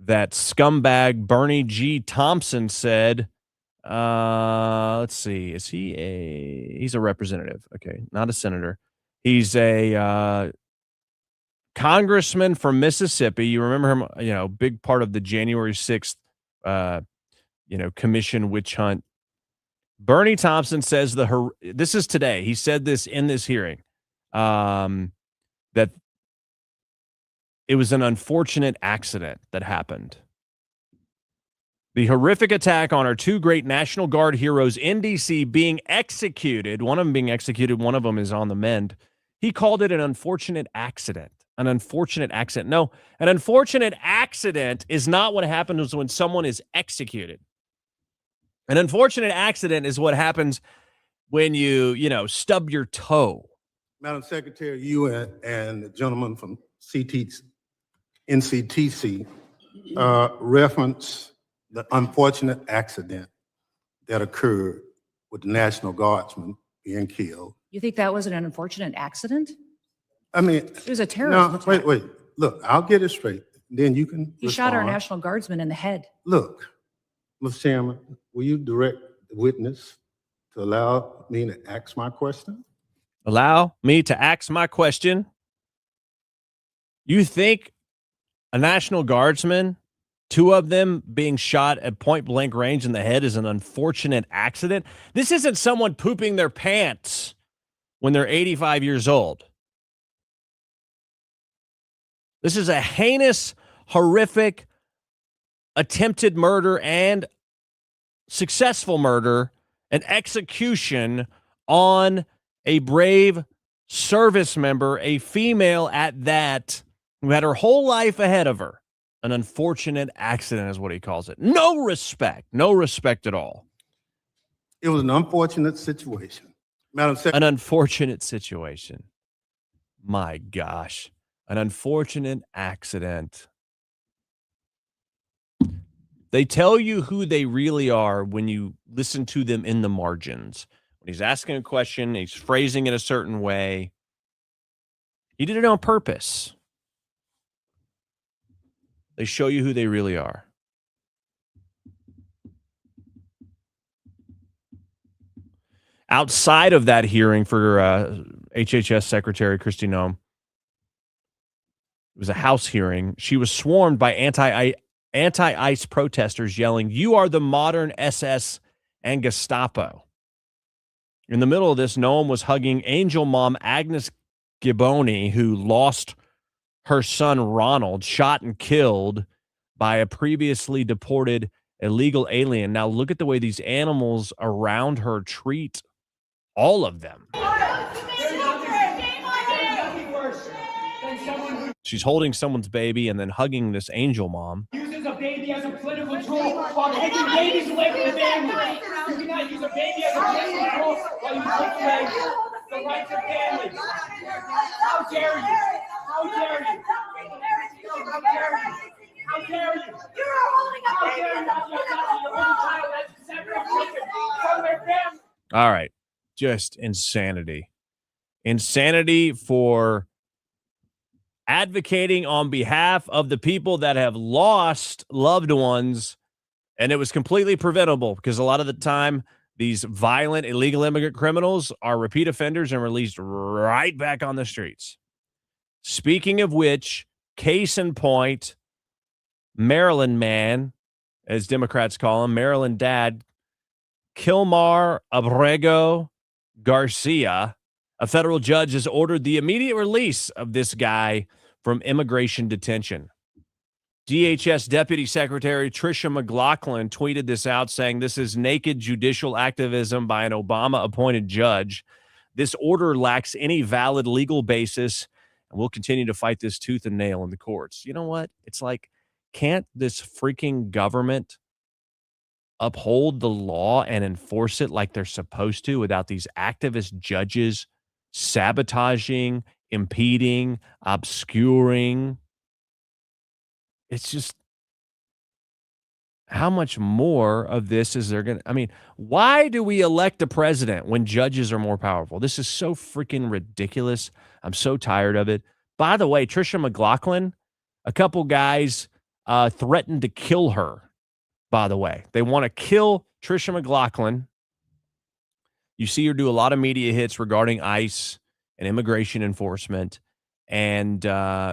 that scumbag Bernie G. Thompson said. Let's see. He's a representative. Okay. Not a senator. He's a congressman from Mississippi. You remember him, big part of the January 6th, commission witch hunt. Bernie Thompson says this is today. He said this in this hearing, that it was an unfortunate accident that happened. The horrific attack on our two great National Guard heroes in D.C. being executed, one of them being executed, one of them is on the mend. He called it an unfortunate accident. An unfortunate accident. No, an unfortunate accident is not what happens when someone is executed. An unfortunate accident is what happens when you stub your toe. Madam Secretary, you and the gentleman from NCTC reference the unfortunate accident that occurred with the National Guardsman being killed. You think that was an unfortunate accident? I mean, It was a terrorist attack. wait. Look, I'll get it straight. Then you can He shot our respond. National Guardsman in the head. Look, Mr. Chairman, will you direct the witness to allow me to ask my question? Allow me to ask my question. You think a National Guardsman, two of them being shot at point blank range in the head, is an unfortunate accident? This isn't someone pooping their pants when they're 85 years old. This is a heinous, horrific, attempted murder and successful murder, an execution on a brave service member, a female at that, who had her whole life ahead of her. An unfortunate accident is what he calls it. No respect at all. It was an unfortunate situation. Madam Secretary. An unfortunate situation. My gosh. An unfortunate accident. They tell you who they really are when you listen to them in the margins. When he's asking a question, he's phrasing it a certain way. He did it on purpose. They show you who they really are. Outside of that hearing for HHS Secretary Kristi Noem, it was a House hearing. She was swarmed by anti-ICE protesters yelling, "You are the modern SS and Gestapo." In the middle of this, Noem was hugging Angel Mom Agnes Gibboni, who lost her son Ronald, shot and killed by a previously deported illegal alien. Now look at the way these animals around her treat all of them. She's holding someone's baby and then hugging this angel mom. Uses a baby as a political tool while taking babies away from the families. You cannot use a baby as a political tool while you take away the rights of families. How dare you? How dare you? How dare you? How dare you? You're holding a baby. How dare you? You're holding a child that's separate from their family. All right. Just insanity. Insanity for advocating on behalf of the people that have lost loved ones, and it was completely preventable because a lot of the time these violent illegal immigrant criminals are repeat offenders and released right back on the streets. Speaking of which, case in point, Maryland man, as Democrats call him, Maryland dad, Kilmar Abrego Garcia, a federal judge has ordered the immediate release of this guy from immigration detention. DHS Deputy Secretary Tricia McLaughlin tweeted this out, saying this is naked judicial activism by an Obama-appointed judge. This order lacks any valid legal basis, and we'll continue to fight this tooth and nail in the courts. You know what? It's like, can't this freaking government uphold the law and enforce it like they're supposed to without these activist judges sabotaging, impeding, obscuring? It's just, how much more of this is there going to, I mean, why do we elect a president when judges are more powerful? This is so freaking ridiculous. I'm so tired of it. By the way, Trisha McLaughlin, a couple guys threatened to kill her, by the way. They want to kill Trisha McLaughlin. You see her do a lot of media hits regarding ICE and immigration enforcement. And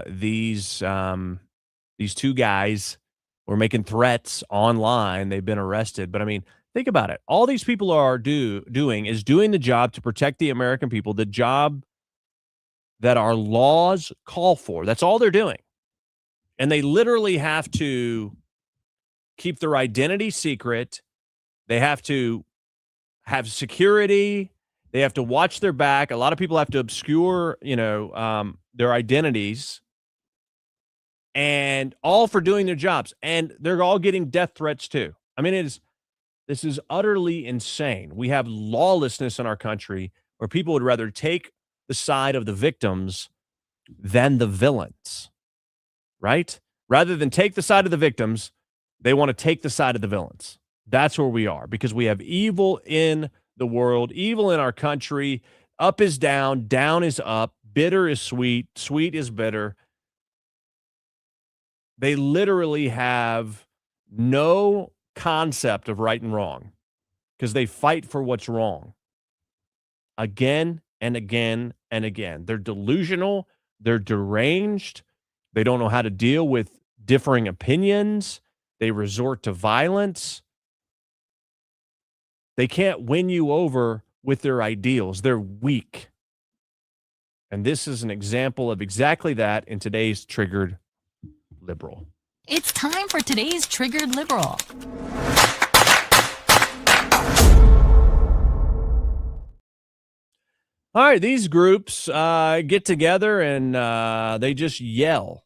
these two guys were making threats online. They've been arrested. But I mean, think about it. All these people are doing is doing the job to protect the American people, the job that our laws call for. That's all they're doing. And they literally have to keep their identity secret. They have to have security. They have to watch their back. A lot of people have to obscure, their identities, and all for doing their jobs. And they're all getting death threats too. I mean, this is utterly insane. We have lawlessness in our country where people would rather take the side of the victims than the villains, right? Rather than take the side of the victims, they want to take the side of the villains. That's where we are, because we have evil in the world, evil in our country. Up is down, down is up, bitter is sweet, sweet is bitter. They literally have no concept of right and wrong because they fight for what's wrong again and again and again. They're delusional. They're deranged. They don't know how to deal with differing opinions. They resort to violence. They can't win you over with their ideals. They're weak. And this is an example of exactly that in today's Triggered Liberal. It's time for today's Triggered Liberal. All right, these groups get together and they just yell.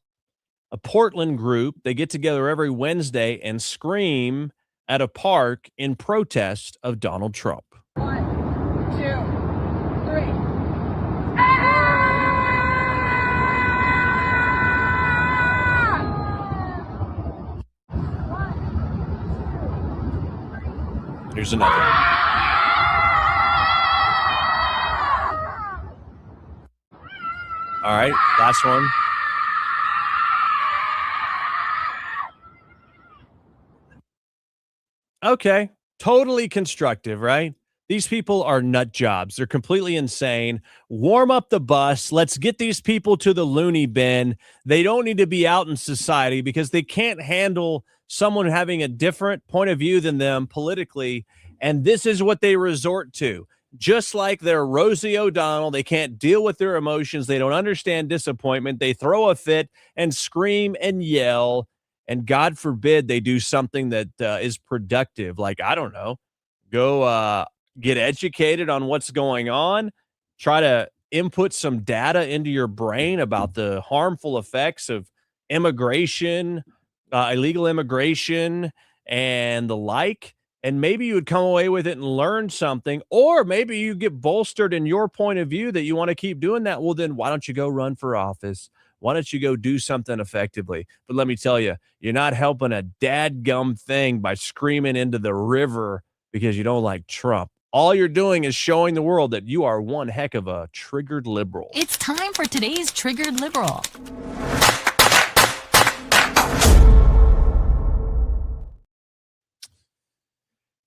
A Portland group, they get together every Wednesday and scream at a park in protest of Donald Trump. 1, 2, 3. Here's another one. All right, last one. Okay, totally constructive, right? These people are nut jobs. They're completely insane. Warm up the bus. Let's get these people to the loony bin. They don't need to be out in society because they can't handle someone having a different point of view than them politically. And this is what they resort to. Just like they're Rosie O'Donnell, they can't deal with their emotions. They don't understand disappointment. They throw a fit and scream and yell. And God forbid they do something that is productive. Like, I don't know, go get educated on what's going on. Try to input some data into your brain about the harmful effects of immigration, illegal immigration, and the like. And maybe you would come away with it and learn something. Or maybe you get bolstered in your point of view that you want to keep doing that. Well, then why don't you go run for office? Why don't you go do something effectively? But let me tell you, you're not helping a dadgum thing by screaming into the river because you don't like Trump. All you're doing is showing the world that you are one heck of a triggered liberal. It's time for today's Triggered Liberal.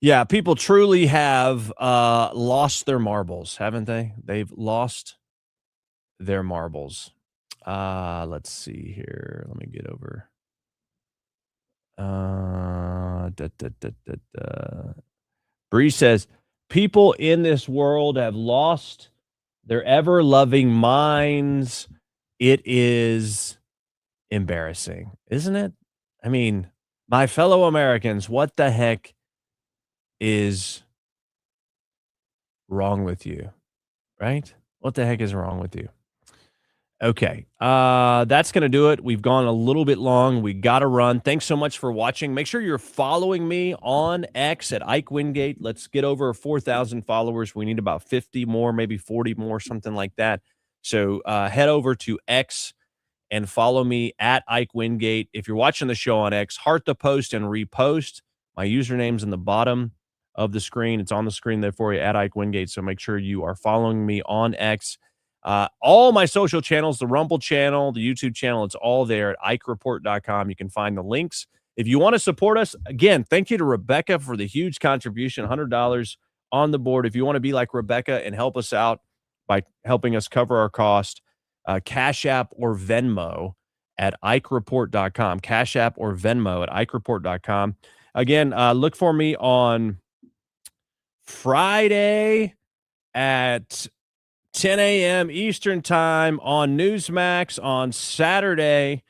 Yeah, people truly have lost their marbles, haven't they? They've lost their marbles. Let's see here. Let me get over. Bree says, people in this world have lost their ever-loving minds. It is embarrassing, isn't it? I mean, my fellow Americans, what the heck is wrong with you, right? What the heck is wrong with you? Okay, that's going to do it. We've gone a little bit long. We got to run. Thanks so much for watching. Make sure you're following me on X at Ike Wingate. Let's get over 4,000 followers. We need about 50 more, maybe 40 more, something like that. So head over to X and follow me at Ike Wingate. If you're watching the show on X, heart the post and repost. My username's in the bottom of the screen. It's on the screen there for you at Ike Wingate. So make sure you are following me on X. All my social channels, the Rumble channel, the YouTube channel, it's all there at IkeReport.com. You can find the links. If you want to support us, again, thank you to Rebecca for the huge contribution, $100 on the board. If you want to be like Rebecca and help us out by helping us cover our cost, Cash App or Venmo at IkeReport.com. Cash App or Venmo at IkeReport.com. Again, look for me on Friday at 10 a.m. Eastern Time on Newsmax, on Saturday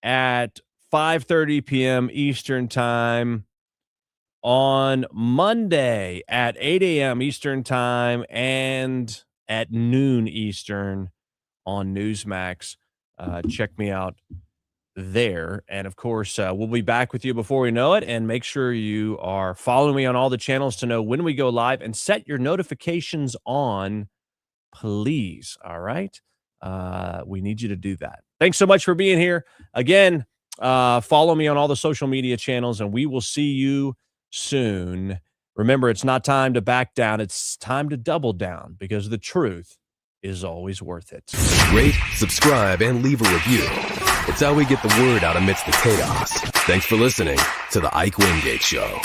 at 5:30 p.m. Eastern Time, on Monday at 8 a.m. Eastern Time, and at noon Eastern on Newsmax. Check me out there. And of course, we'll be back with you before we know it. And make sure you are following me on all the channels to know when we go live, and set your notifications on, please. All right. We need you to do that. Thanks so much for being here. Again, follow me on all the social media channels, and we will see you soon. Remember, it's not time to back down. It's time to double down, because the truth is always worth it. Rate, subscribe, and leave a review. It's how we get the word out amidst the chaos. Thanks for listening to The Ike Wingate Show.